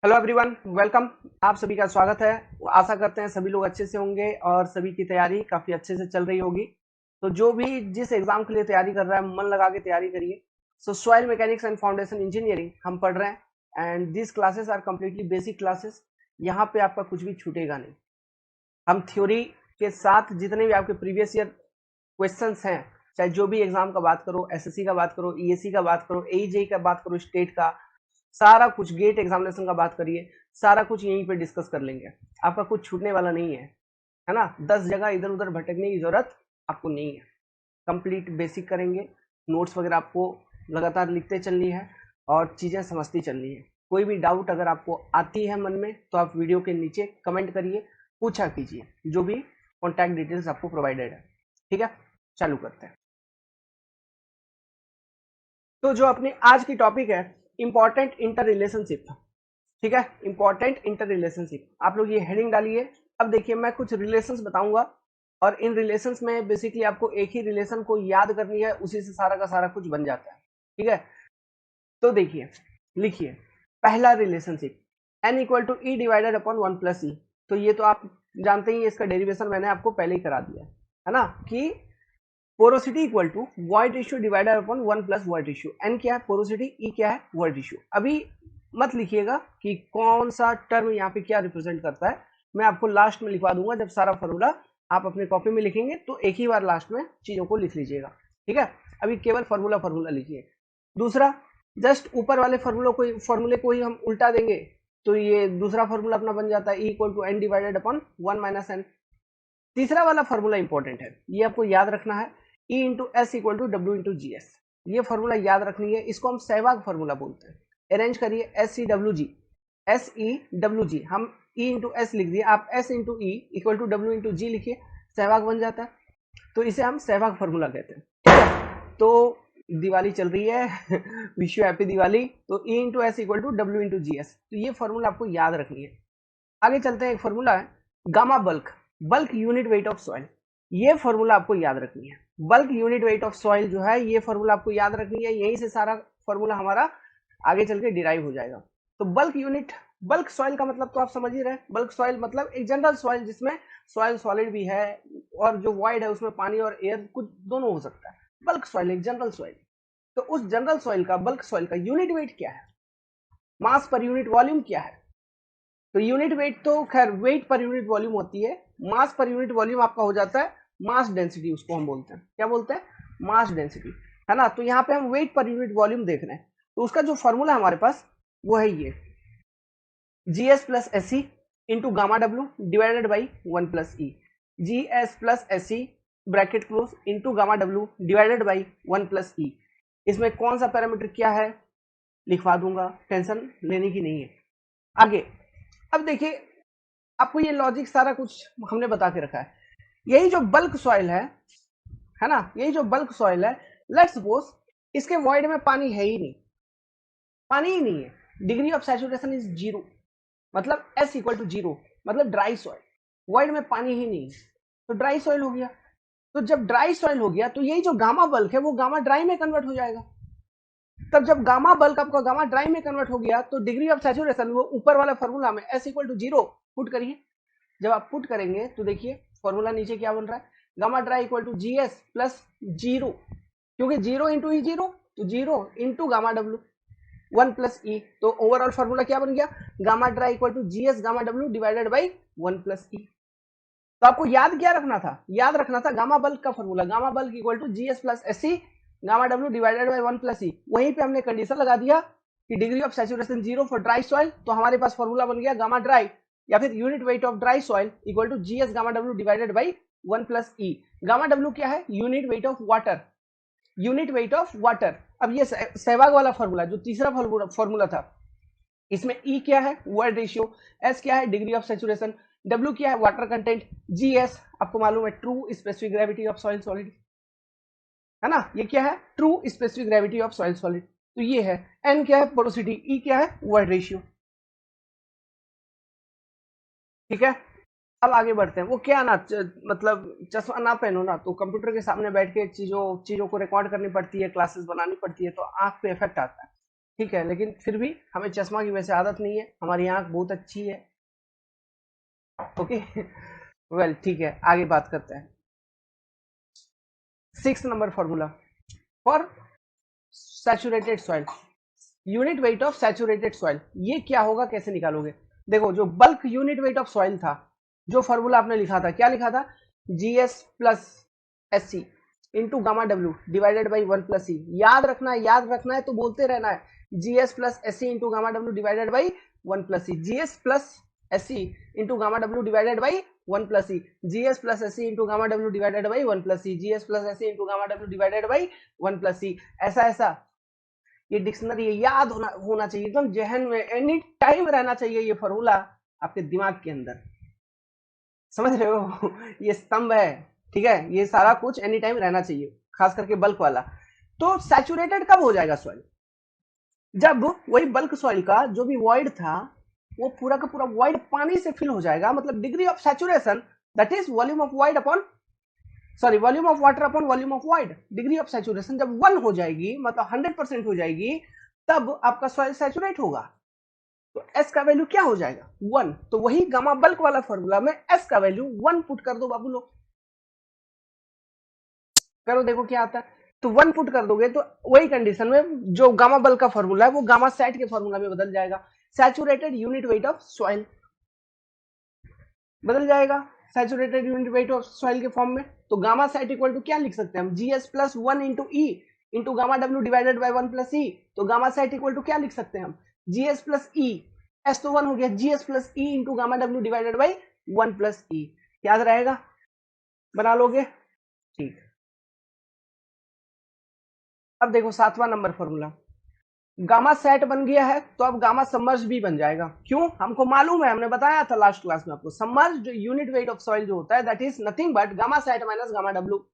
Hello everyone, welcome. आप सभी का स्वागत है। आशा करते हैं सभी लोग अच्छे से होंगे और सभी की तैयारी काफी अच्छे से चल रही होगी। तो जो भी जिस एग्जाम के लिए तैयारी कर रहा है, मन लगा के तैयारी करिए। So soil mechanics and foundation engineering हम पढ़ रहे हैं and this classes are completely basic classes. यहाँ पे आपका कुछ भी छूटेगा नहीं। हम थ्योरी के साथ जितने भी आपके प्रीवियस ईयर क्वेश्चंस हैं, चाहे जो भी एग्जाम का बात करो, एसएससी का बात करो, ईएससी का बात करो, एईजेई का बात करो, स्टेट का सारा कुछ, गेट एग्जामिनेशन का बात करिए, सारा कुछ यहीं पे डिस्कस कर लेंगे। आपका कुछ छूटने वाला नहीं है ना। 10 जगह इधर उधर भटकने की जरूरत आपको नहीं है। कंप्लीट बेसिक करेंगे। नोट्स वगैरह आपको लगातार लिखते चलनी है और चीजें समझती चलनी है। कोई भी डाउट अगर आपको आती है मन में तो आप वीडियो के नीचे कमेंट करिए, पूछा कीजिए। जो भी कॉन्टैक्ट डिटेल्स आपको प्रोवाइडेड है, ठीक है। चालू करते हैं। तो जो अपनी आज की टॉपिक है, इंपॉर्टेंट इंटर रिलेशनशिप, ठीक है। इंपॉर्टेंट इंटर रिलेशनशिप, आप लोग ये हेडिंग डालिए। अब देखिए, मैं कुछ रिलेशंस बताऊंगा और इन रिलेशंस में बेसिकली आपको एक ही रिलेशन को याद करनी है, उसी से सारा का सारा कुछ बन जाता है, ठीक है। तो देखिए, लिखिए पहला relationship, n equal to E divided upon 1 plus E. तो ये तो आप जानते ही, इसका डेरिवेशन मैंने आपको पहले ही करा दिया है ना, कि porosity equal to void ratio divided upon 1 plus void ratio. N क्या है पोरोसिटी, ई क्या है वॉइड रेशियो। अभी मत लिखिएगा कि कौन सा टर्म यहाँ पे क्या रिप्रेजेंट करता है, मैं आपको लास्ट में लिखवा दूंगा। जब सारा फॉर्मूला आप अपने कॉपी में लिखेंगे तो एक ही बार लास्ट में चीजों को लिख लीजिएगा, ठीक है। अभी केवल फॉर्मूला लिखिए। दूसरा, जस्ट ऊपर वाले फॉर्मूले को ही हम उल्टा देंगे तो ये दूसरा फॉर्मूला अपना बन जाता है, e equal to n divided upon 1 minus n. तीसरा वाला फॉर्मूला इंपॉर्टेंट है, ये आपको याद रखना है, E into S equal to W into G S. ये फॉर्मूला याद रखनी है, इसको हम सहवाग फॉर्मूला बोलते हैं। अरेंज करिए, S C W G, S E W G, हम E इंटू एस लिख दिए, आप S into E equal to W into G लिखिए, सहवाग बन जाता है। तो इसे हम सहवाग फॉर्मूला कहते हैं, ठीक है। तो दिवाली चल रही है विश यू हैप्पी दिवाली। तो E into S equal to W into G S, तो ये फॉर्मूला आपको याद रखनी है। आगे चलते हैं, एक फॉर्मूला है gamma bulk, bulk unit weight of soil. ये फॉर्मूला आपको याद रखनी है। Bulk unit weight of soil जो है, ये फॉर्मूला आपको याद रखनी है। यहीं से सारा फॉर्मूला हमारा आगे चल के डिराइव हो जाएगा। तो बल्क यूनिट, बल्क सॉइल का मतलब तो आप समझ ही रहे। बल्क सॉइल मतलब एक जनरल सॉइल जिसमें सॉइल सॉलिड भी है और जो वॉइड है उसमें पानी और एयर कुछ दोनों हो सकता है। बल्क सॉइल एक जनरल सॉइल। तो उस जनरल सॉइल का, बल्क सॉइल का यूनिट वेट क्या है, मास पर यूनिट वॉल्यूम क्या है। तो यूनिट वेट तो खैर वेट पर यूनिट वॉल्यूम होती है, मास पर यूनिट वॉल्यूम आपका हो जाता है मास डेंसिटी। उसको हम बोलते हैं, क्या बोलते हैं, मास डेंसिटी, है ना। तो यहाँ पे हम वेट पर यूनिट वॉल्यूम देख रहे हैं। तो उसका जो फॉर्मूला हमारे पास वो है ये, G S plus S C into gamma W divided by 1 plus E. G S plus S C bracket close into gamma W divided by 1 plus E. इसमें कौन सा पैरामीटर क्या है लिखवा दूंगा, टेंशन लेने की नहीं है। आगे, अब देखिए, आपको ये लॉजिक सारा कुछ हमने बता के रखा है। यही जो बल्क सॉइल है ना, यही जो बल्क सॉइल है, लेट्स सपोज इसके वॉइड में पानी है ही नहीं, पानी ही नहीं है, degree of saturation is zero, मतलब एस इक्वल टू जीरो, मतलब ड्राई सॉइल, वॉइड में पानी ही नहीं, तो ड्राई सॉइल हो गया। तो जब ड्राई सॉइल हो गया तो यही जो गामा बल्क है वो गामा ड्राई में कन्वर्ट हो जाएगा। तब जब गामा बल्क आपका गामा ड्राई में कन्वर्ट हो गया तो डिग्री ऑफ सैचुरेशन वो ऊपर वाला फॉर्मूला में S equal to zero put करिए। जब आप पुट करेंगे तो देखिए फॉर्मूला नीचे क्या बन रहा है, gamma dry equal to G S plus zero, क्योंकि जीरो इंटू ई जीरो, तो zero into gamma W 1 plus E. तो ओवरऑल फॉर्मूला क्या बन गया, gamma dry equal to G S gamma W divided by 1 plus E. तो आपको याद क्या रखना था, याद रखना था गामा बल्क का formula, gamma bulk equal to G S plus S C gamma W divided by 1 plus ई। वहीं पे हमने कंडीशन लगा दिया कि degree of saturation zero for dry soil, तो हमारे पास फॉर्मूला बन गया गामा ड्राई या फिर unit weight of dry soil equal to G S gamma W divided by 1 plus e. Gamma W क्या है, unit weight of water, unit weight of water. अब ये सहवाग वाला फॉर्मूला जो तीसरा फॉर्मूला था, इसमें ई क्या है वर्ड रेशियो, एस क्या है डिग्री ऑफ सैचुरेशन, डब्ल्यू क्या है वाटर कंटेंट, जी एस आपको मालूम है true specific gravity of soil solid, है ना। ये क्या है, true specific gravity of soil solid. तो ये है, एन क्या है पोरोसिटी, ई क्या है वर्ड रेशियो, ठीक है। अब आगे बढ़ते हैं। वो क्या ना मतलब चश्मा ना पहनो ना तो कंप्यूटर के सामने बैठ के चीजों चीजों को रिकॉर्ड करनी पड़ती है, क्लासेस बनानी पड़ती है, तो आंख पे इफेक्ट आता है। ठीक है, लेकिन फिर भी हमें चश्मा की वैसे आदत नहीं है, हमारी आंख बहुत अच्छी है। ओके वेल ठीक है, आगे बात करते हैं। 6 number formula for saturated soil, unit weight of saturated soil. ये क्या होगा, कैसे निकालोगे? देखो, जो bulk unit weight of soil था, जो फॉर्मूला आपने लिखा था, क्या लिखा था? GS plus S C into gamma W divided by 1 + e. याद रखना है, याद रखना है, तो बोलते रहना है, GS plus S C into gamma W divided by 1 + e. GS plus S C into gamma W divided by 1 + e. GS plus S C into gamma W divided by 1 + e. GS plus S C into gamma W divided by 1 + e. ऐसा ऐसा ये dictionary याद होना चाहिए, एकदम जहन में any time रहना चाहिए ये फॉर्मूला आपके दिमाग के अंदर। समझ रहे हो ये स्तंभ है, ठीक है, ये सारा कुछ एनी टाइम रहना चाहिए, खास करके बल्क वाला। तो सैचुरेटेड कब हो जाएगा सॉइल? जब वही बल्क सॉइल का जो भी वॉइड था, वो पूरा का पूरा वॉइड पानी से फिल हो जाएगा। मतलब degree of saturation that is volume of void upon sorry volume of water upon volume of void. Degree of saturation जब 1 हो जाएगी, मतलब 100% हो जाएगी, तब आपका सॉइल सैचुरेट होगा। तो एस का वैल्यू क्या हो जाएगा? 1। तो वही गामा बल्क वाला फॉर्मूला में एस का वैल्यू 1 पुट कर दो बाबू लोग, करो देखो क्या आता है। तो 1 पुट कर दोगे तो वही कंडीशन में जो गामा बल्क का फॉर्मूला है वो गामा सेट के फॉर्मूला में बदल जाएगा। Saturated unit weight of soil बदल जाएगा saturated unit weight of soil के फॉर्म में। तो गामा सेट इक्वल टू क्या लिख सकते हैं हम? GS plus 1 into E into gamma W divided by 1 + e. तो गामा सेट इक्वल टू क्या लिख सकते हैं हम? जीएस प्लस ई, एस तो 1 हो गया, GS plus E into gamma W divided by 1 + e. याद रहेगा? बना लोगे? ठीक। अब देखो 7वां नंबर फॉर्मूला, गामा सेट बन गया है तो अब गामा सबमर्ज भी बन जाएगा। क्यों? हमको मालूम है, हमने बताया था लास्ट क्लास में आपको, submerged unit weight of soil जो होता है that is nothing but gamma sat minus gamma W.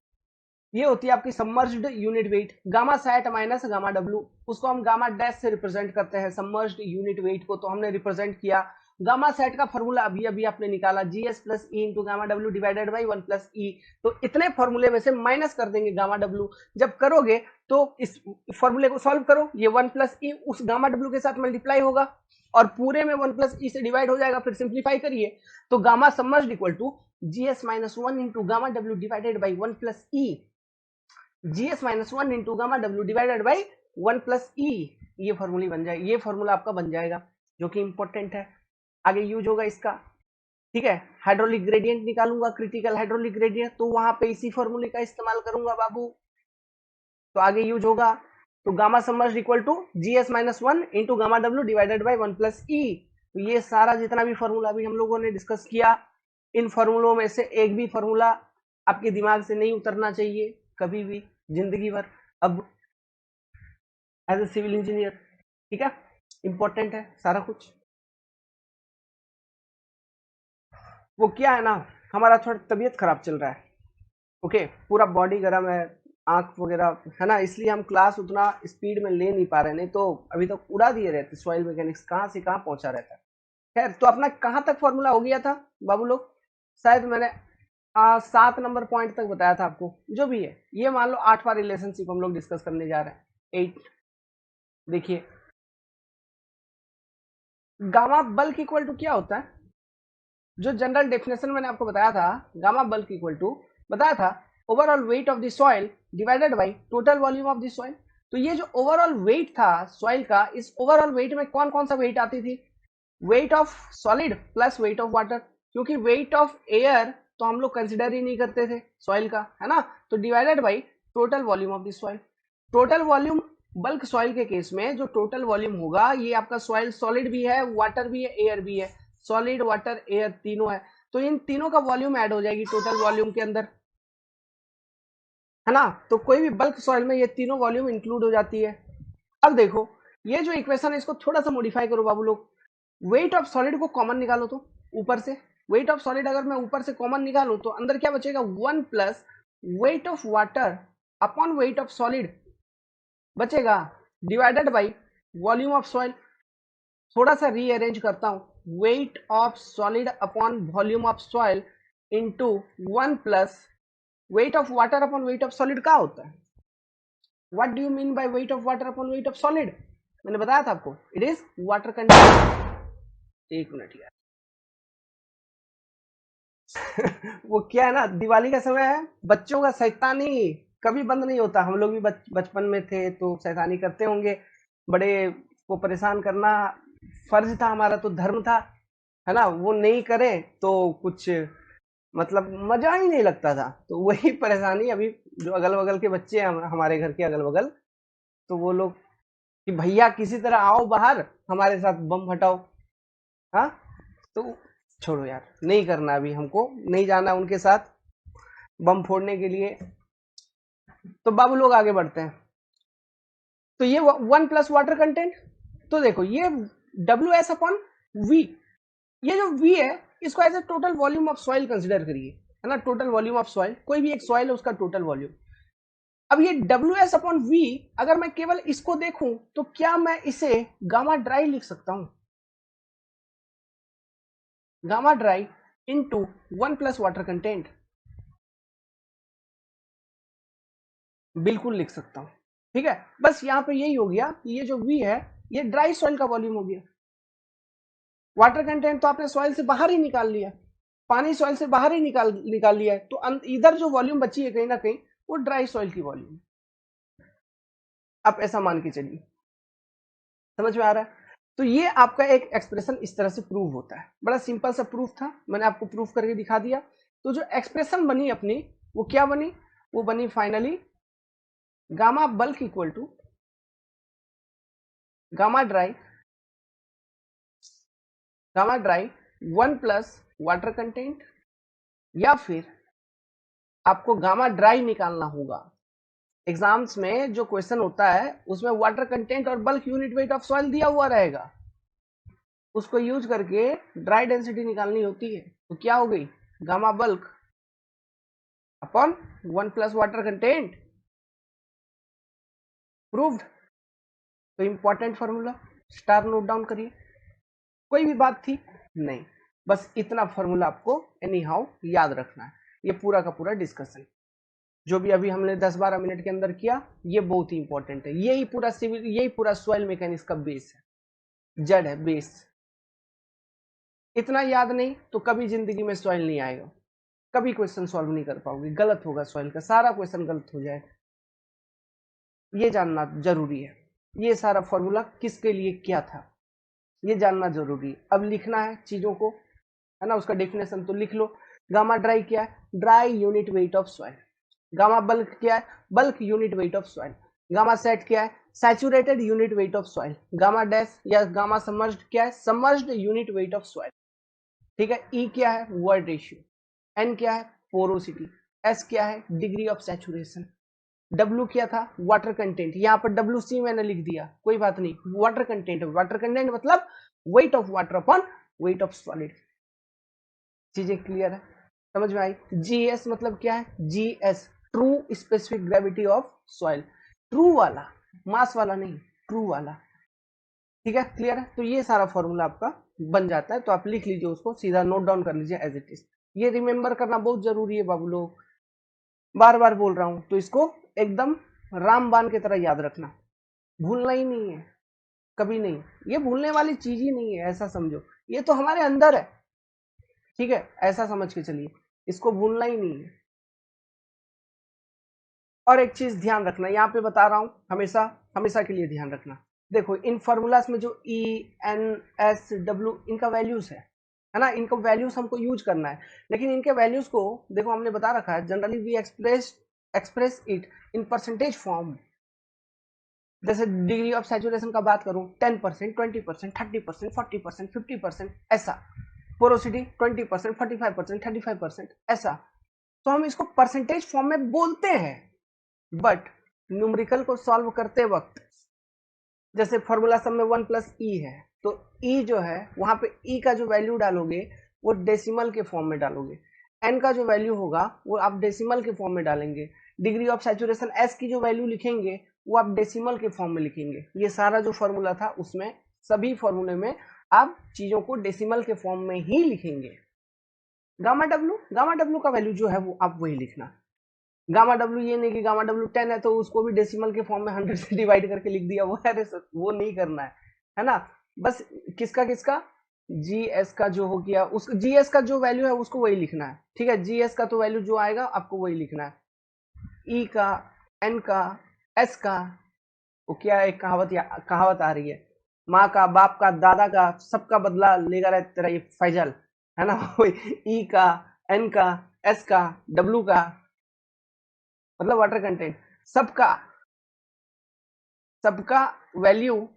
ये होती है आपकी submerged unit weight, gamma sat minus gamma W. उसको हम गामा डैश से रिप्रेजेंट करते हैं सबमर्ज्ड यूनिट वेट को, तो हमने रिप्रेजेंट किया। गामा सेट का फॉर्मूला अभी अभी आपने निकाला, GS plus E into gamma W divided by 1 + e. तो इतने फॉर्मूले में से माइनस कर देंगे गामा डब्ल्यू। जब करोगे तो इस फॉर्मूले को सॉल्व करो, ये 1 + ई उस गामा डब्ल्यू के साथ मल्टीप्लाई होगा और पूरे में 1 + ई से डिवाइड हो जाएगा। फिर सिंप्लीफाई करिए तो gamma submerged equal to GS minus 1 into gamma W divided by 1 + e. GS minus 1 into gamma W divided by 1 + e. ये फॉर्मूला बन जाएगा, ये फॉर्मूला आपका बन जाएगा, जो कि इंपॉर्टेंट है, आगे यूज होगा इसका। ठीक है, हाइड्रोलिक ग्रेडियंट निकालूंगा, क्रिटिकल हाइड्रोलिक ग्रेडियंट, तो वहां पे इसी फॉर्मूले का इस्तेमाल करूंगा बाबू, तो आगे यूज होगा। तो gamma submerged equal to GS minus 1 into gamma W divided by 1 + e. तो ये सारा जितना भी फॉर्मूला अभी हम लोगों ने डिस्कस किया, इन फॉर्मूलों में से एक भी फॉर्मूला आपके दिमाग से नहीं उतरना चाहिए कभी भी जिंदगी भर, अब एज ए सिविल इंजीनियर। ठीक है, इंपॉर्टेंट है सारा कुछ। वो क्या है ना, हमारा थोड़ा तबीयत खराब चल रहा है, ओके, पूरा बॉडी गर्म है, आंख वगैरह है ना, इसलिए हम क्लास उतना स्पीड में ले नहीं पा रहे, नहीं तो अभी तक उड़ा दिए रहते, सॉइल मैकेनिक्स कहाँ से कहाँ पहुंचा रहता है। खैर, तो अपना कहाँ तक फॉर्मूला हो गया था बाबू लोग? शायद मैंने 7 नंबर पॉइंट तक बताया था आपको। जो भी है, ये मान लो 8वां रिलेशनशिप हम लोग डिस्कस करने जा रहे हैं, 8। देखिए, गामा बल्क इक्वल टू क्या होता है? जो जनरल डेफिनेशन मैंने आपको बताया था, गामा बल्क इक्वल टू बताया था overall weight of the soil divided by total volume of the soil. तो ये जो ओवरऑल वेट था सॉइल का, इस ओवरऑल वेट में कौन कौन सा वेट आती थी? Wait of solid plus weight of water, क्योंकि वेट ऑफ एयर तो हम लोग कंसिडर ही नहीं करते थे सॉइल का, है ना। तो divided by total volume of the soil. Total volume bulk soil के केस में जो टोटल वॉल्यूम होगा, ये आपका सॉइल सॉलिड भी है, वाटर भी है, एयर भी है, सॉलिड वाटर एयर तीनों है, तो इन तीनों का वॉल्यूम ऐड हो जाएगी टोटल वॉल्यूम के अंदर, है ना। तो कोई भी बल्क सॉइल में ये तीनों वॉल्यूम इंक्लूड हो जाती है। अब देखो, ये जो इक्वेशन है इसको थोड़ा सा मॉडिफाई करो बाबू लोग। वेट ऑफ सॉलिड को कॉमन निकालो, तो ऊपर से वेट ऑफ सॉलिड अगर मैं ऊपर से कॉमन निकालूं तो अंदर क्या बचेगा? 1 plus weight of water upon weight of solid बचेगा, divided by volume of soil. थोड़ा सा रीअरेंज करता हूं, weight of solid upon volume of soil into 1 plus weight of water upon weight of solid. क्या होता है? What do you mean by weight of water upon weight of solid? मैंने बताया था आपको, इट इज वाटर कंटेंट। एक minute यार वो क्या है ना, दिवाली का समय है, बच्चों का शैतानी कभी बंद नहीं होता। हम लोग भी बचपन में थे तो शैतानी करते होंगे, बड़े को परेशान करना फर्ज था हमारा, तो धर्म था, है ना। वो नहीं करे तो कुछ मतलब मजा ही नहीं लगता था। तो वही परेशानी अभी जो अगल बगल के बच्चे हैं, हमारे घर के अगल बगल, तो वो लोग कि भैया किसी तरह आओ बाहर, हमारे साथ बम फटाओ। हाँ, तो छोड़ो यार, नहीं करना अभी हमको, नहीं जाना उनके साथ बम फोड़ने के लिए। तो बाबू लोग आगे बढ़ते हैं। तो ये 1 प्लस वाटर कंटेंट, तो देखो ये WS/V, ये जो V है इसको as a total volume of soil consider करिए, है ना। टोटल वॉल्यूम ऑफ सॉइल, कोई भी एक सॉइल है उसका टोटल वॉल्यूम। अब ये WS/V, अगर मैं केवल इसको देखूं तो क्या मैं इसे गामा ड्राई लिख सकता हूं? Gamma dry into 1 plus water content, बिल्कुल लिख सकता हूं। ठीक है, बस यहां पे यही हो गया कि ये जो V है ये ड्राई सॉइल का वॉल्यूम हो गया। वाटर कंटेंट तो आपने सॉइल से बाहर ही निकाल लिया, पानी सॉइल से बाहर ही निकाल लिया है, तो इधर जो वॉल्यूम बची है कहीं ना कहीं वो ड्राई सॉइल की वॉल्यूम। आप ऐसा मान के चलिए, समझ में आ रहा है। तो ये आपका एक एक्सप्रेशन इस तरह से प्रूव होता है। बड़ा सिंपल सा प्रूफ था, मैंने आपको प्रूफ करके दिखा दिया। तो जो एक्सप्रेशन बनी अपनी, वो क्या बनी? वो बनी finally gamma bulk equal to gamma dry 1 plus water content, या फिर आपको गामा ड्राई निकालना होगा। एग्जाम्स में जो क्वेश्चन होता है उसमें वाटर कंटेंट और bulk unit weight of soil दिया हुआ रहेगा, उसको यूज करके ड्राई डेंसिटी निकालनी होती है। तो क्या हो गई? Gamma bulk upon 1 plus water content, proved. तो important formula, star note down करिए। कोई भी बात थी? नहीं, बस इतना फॉर्मूला आपको एनी हाउ याद रखना है। ये पूरा का पूरा डिस्कशन जो भी अभी हमने 10-12 मिनट के अंदर किया, ये बहुत ही इंपॉर्टेंट है। यही पूरा सॉइल मैकेनिक्स का बेस है, जड़ है, बेस। इतना याद नहीं तो कभी जिंदगी में सॉइल नहीं आएगा, कभी क्वेश्चन सॉल्व नहीं कर पाओगे, गलत होगा सॉइल का, सारा क्वेश्चन गलत हो जाएगा। ये जानना जरूरी है, ये सारा फॉर्मूला किसके लिए क्या था, ये जानना जरूरी है। अब लिखना है चीजों को, है ना, उसका डेफिनेशन तो लिख लो। गामा ड्राई क्या है? Dry unit weight of soil. Gamma bulk क्या है? Bulk unit weight of soil. Gamma sat क्या है? Saturated unit weight of soil. Gamma dash या गामा सबमर्ज्ड क्या है? Submerged unit weight of soil. ठीक है। ई क्या है? Word ratio. एन क्या है? पोरोसिटी। एस क्या है? Degree of saturation. डब्ल्यू क्या था? Water content. यहाँ पर डब्ल्यू सी मैंने लिख दिया, कोई बात नहीं, वाटर कंटेंट। वाटर कंटेंट मतलब weight of water upon weight of solid. चीजें क्लियर है, समझ में आई। जीएस मतलब क्या है? GS true specific gravity of soil, true वाला, मास वाला नहीं, ट्रू वाला। ठीक है, क्लियर है। तो ये सारा फॉर्मूला आपका बन जाता है, तो आप लिख लीजिए, उसको सीधा नोट डाउन कर लीजिए एज इट इज। ये रिमेंबर करना बहुत जरूरी है बाबू लोग, बार बार बोल रहा हूं, तो इसको एकदम रामबाण की तरह याद रखना, भूलना ही नहीं है कभी नहीं। ये भूलने वाली चीज ही नहीं है, ऐसा समझो, ये तो हमारे अंदर है। ठीक है, ऐसा समझ के चलिए, इसको भूलना ही नहीं है। और एक चीज ध्यान रखना, यहाँ पे बता रहा हूं, हमेशा हमेशा के लिए ध्यान रखना। देखो इन फॉर्मूलास में जो ई एन एस डब्ल्यू इनका वैल्यूज है ना, इनको वैल्यूज हमको यूज करना है। लेकिन इनके वैल्यूज को देखो हमने बता रखा है, generally we express it in percentage form. जैसे डिग्री ऑफ सैचुरेशन का बात करूं, 10%, 20%, 30%, 40%, 50%, ऐसा। पोरोसिटी 20%, 45%, 35%, ऐसा। तो हम इसको परसेंटेज फॉर्म में बोलते हैं, बट न्यूमेरिकल को सॉल्व करते वक्त, जैसे फॉर्मूला सब में 1 प्लस ई है, तो ई जो है वहां पे ई का जो वैल्यू डालोगे वो डेसिमल के फॉर्म में डालोगे, एन का जो वैल्यू होगा वो आप डेसिमल के फॉर्म में डालेंगे, डिग्री ऑफ सैचुरेशन एस की जो वैल्यू लिखेंगे वो आप डेसिमल के फॉर्म में लिखेंगे। ये सारा जो फॉर्मूला था उसमें सभी फॉर्मूले में आप चीजों को डेसिमल के फॉर्म में ही लिखेंगे। गामा डब्ल्यू का वैल्यू जो है वो आप वही लिखना। गामा डब्ल्यू ये नहीं कि गामा डब्ल्यू 10 है तो उसको भी डेसिमल के फॉर्म में 100 से डिवाइड करके लिख दिया, वो अरे सर वो नहीं करना है ना। बस किसका किसका जीएस का जो हो गया, उस जीएस का जो वैल्यू है उसको वही लिखना है, ठीक है। जीएस का तो वैल्यू जो आएगा आपको वही लिखना है। ई का, एन का, एस का, वो क्या एक कहावत कहावत आ रही है, माँ का, बाप का, दादा का, सबका बदला लेगा रहे तेरा ये फैजल, है ना। वही ई का, एन का, एस का, डब्ल्यू का, मतलब वाटर कंटेंट, सबका सबका वैल्यू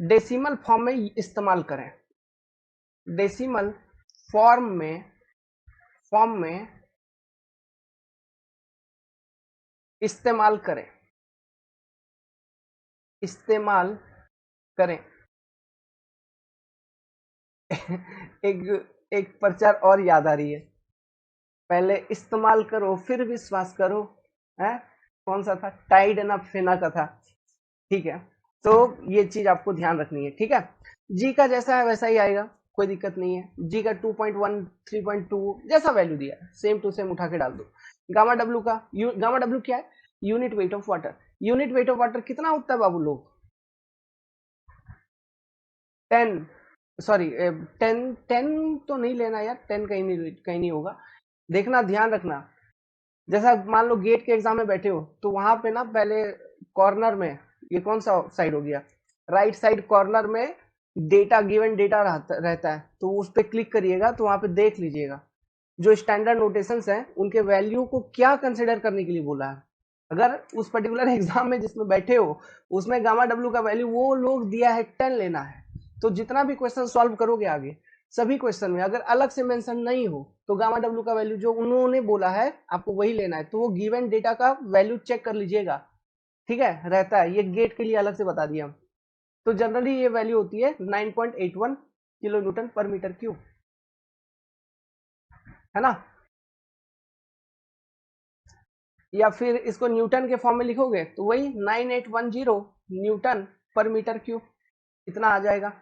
डेसिमल फॉर्म में इस्तेमाल करें, डेसिमल फॉर्म में इस्तेमाल करें, इस्तेमाल करें। एक एक प्रचार और याद आ रही है, पहले इस्तेमाल करो फिर विश्वास करो, है कौन सा था, टाइड ना फेना का था, ठीक है। तो ये चीज आपको ध्यान रखनी है, ठीक है। जी का जैसा है वैसा ही आएगा, कोई दिक्कत नहीं है। जी का 2.1 3.2 जैसा वैल्यू दिया है सेम टू सेम उठा के डाल दो। गामा डब्ल्यू का, गामा डब्ल्यू क्या है, unit weight of water. Unit weight of water कितना होता है बाबू लोग, 10, सॉरी 10 तो नहीं लेना यार, 10 कहीं नहीं होगा, देखना ध्यान रखना। जैसा मान लो गेट के एग्जाम में बैठे हो तो वहां पे ना पहले कॉर्नर में, ये कौन सा साइड हो गया, राइट साइड कॉर्नर में डेटा, गिवन डेटा रहता है, तो उस पर क्लिक करिएगा तो वहां पे देख लीजिएगा जो स्टैंडर्ड नोटेशंस हैं उनके वैल्यू को क्या कंसिडर करने के लिए बोला है। अगर उस पर्टिकुलर एग्जाम में जिसमें बैठे हो उसमें गामा डब्ल्यू का वैल्यू वो लोग दिया है 10 लेना है, तो जितना भी क्वेश्चन सॉल्व करोगे आगे सभी क्वेश्चन में अगर अलग से मेंशन नहीं हो तो गामा डब्ल्यू का वैल्यू जो उन्होंने बोला है आपको वही लेना है, तो वो गिवन डेटा का वैल्यू चेक कर लीजिएगा, ठीक है, रहता है। ये गेट के लिए अलग से बता दिया हम। तो जनरली ये वैल्यू होती है 9.81 किलो न्यूटन पर मीटर क्यूब, है ना। या फिर इसको न्यूटन के फॉर्म में लिखोगे तो वही 9810 न्यूटन पर मीटर क्यूब इतना आ जाएगा।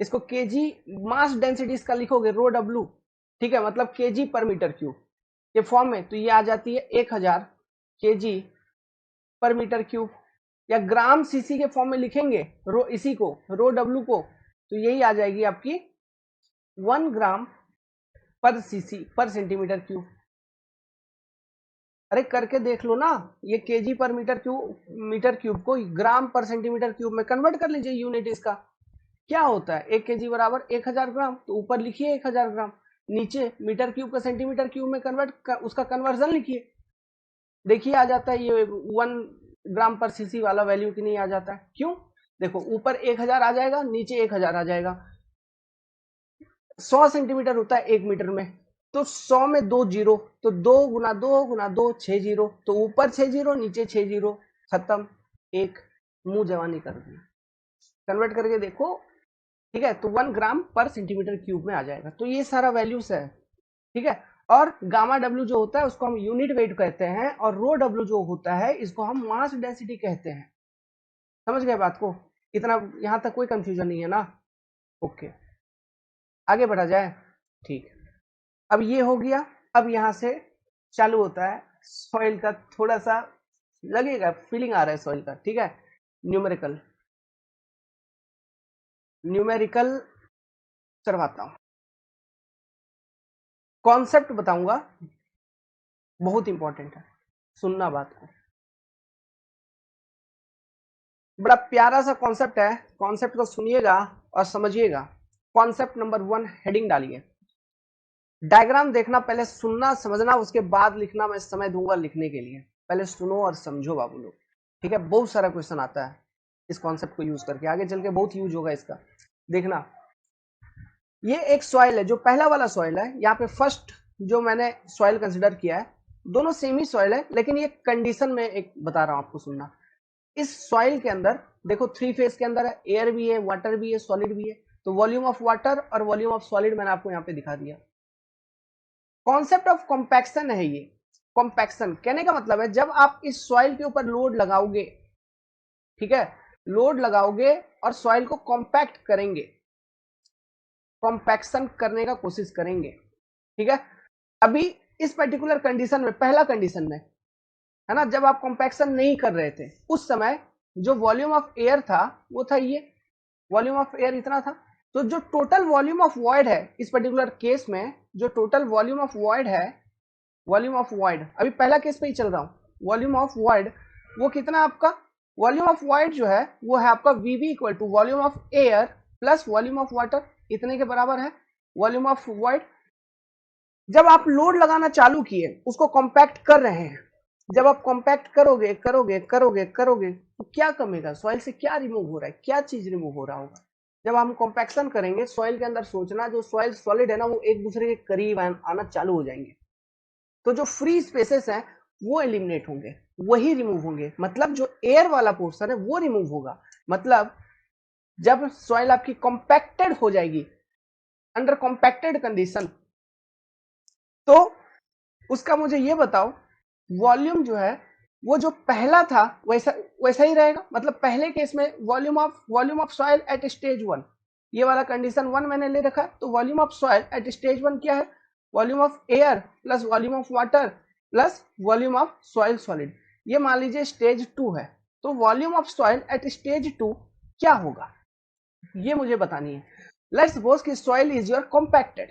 इसको केजी मास डेंसिटी इसका लिखोगे रो डब्ल्यू, ठीक है, मतलब केजी पर मीटर क्यूब के फॉर्म में, तो ये आ जाती है 1000 केजी पर मीटर क्यूब। या ग्राम सीसी के फॉर्म में लिखेंगे रो, इसी को रो डब्ल्यू को, तो यही आ जाएगी आपकी 1 ग्राम पर सीसी पर सेंटीमीटर क्यूब। अरे करके देख लो ना, ये केजी पर मीटर क्यूब को ग्राम पर सेंटीमीटर क्यूब में कन्वर्ट कर लीजिए, यूनिट इसका क्या होता है, 1 केजी बराबर 1000 ग्राम, तो ऊपर लिखिए 1000 ग्राम, नीचे मीटर क्यूब का सेंटीमीटर क्यूब में उसका कन्वर्जन लिखिए, देखिए आ जाता है ये 1 ग्राम पर सीसी वाला वैल्यू कि नहीं आ जाता है, क्यों, देखो ऊपर 1000 आ जाएगा नीचे 1000 आ जाएगा, 100 सेंटीमीटर होता है 1 मीटर में, तो 100 में 2 जीरो, तो 2 गुना 2 6 जीरो, तो ऊपर 6 जीरो नीचे 6 जीरो, खत्म, एक, मुंह जवानी कर दी, कन्वर्ट करके देखो, ठीक है, तो 1 ग्राम पर सेंटीमीटर क्यूब में आ जाएगा। तो ये सारा वैल्यूज है, ठीक है। और गामा डब्ल्यू जो होता है उसको हम यूनिट वेट कहते हैं, और रो डब्ल्यू जो होता है इसको हम मास डेंसिटी कहते हैं। समझ गए बात को, इतना यहां तक कोई कंफ्यूजन नहीं है ना, ओके, आगे बढ़ा जाए, ठीक। अब ये हो गया, अब यहां से चालू होता है सॉइल का, थोड़ा सा लगेगा फीलिंग आ रहा है सॉइल का, ठीक है। न्यूमेरिकल, न्यूमेरिकल करवाता हूं, कॉन्सेप्ट बताऊंगा, बहुत इंपॉर्टेंट है, सुनना बात को, बड़ा प्यारा सा कॉन्सेप्ट है, कॉन्सेप्ट को सुनिएगा और समझिएगा। कॉन्सेप्ट नंबर 1 हेडिंग डालिए, डायग्राम देखना, पहले सुनना समझना उसके बाद लिखना, मैं समय दूंगा लिखने के लिए, पहले सुनो और समझो बाबू लोग, ठीक है। बहुत सारा क्वेश्चन आता है इस कॉन्सेप्ट को यूज करके, आगे चल के बहुत यूज होगा इसका, देखना। ये एक सॉइल है, जो पहला वाला सॉइल है, यहाँ पे फर्स्ट जो मैंने सॉइल कंसिडर किया है, दोनों सेम ही सॉइल है, लेकिन ये कंडीशन में एक बता रहा हूं आपको, सुनना। इस सॉइल के अंदर देखो 3 फेज के अंदर है, एयर भी है, वाटर भी है, सॉलिड भी है, तो वॉल्यूम ऑफ वाटर और वॉल्यूम ऑफ सॉलिड मैंने आपको यहाँ पे दिखा दिया। कॉन्सेप्ट ऑफ कॉम्पैक्शन है ये, कॉम्पैक्शन कहने का मतलब है जब आप इस सॉइल के ऊपर लोड लगाओगे, ठीक है, लोड लगाओगे और सॉइल को कॉम्पैक्ट करेंगे, कॉम्पैक्शन करने का कोशिश करेंगे, ठीक है। अभी इस पर्टिकुलर कंडीशन में, पहला कंडीशन में, है ना, जब आप कॉम्पैक्शन नहीं कर रहे थे उस समय जो वॉल्यूम ऑफ एयर था वो था ये, वॉल्यूम ऑफ एयर इतना था। तो जो टोटल वॉल्यूम ऑफ वॉइड है इस पर्टिकुलर केस में, जो टोटल वॉल्यूम ऑफ वॉइड है, वॉल्यूम ऑफ वॉइड, अभी पहला केस पे ही चल रहा हूं, वॉल्यूम ऑफ वॉइड वो कितना आपका, वॉल्यूम ऑफ वॉइड जो है वो है आपका VV equal to volume of air plus volume of water, इतने के बराबर है वॉल्यूम ऑफ वॉइड। जब आप लोड लगाना चालू किए, उसको कॉम्पैक्ट कर रहे हैं, जब आप कॉम्पैक्ट करोगे करोगे करोगे करोगे तो क्या कमेगा, सॉइल से क्या रिमूव हो रहा है, क्या चीज रिमूव हो रहा होगा। जब हम कॉम्पैक्शन करेंगे सॉइल के अंदर, सोचना जो सॉइल सॉलिड है ना वो एक दूसरे के करीब आना चालू हो जाएंगे, तो जो फ्री स्पेसेस हैं वो एलिमिनेट होंगे, वही रिमूव होंगे, मतलब जो एयर वाला पोर्शन है वो रिमूव होगा। मतलब जब सॉइल आपकी कॉम्पैक्टेड हो जाएगी, अंडर कॉम्पैक्टेड कंडीशन, तो उसका मुझे ये बताओ वॉल्यूम जो है वो जो पहला था वैसा वैसा ही रहेगा। मतलब पहले केस में volume of soil at stage 1, ये वाला कंडीशन 1 मैंने ले रखा, तो volume of soil at stage 1 क्या है, volume of air plus volume of water plus volume of soil solid. ये मान लीजिए स्टेज 2 है, तो volume of soil at stage 2 क्या होगा ये मुझे बतानी है। लेट्स सपोज कि soil is your compacted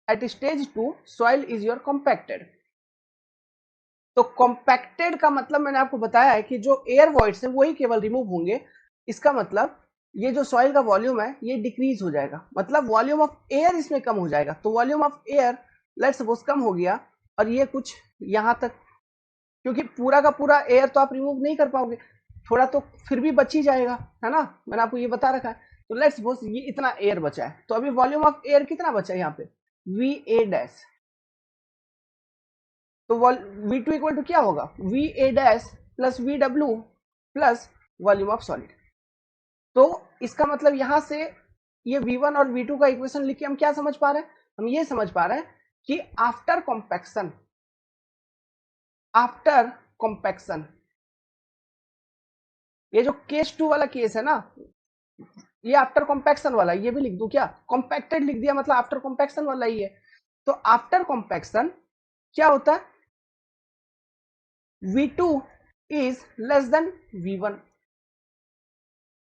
at stage 2, soil is your compacted. तो कॉम्पैक्टेड का मतलब मैंने आपको बताया है कि जो एयर वॉइड्स है वही केवल रिमूव होंगे। इसका मतलब ये जो सॉइल का वॉल्यूम है ये डिक्रीज हो जाएगा, मतलब वॉल्यूम ऑफ एयर इसमें कम हो जाएगा। तो volume of air let's suppose कम हो गया, और ये कुछ यहां तक, क्योंकि पूरा का पूरा एयर तो आप रिमूव नहीं कर पाओगे, थोड़ा तो फिर भी बच ही जाएगा, है ना, मैंने आपको ये बता रखा है। तो लेट्स सपोज ये इतना एयर बचा है, तो अभी वॉल्यूम ऑफ एयर कितना बचा है यहाँ पे, वी ए डैश। तो वी टू इक्वल टू क्या होगा, V A dash plus V W plus volume of solid. तो इसका मतलब यहां से ये V1 और V2 का इक्वेशन लिख के हम क्या समझ पा रहे हैं, हम ये समझ पा रहे हैं कि आफ्टर कॉम्पैक्शन, आफ्टर कॉम्पैक्शन, ये जो केस 2 वाला केस है ना, ये आफ्टर कॉम्पैक्शन वाला, ये भी लिख दूं क्या, कॉम्पैक्टेड लिख दिया मतलब आफ्टर कॉम्पैक्शन वाला ही है। तो आफ्टर कॉम्पैक्शन क्या होता है, V2 is less than V1।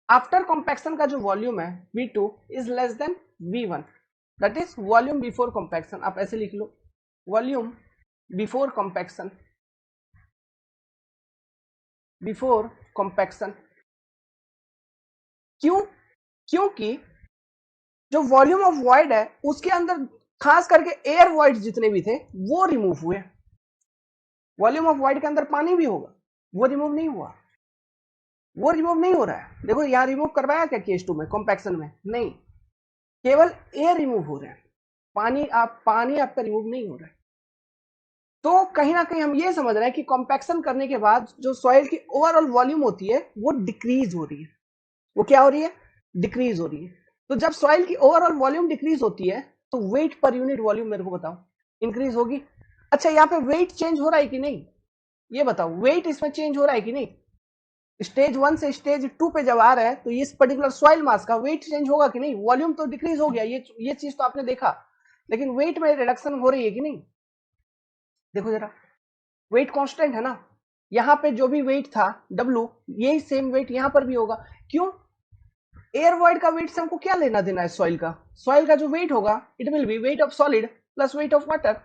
After compaction का जो वॉल्यूम है V2 is less than V1, that is volume before compaction. आप ऐसे लिख लो, volume before compaction, before compaction. क्यों, क्योंकि जो वॉल्यूम ऑफ वॉइड है उसके अंदर खास करके एयर वॉइड जितने भी थे वो रिमूव हुए। वॉल्यूम ऑफ वॉइड के अंदर पानी भी होगा, वो रिमूव नहीं हुआ, वो रिमूव नहीं हो रहा है। देखो यहां रिमूव करवाया क्या केस 2 में, कॉम्पैक्शन में नहीं, केवल एयर रिमूव हो रहा है, पानी आपका रिमूव नहीं हो रहा है। तो कहीं ना कहीं हम ये समझ रहे हैं कि कॉम्पैक्शन करने के बाद जो सॉइल की ओवरऑल वॉल्यूम होती है वो डिक्रीज हो रही है, वो क्या हो रही है, डिक्रीज हो रही है। तो जब सॉइल की ओवरऑल वॉल्यूम डिक्रीज होती है तो वेट पर यूनिट वॉल्यूम मेरे को बताओ इंक्रीज होगी। अच्छा यहाँ पे वेट चेंज हो रहा है कि नहीं, ये बताओ, वेट इसमें चेंज हो रहा है कि नहीं, स्टेज 1 से स्टेज 2 पे जब आ रहा है तो इस पर्टिकुलर सॉइल मास का वेट चेंज होगा कि नहीं, वॉल्यूम तो डिक्रीज हो गया, ये चीज तो आपने देखा, लेकिन वेट में रिडक्शन हो रही है कि नहीं, देखो जरा, वेट कांस्टेंट है ना, यहाँ पे जो भी वेट था W, यही सेम वेट यहाँ पर भी होगा। क्यों, एयर वॉइड का वेट से हमको क्या लेना देना है, सॉइल का जो वेट होगा it will be wait of solid plus weight of water.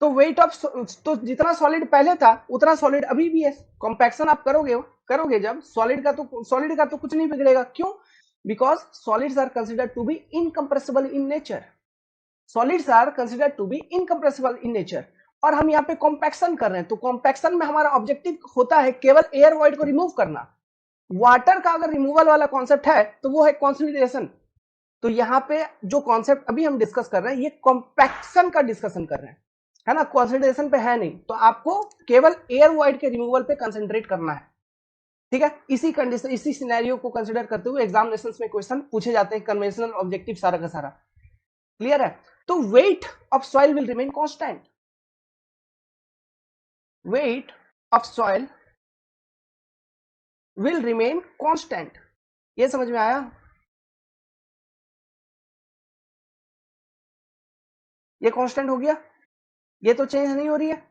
तो वेट ऑफ, तो जितना सॉलिड पहले था उतना सॉलिड अभी भी है। कॉम्पैक्शन आप करोगे जब सॉलिड का तो कुछ नहीं बिगड़ेगा। क्यों, because solids are considered to be incompressible in nature, solids are considered to be incompressible in nature. और हम यहाँ पे कॉम्पैक्शन कर रहे हैं, तो कॉम्पैक्शन में हमारा ऑब्जेक्टिव होता है केवल एयर वॉइड को रिमूव करना। वाटर का अगर रिमूवल वाला कॉन्सेप्ट है तो वो है कॉन्सोलिडेशन। तो यहाँ पे जो कॉन्सेप्ट अभी हम डिस्कस कर रहे हैं ये कॉम्पैक्शन का डिस्कशन कर रहे हैं, है ना, कॉन्संट्रेशन पे है नहीं। तो आपको केवल एयर वॉइड के रिमूवल पे कंसंट्रेट करना है, ठीक है। इसी कंडीशन, इसी सिनेरियो को कंसीडर करते हुए एग्जामिनेशन में क्वेश्चन पूछे जाते हैं, कन्वेंशनल ऑब्जेक्टिव सारा का सारा क्लियर है। तो weight of soil will remain constant, wait of soil will remain constant, ये समझ में आया, ये कांस्टेंट हो गया। ये तो चेंज नहीं हो रही है।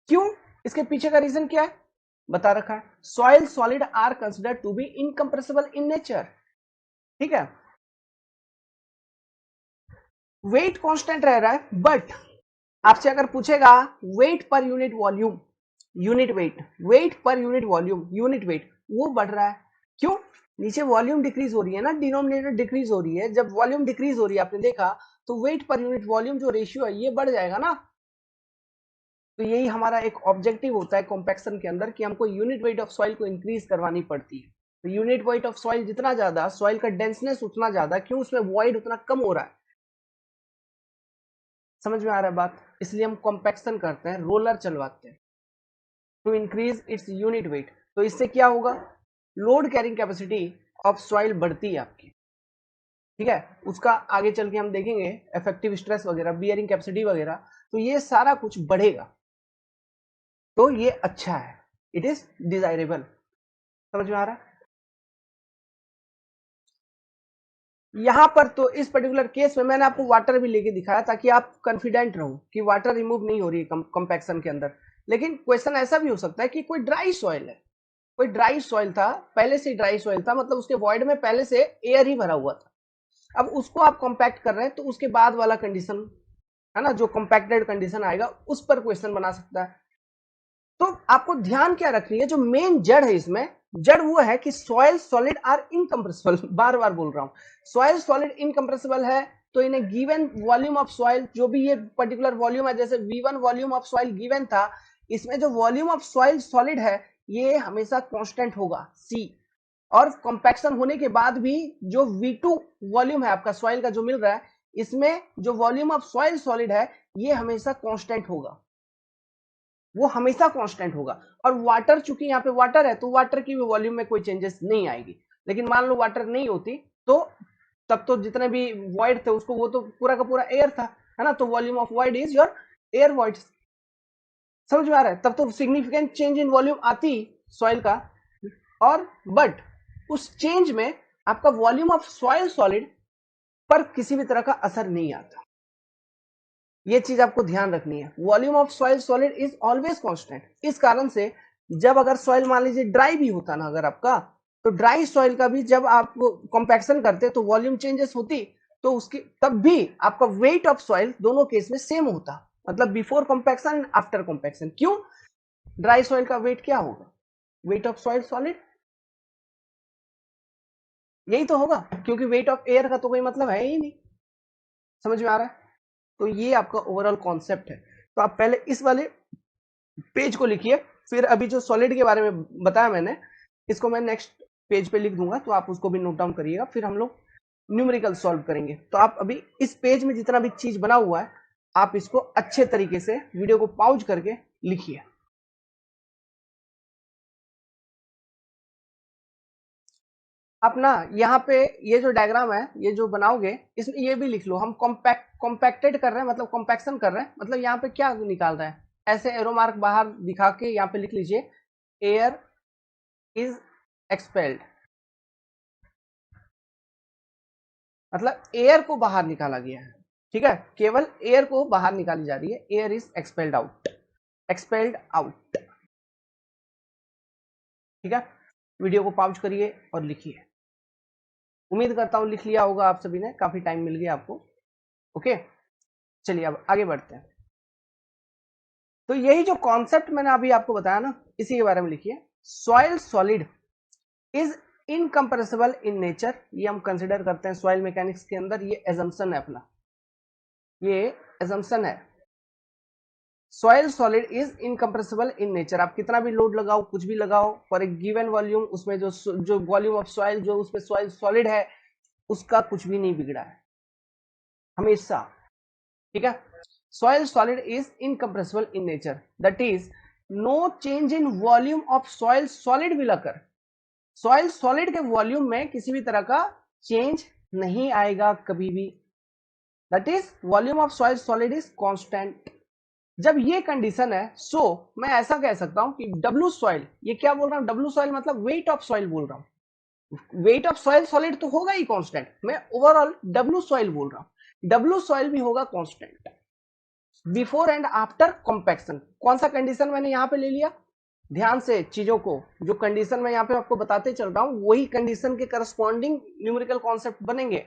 क्यों? इसके पीछे का रीजन क्या है, बता रखा है, soil solid are consider to be incompressible in nature. ठीक है, वेट कांस्टेंट रह रहा है, बट आपसे अगर पूछेगा weight per unit volume, unit weight, weight per unit volume, unit weight, वो बढ़ रहा है। क्यों? नीचे वॉल्यूम डिक्रीज हो रही है ना, डिनोमिनेटर डिक्रीज हो रही है। जब वॉल्यूम डिक्रीज हो रही है, आपने देखा, तो वेट पर यूनिट वॉल्यूम जो रेशियो है ये बढ़ जाएगा ना। तो यही हमारा एक ऑब्जेक्टिव होता है कॉम्पैक्शन के अंदर, कि हमको यूनिट वेट ऑफ सॉइल को इंक्रीज करवानी पड़ती है। तो यूनिट वेट ऑफ सॉइल जितना ज्यादा, सॉइल का डेंसनेस उतना ज्यादा, क्यों? उसमें वॉइड उतना कम हो रहा है। समझ में आ रहा है बात? इसलिए हम कॉम्पैक्शन करते हैं, रोलर चलवाते हैं to increase its unit weight. तो इससे क्या होगा, load carrying capacity of soil बढ़ती है आपकी। ठीक है, उसका आगे चल के हम देखेंगे, इफेक्टिव स्ट्रेस वगैरह, बियरिंग कैपेसिटी वगैरह, तो ये सारा कुछ बढ़ेगा। तो ये अच्छा है, इट इज डिजायरेबल। समझ में आ रहा है? यहां पर तो इस पर्टिकुलर केस में मैंने आपको वाटर भी लेके दिखाया ताकि आप कॉन्फिडेंट रहो कि वाटर रिमूव नहीं हो रही है कंपैक्शन के अंदर। लेकिन क्वेश्चन ऐसा भी हो सकता है कि कोई ड्राई सॉइल है, कोई ड्राई सॉइल था, पहले से ड्राई सॉइल था, मतलब उसके वॉइड में पहले से एयर ही भरा हुआ था। अब उसको आप कॉम्पैक्ट कर रहे हैं, तो उसके बाद वाला कंडीशन है ना, जो कॉम्पैक्टेड कंडीशन आएगा उस पर क्वेश्चन बना सकता है। तो आपको ध्यान क्या रखनी है, जो मेन जड़ है इसमें, जड़ वो है कि सॉइल सॉलिड आर इनकंप्रेसिबल। बार बार बोल रहा हूं, सॉइल सॉलिड इनकंप्रेसिबल है, तो in given volume of soil, जो भी ये पर्टिकुलर वॉल्यूम है, जैसे V1 volume of soil given था, इसमें जो वॉल्यूम ऑफ सॉइल सॉलिड है ये हमेशा कांस्टेंट होगा C। और कॉम्पैक्शन होने के बाद भी जो V2 वॉल्यूम है आपका सॉइल का जो मिल रहा है, इसमें जो वॉल्यूम ऑफ सॉइल सॉलिड है ये हमेशा कांस्टेंट होगा, वो हमेशा कांस्टेंट होगा। और वाटर, चूंकि यहाँ पे वाटर है, तो वाटर की भी वॉल्यूम में कोई चेंजेस नहीं आएगी। लेकिन मान लो वाटर नहीं होती, तो तब तो जितने भी वॉइड थे उसको, वो तो पूरा का पूरा एयर था, है ना, तो volume of void is your air void. समझ में आ रहा है? तब तो सिग्निफिकेंट चेंज इन वॉल्यूम आती सॉइल का। और बट उस चेंज में आपका वॉल्यूम ऑफ सॉइल सॉलिड पर किसी भी तरह का असर नहीं आता। ये चीज आपको ध्यान रखनी है, volume of soil solid is always constant. इस कारण से जब अगर सॉइल मान लीजिए ड्राई भी होता ना अगर आपका, तो ड्राई सॉइल का भी जब आप कॉम्पैक्शन करते तो वॉल्यूम चेंजेस होती, तो उसकी तब भी आपका वेट ऑफ सॉइल दोनों केस में सेम होता, मतलब before compaction and after compaction. क्यों? ड्राई सॉइल का वेट क्या होगा, वेट ऑफ सॉइल सॉलिड, यही तो होगा, क्योंकि वेट ऑफ एयर का तो कोई मतलब है ही नहीं। समझ में आ रहा है? तो ये आपका ओवरऑल कॉन्सेप्ट है। तो आप पहले इस वाले पेज को लिखिए, फिर अभी जो सॉलिड के बारे में बताया मैंने, इसको मैं नेक्स्ट पेज पे लिख दूंगा, तो आप उसको भी नोट डाउन करिएगा, फिर हम लोग न्यूमेरिकल सॉल्व करेंगे। तो आप अभी इस पेज में जितना भी चीज बना हुआ है, आप इसको अच्छे तरीके से वीडियो को पॉज करके लिखिए। आप ना यहाँ पे ये जो डायग्राम है, ये जो बनाओगे, इसमें ये भी लिख लो, हम कॉम्पैक्टेड कर रहे हैं, मतलब कॉम्पैक्शन कर रहे हैं, मतलब यहाँ पे क्या निकाल रहे हैं, ऐसे एरो मार्क बाहर दिखा के यहाँ पे लिख लीजिए, एयर इज एक्सपेल्ड, मतलब एयर को बाहर निकाला गया है। ठीक है, केवल एयर को बाहर निकाली जा रही है, air is expelled out, expelled out. ठीक है, वीडियो को पॉज करिए और लिखिए। उम्मीद करता हूं लिख लिया होगा आप सभी ने, काफी टाइम मिल गया आपको। ओके, चलिए अब आगे बढ़ते हैं। तो यही जो कॉन्सेप्ट मैंने अभी आपको बताया ना, इसी के बारे में लिखिए, soil solid is incompressible in nature. ये हम कंसिडर करते हैं सॉइल मैकेनिक्स के अंदर, ये एजम्पशन है अपना, ये एजम्पशन है। Soil solid is incompressible in nature, आप कितना भी लोड लगाओ, कुछ भी लगाओ, फॉर ए गिवन वॉल्यूम, उसमें जो वॉल्यूम ऑफ सॉइल, जो उसमें सॉइल सॉलिड है, उसका कुछ भी नहीं बिगड़ा है हमेशा। ठीक है, soil solid is incompressible in nature, that is no change in volume of soil solid will occur. Soil solid के वॉल्यूम में किसी भी तरह का चेंज नहीं आएगा कभी भी, that is volume of soil solid is constant. जब ये कंडीशन है, सो मैं ऐसा कह सकता हूं कि डब्ल्यू सॉइल, ये क्या बोल रहा हूं, डब्ल्यू सॉइल मतलब वेट ऑफ सॉइल बोल रहा हूं, वेट ऑफ सॉइल सॉलिड तो होगा ही कांस्टेंट, मैं ओवरऑल डब्ल्यू सॉइल बोल रहा हूं, डब्ल्यू सॉइल भी होगा constant. Before and after compaction. कौन सा कंडीशन मैंने यहां पे ले लिया, ध्यान से चीजों को, जो कंडीशन मैं यहां पे आपको बताते चल रहा हूं वही कंडीशन के करस्पॉन्डिंग न्यूमेरिकल कॉन्सेप्ट बनेंगे।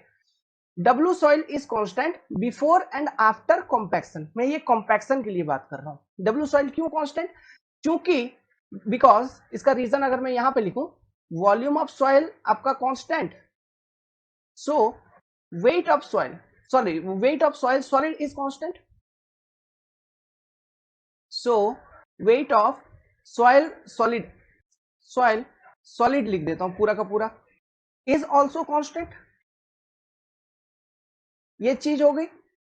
W soil is constant before and after compaction। मैं ये compaction के लिए बात कर रहा हूं। W soil क्यों constant, क्योंकि बिकॉज इसका रीजन अगर मैं यहां पे लिखूं, वॉल्यूम ऑफ सॉइल आपका constant, so weight of soil, sorry wait of soil solid is constant, so weight of soil solid, soil solid लिख देता हूं पूरा का पूरा, इज ऑल्सो कांस्टेंट। ये चीज हो गई।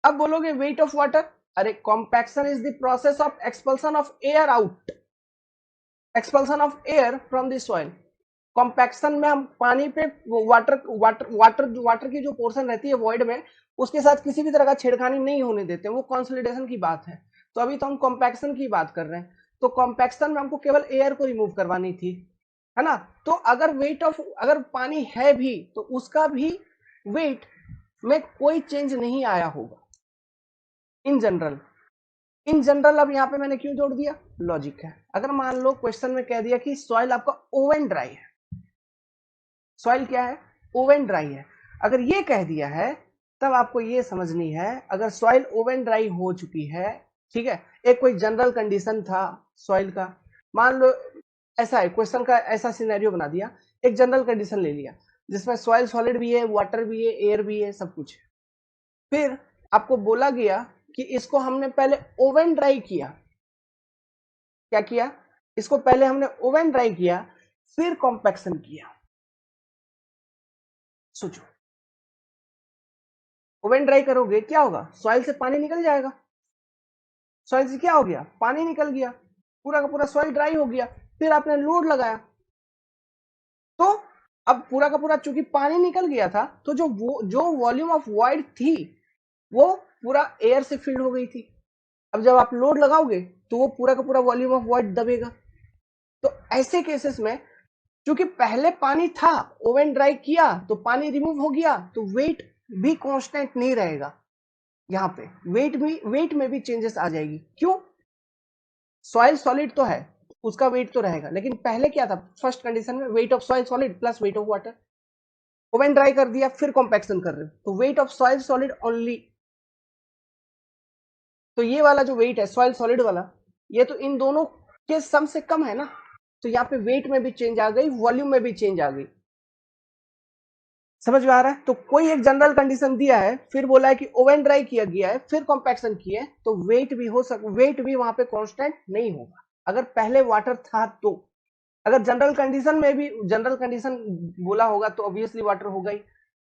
अब बोलोगे वेट ऑफ वाटर, अरे compaction is the process of expulsion of air out, expulsion of air from the soil. Compaction में हम पानी पे वाटर वाटर वाटर वाटर की जो पोर्शन रहती है वॉइड में, उसके साथ किसी भी तरह का छेड़खानी नहीं होने देते, वो कंसोलिडेशन की बात है। तो अभी तो हम कॉम्पैक्शन की बात कर रहे हैं, तो कॉम्पैक्शन में हमको केवल एयर को रिमूव करवानी थी, है ना। तो अगर वेट ऑफ, अगर पानी है भी तो उसका भी वेट में कोई चेंज नहीं आया होगा इन जनरल। इन जनरल अब यहां पे मैंने क्यों जोड़ दिया, लॉजिक है। अगर मान लो क्वेश्चन में कह दिया कि सॉइल आपका ओवन ड्राई है, सॉइल क्या है, ओवन ड्राई है, अगर ये कह दिया है तब आपको ये समझनी है, अगर सॉइल ओवन ड्राई हो चुकी है, ठीक है, एक कोई जनरल कंडीशन था सॉइल का, मान लो ऐसा है, क्वेश्चन का ऐसा सिनेरियो बना दिया, एक जनरल कंडीशन ले लिया जिसमें सॉइल सॉलिड भी है, वाटर भी है, एयर भी है, सब कुछ है। फिर आपको बोला गया कि इसको हमने पहले ओवन ड्राई किया, क्या किया, इसको पहले हमने ओवन ड्राई किया फिर कॉम्पैक्शन किया। सोचो, ओवन ड्राई करोगे क्या होगा, सॉइल से पानी निकल जाएगा, सॉइल से क्या हो गया, पानी निकल गया, पूरा का पूरा सॉइल ड्राई हो गया। फिर आपने लोड लगाया, तो अब पूरा का पूरा चूंकि पानी निकल गया था, तो जो वॉल्यूम ऑफ वॉइड थी वो पूरा एयर से फिल्ड हो गई थी। अब जब आप लोड लगाओगे तो वो पूरा का पूरा वॉल्यूम ऑफ वॉइड दबेगा। तो ऐसे केसेस में क्योंकि पहले पानी था, ओवन ड्राई किया तो पानी रिमूव हो गया, तो वेट भी कांस्टेंट नहीं रहेगा, यहाँ पे वेट में भी चेंजेस आ जाएगी। क्यों, सॉइल सॉलिड तो है, उसका वेट तो रहेगा, लेकिन पहले क्या था, फर्स्ट कंडीशन में wait of soil solid plus weight of water, oven dry कर दिया फिर कॉम्पैक्शन कर रहे हो तो weight of soil solid only. तो ये वाला जो वेट है सॉइल सॉलिड वाला, ये तो इन दोनों के सम से कम है ना, तो यहाँ पे वेट में भी चेंज आ गई, वॉल्यूम में भी चेंज आ गई। समझ में आ रहा है। तो कोई एक जनरल कंडीशन दिया है, फिर बोला है कि ओवन ड्राई किया गया है फिर कॉम्पैक्शन किया है, तो वेट भी वेट भी वहां पे कांस्टेंट नहीं होगा अगर पहले वाटर था तो। अगर जनरल कंडीशन में भी जनरल कंडीशन बोला होगा तो ऑब्वियसली वाटर होगा ही,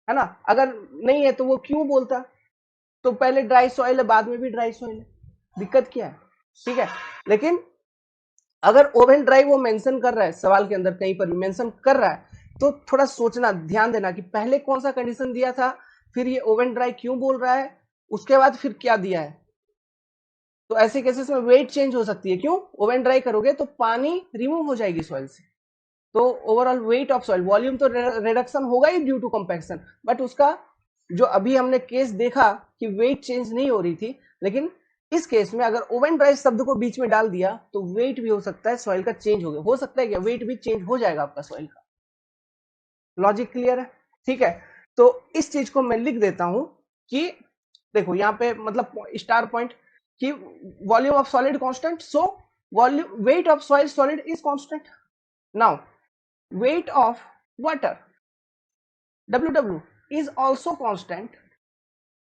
है ना। अगर नहीं है तो वो क्यों बोलता, तो पहले ड्राई सॉइल है बाद में भी ड्राई सॉइल है, दिक्कत क्या है, ठीक है। लेकिन अगर ओवन ड्राई वो मेंशन कर रहा है सवाल के अंदर, कहीं पर भी मेंशन कर रहा है, तो थोड़ा सोचना, ध्यान देना कि पहले कौन सा कंडीशन दिया था, फिर ये ओवन ड्राई क्यों बोल रहा है, उसके बाद फिर क्या दिया है। तो ऐसे केसेस में वेट चेंज हो सकती है, क्यों, ओवन ड्राई करोगे तो पानी रिमूव हो जाएगी सॉइल से, तो overall wait of soil, volume तो रिडक्शन होगा ही ड्यू टू कंपैक्शन, बट उसका जो अभी हमने केस देखा कि वेट चेंज नहीं हो रही थी, लेकिन इस केस में अगर ओवन ड्राई शब्द को बीच में डाल दिया तो वेट भी हो सकता है सॉइल का चेंज हो सकता है क्या, वेट भी चेंज हो जाएगा आपका सॉइल का। लॉजिक क्लियर है, ठीक है। तो इस चीज को मैं लिख देता हूं कि देखो यहाँ पे मतलब स्टार पॉइंट, कि volume of solid constant, so volume weight of soil solid is constant. Now weight of water WW is also constant,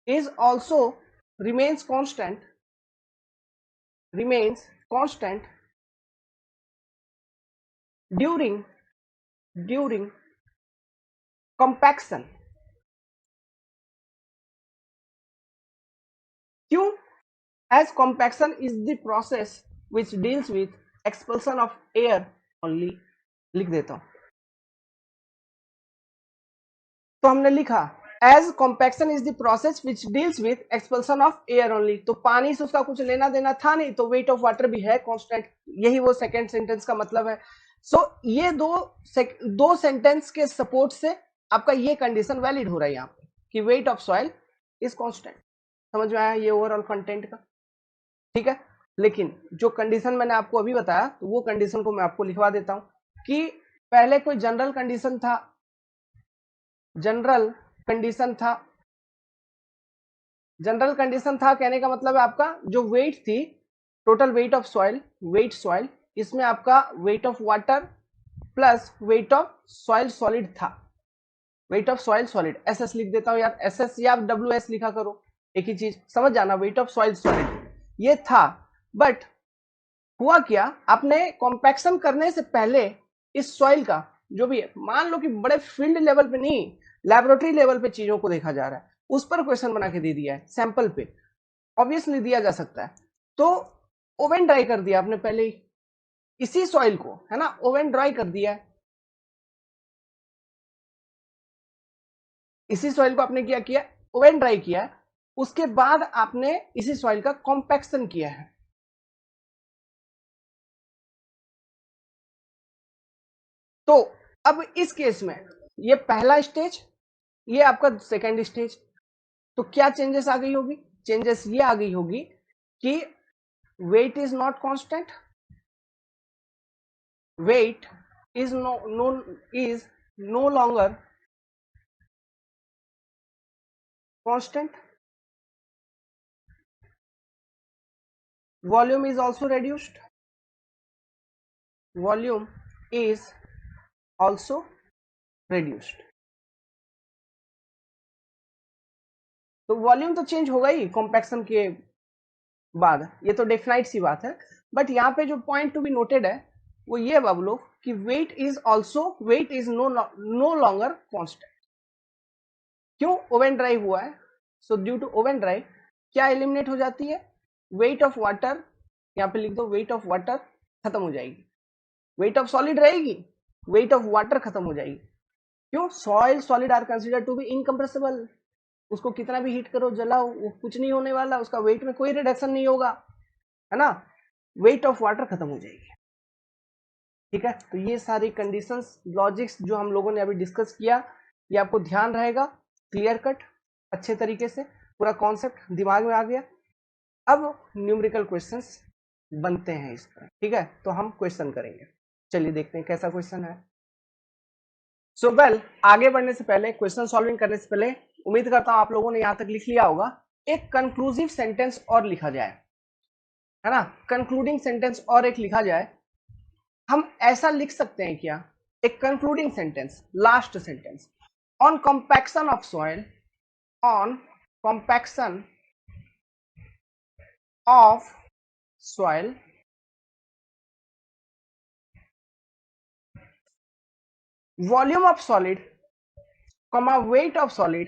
is also remains constant during compaction। क्यों, as compaction is the process which deals with expulsion of air only। लिख देता हूं, तो हमने लिखा as compaction is the process which deals with expulsion of air only, तो पानी से उसका कुछ लेना देना था नहीं, तो वेट ऑफ वाटर भी है कांस्टेंट, यही वो सेकंड सेंटेंस का मतलब है। सो ये दो सेंटेंस के सपोर्ट से आपका ये कंडीशन वैलिड हो रहा है यहाँ पे कि weight of soil is constant. समझ में आया ये ओवरऑल कंटेंट का। ठीक है। लेकिन जो कंडीशन मैंने आपको अभी बताया, तो वो कंडीशन को मैं आपको लिखवा देता हूं कि पहले कोई जनरल कंडीशन था, जनरल कंडीशन था, जनरल कंडीशन था कहने का मतलब है आपका जो वेट थी, total weight of soil, weight soil, इसमें आपका weight of water plus weight of soil solid था, weight of soil solid, S S लिख देता हूं यार, एस एस या डब्ल्यू एस लिखा करो, एक ही चीज समझ जाना, वेट ऑफ सॉइल सॉलिड ये था। बट हुआ क्या, आपने कॉम्पैक्शन करने से पहले इस सॉइल का जो भी है, मान लो कि बड़े फील्ड लेवल पे नहीं, लैबोरेटरी लेवल पे चीजों को देखा जा रहा है, उस पर क्वेश्चन बना के दे दिया है, सैंपल पे ऑब्वियसली दिया जा सकता है, तो ओवन ड्राई कर दिया आपने पहले ही इसी सॉइल को, है ना, ओवन ड्राई कर दिया है, इसी सॉइल को आपने क्या किया, ओवन ड्राई किया है, उसके बाद आपने इसी सॉइल का कॉम्पैक्शन किया है। तो अब इस केस में ये पहला स्टेज, ये आपका सेकेंड स्टेज, तो क्या चेंजेस आ गई होगी, चेंजेस ये आ गई होगी कि weight is not constant, weight is no longer constant, volume is also reduced, volume is also reduced। तो वॉल्यूम तो चेंज होगा ही कॉम्पैक्शन के बाद, ये तो डेफिनाइट सी बात है। बट यहाँ पे जो पॉइंट टू बी नोटेड है वो ये बाबू लोग कि weight is no longer constant. क्यों ओवन ड्राइव हुआ है, so due to oven dried क्या एलिमिनेट हो जाती है, वेट ऑफ वाटर, यहाँ पे लिख दो वेट ऑफ वाटर खत्म हो जाएगी, वेट ऑफ सॉलिड रहेगी, वेट ऑफ वाटर खत्म हो जाएगी। क्यों, soil solid are consider to be incompressible, उसको कितना भी हीट करो जलाओ वो कुछ नहीं होने वाला, उसका वेट में कोई रिडक्शन नहीं होगा, है ना, वेट ऑफ वाटर खत्म हो जाएगी। ठीक है, तो ये सारी कंडीशंस लॉजिक्स जो हम लोगों ने अभी डिस्कस किया, ये आपको ध्यान रहेगा, क्लियर कट अच्छे तरीके से पूरा कॉन्सेप्ट दिमाग में आ गया। अब न्यूमेरिकल क्वेश्चंस बनते हैं इस पर, ठीक है, तो हम क्वेश्चन करेंगे, चलिए देखते हैं कैसा क्वेश्चन है। सो वेल, आगे बढ़ने से पहले, क्वेश्चन सॉल्विंग करने से पहले, उम्मीद करता हूं आप लोगों ने यहां तक लिख लिया होगा, एक कंक्लूसिव सेंटेंस और लिखा जाए, है ना, कंक्लूडिंग सेंटेंस और एक लिखा जाए। हम ऐसा लिख सकते हैं क्या, एक concluding sentence, last sentence, on compaction of soil, on compaction of soil, volume of solid, weight of solid,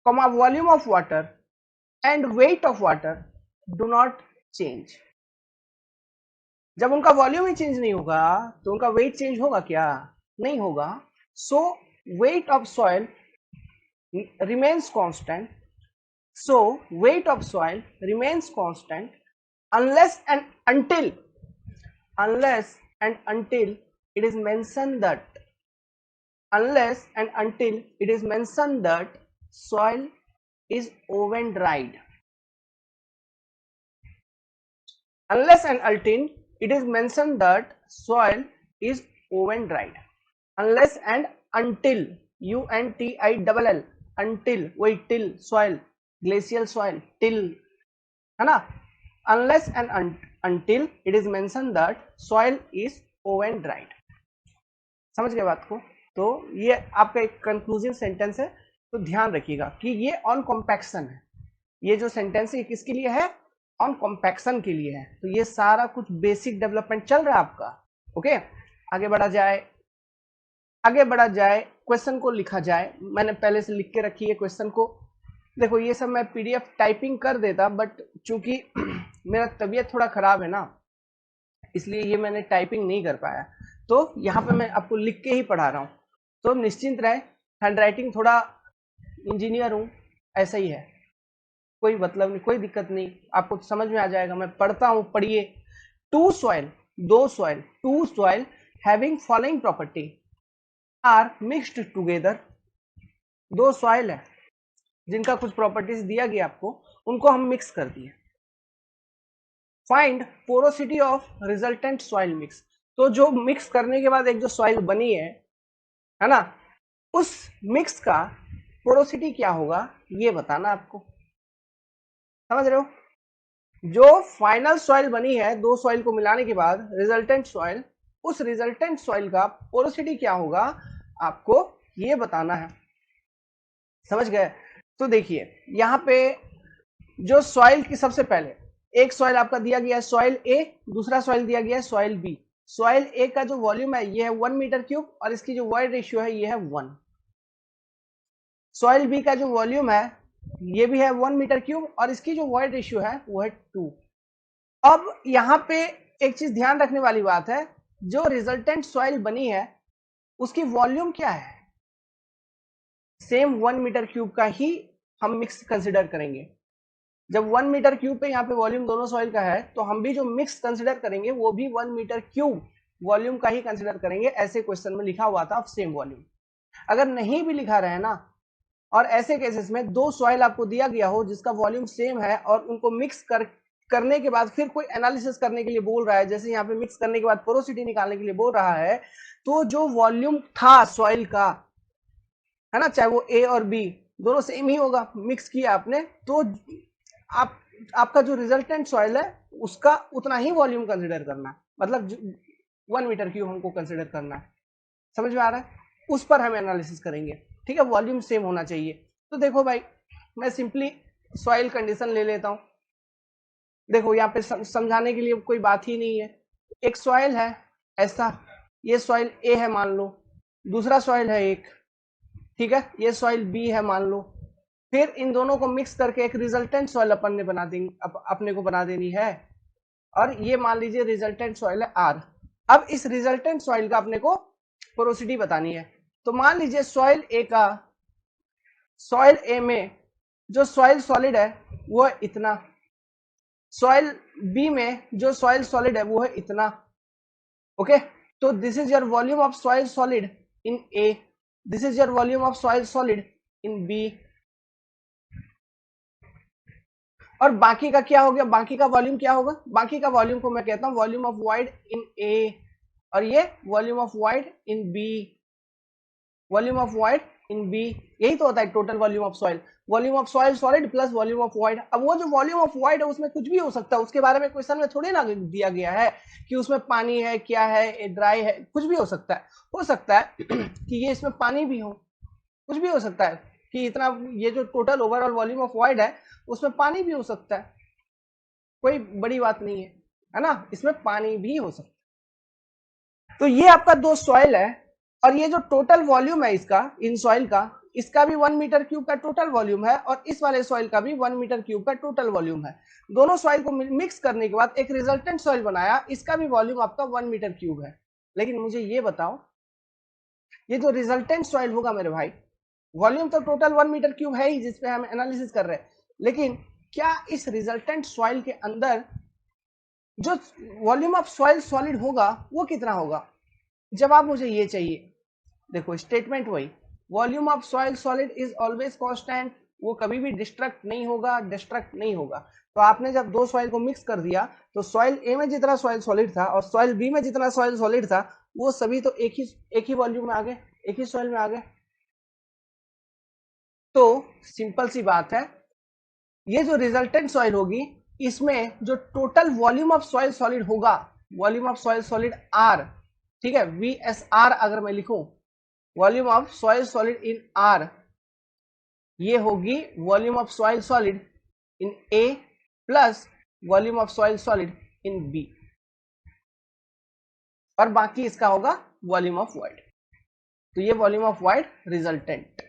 volume of water and weight of water do not change। जब उनका वॉल्यूम ही चेंज नहीं होगा तो उनका वेट चेंज होगा क्या, नहीं होगा। So weight of soil remains constant, so weight of soil remains constant unless and until it is mentioned that, unless and until it is mentioned that soil is oven dried, unless and until it is mentioned that soil is oven dried, unless and until, UNTILL, until, वही till, soil, glacial soil, till, है ना, unless and until it is mentioned that soil is oven dried। समझ गए बात को, तो ये आपका एक कंक्लूसिव सेंटेंस है, तो ध्यान रखिएगा कि ये ऑन कॉम्पैक्शन है, ये जो सेंटेंस है ये किसके लिए है, ऑन कॉम्पैक्शन के लिए है। तो ये सारा कुछ बेसिक डेवलपमेंट चल रहा है आपका, ओके। आगे बढ़ा जाए, आगे बढ़ा जाए, क्वेश्चन को लिखा जाए, मैंने पहले से लिख के रखी है क्वेश्चन को। देखो ये सब मैं पीडीएफ टाइपिंग कर देता, बट चूंकि मेरा तबीयत थोड़ा खराब है ना, इसलिए ये मैंने टाइपिंग नहीं कर पाया, तो यहाँ पे मैं आपको लिख के ही पढ़ा रहा हूँ, तो निश्चिंत रहे, हैंडराइटिंग थोड़ा इंजीनियर हूँ, ऐसा ही है, कोई मतलब नहीं, कोई दिक्कत नहीं, आपको समझ में आ जाएगा, मैं पढ़ता हूँ, पढ़िए। टू सॉइल, दो soil, two soil having following property are mixed together, दो सॉइल है जिनका कुछ प्रॉपर्टीज दिया गया आपको, उनको हम मिक्स कर दिए, find porosity of resultant soil mix. तो जो मिक्स करने के बाद एक जो सॉइल बनी है ना, उस मिक्स का पोरोसिटी क्या होगा ये बताना आपको। समझ रहे हो? जो फाइनल सॉइल बनी है दो सॉइल को मिलाने के बाद रिजल्टेंट सॉइल, उस रिजल्टेंट सॉइल का पोरोसिटी क्या होगा आपको ये बताना है। समझ गए? तो देखिए यहां पे जो सॉइल की सबसे पहले एक सॉइल आपका दिया गया है सॉइल ए, दूसरा सॉइल दिया गया है सॉइल बी। सॉइल ए का जो वॉल्यूम है ये है 1 मीटर क्यूब और इसकी जो वॉइड रेशियो है ये है 1। सॉइल बी का जो वॉल्यूम है ये भी है 1 मीटर क्यूब और इसकी जो वॉइड रेशियो है वो है 2। अब यहां पे एक चीज ध्यान रखने वाली बात है, जो रिजल्टेंट सॉइल बनी है उसकी वॉल्यूम क्या है, सेम 1 मीटर क्यूब का ही हम मिक्स कंसिडर करेंगे। जब 1 मीटर क्यूब पे यहाँ पे वॉल्यूम दोनों सॉइल का है तो हम भी जो मिक्स कंसिडर करेंगे वो भी 1 मीटर क्यूब वॉल्यूम का ही कंसिडर करेंगे। ऐसे क्वेश्चन में लिखा हुआ था ऑफ सेम वॉल्यूम। अगर नहीं भी लिखा रहे ना, और ऐसे केसेस में दो सॉइल आपको दिया गया हो जिसका वॉल्यूम सेम है और उनको मिक्स करने के बाद फिर कोई एनालिसिस करने के लिए बोल रहा है, जैसे यहाँ पे मिक्स करने के बाद पोरोसिटी निकालने के लिए बोल रहा है, तो जो वॉल्यूम था सॉइल का है ना, चाहे वो ए और बी दोनों सेम ही होगा, मिक्स किया आपने तो आपका जो रिजल्टेंट सॉइल है उसका उतना ही वॉल्यूम कंसिडर करना है, मतलब 1 मीटर क्यूब हमको कंसिडर करना है। समझ में आ रहा है? उस पर हम एनालिसिस करेंगे। ठीक है, वॉल्यूम सेम होना चाहिए। तो देखो भाई मैं सिंपली सॉइल कंडीशन ले लेता हूं। देखो यहाँ पे समझाने के लिए कोई बात ही नहीं है। एक सॉइल है ऐसा, ये सॉइल ए है मान लो, दूसरा सॉइल है एक, ठीक है, ये सॉइल बी है मान लो। फिर इन दोनों को मिक्स करके एक रिजल्टेंट सॉइल अपन ने बना देंगे, अपने को बना देनी है, और ये मान लीजिए रिजल्टेंट सॉइल है आर। अब इस रिजल्टेंट सॉइल का अपने को पोरोसिटी बतानी है। तो मान लीजिए सॉइल ए में जो सॉइल सॉलिड है वो है इतना, सॉइल बी में जो सॉइल सॉलिड है वो है इतना। ओके, तो this is your volume of soil solid in A, this is your volume of soil solid in B. और बाकी का क्या हो गया, बाकी का वॉल्यूम क्या होगा, बाकी का वॉल्यूम को मैं कहता हूं volume of void in A, और ये volume of void in B, volume of void in B. यही तो होता है total volume of soil, volume of soil solid plus volume of void. अब वो जो वॉल्यूम ऑफ वॉइड है उसमें कुछ भी हो सकता है, उसके बारे में क्वेश्चन में थोड़ी ना दिया गया है कि उसमें पानी है, क्या है, ड्राई है, कुछ भी हो सकता है। हो सकता है कि ये इसमें पानी भी हो, कुछ भी हो सकता है कि इतना, ये जो total overall volume of void है उसमें पानी भी हो सकता है, कोई बड़ी बात नहीं है ना, इसमें पानी भी हो सकता है। तो ये आपका दो सॉइल है और ये जो टोटल वॉल्यूम है इसका, इन सॉइल का, इसका भी 1 मीटर क्यूब का टोटल वॉल्यूम है और इस वाले सॉइल का भी 1 मीटर क्यूब का टोटल वॉल्यूम है। दोनों सॉइल को मिक्स करने के बाद एक रिजल्टेंट सॉइल बनाया, इसका भी वॉल्यूम आपका 1 मीटर क्यूब है। लेकिन मुझे ये बताओ, ये जो रिजल्टेंट सॉइल होगा मेरे भाई, वॉल्यूम तो टोटल 1 मीटर क्यूब है ही जिसपे हम एनालिसिस कर रहे हैं, लेकिन क्या इस रिजल्टेंट सॉइल के अंदर जो वॉल्यूम ऑफ सॉइल सॉलिड होगा वो कितना होगा? जवाब मुझे ये चाहिए। देखो स्टेटमेंट वही, volume of soil solid is always constant, वो कभी भी डिस्ट्रक्ट नहीं होगा, डिस्ट्रक्ट नहीं होगा। तो आपने जब दो सॉइल को मिक्स कर दिया तो सॉइल ए में जितना सॉइल सॉलिड था और सॉइल बी में जितना सॉइल सॉलिड था वो सभी तो एक ही वॉल्यूम में आ गए, एक ही सॉइल में आ गए। तो सिंपल सी बात है, ये जो रिजल्टेंट सॉइल होगी इसमें जो total volume of soil solid होगा, volume of soil solid R, ठीक है, VSR अगर मैं लिखूं, volume of soil solid in R, ये होगी volume of soil solid in A plus volume of soil solid in B, और बाकी इसका होगा वॉल्यूम ऑफ वॉइड। तो ये वॉल्यूम ऑफ वॉइड रिजल्टेंट।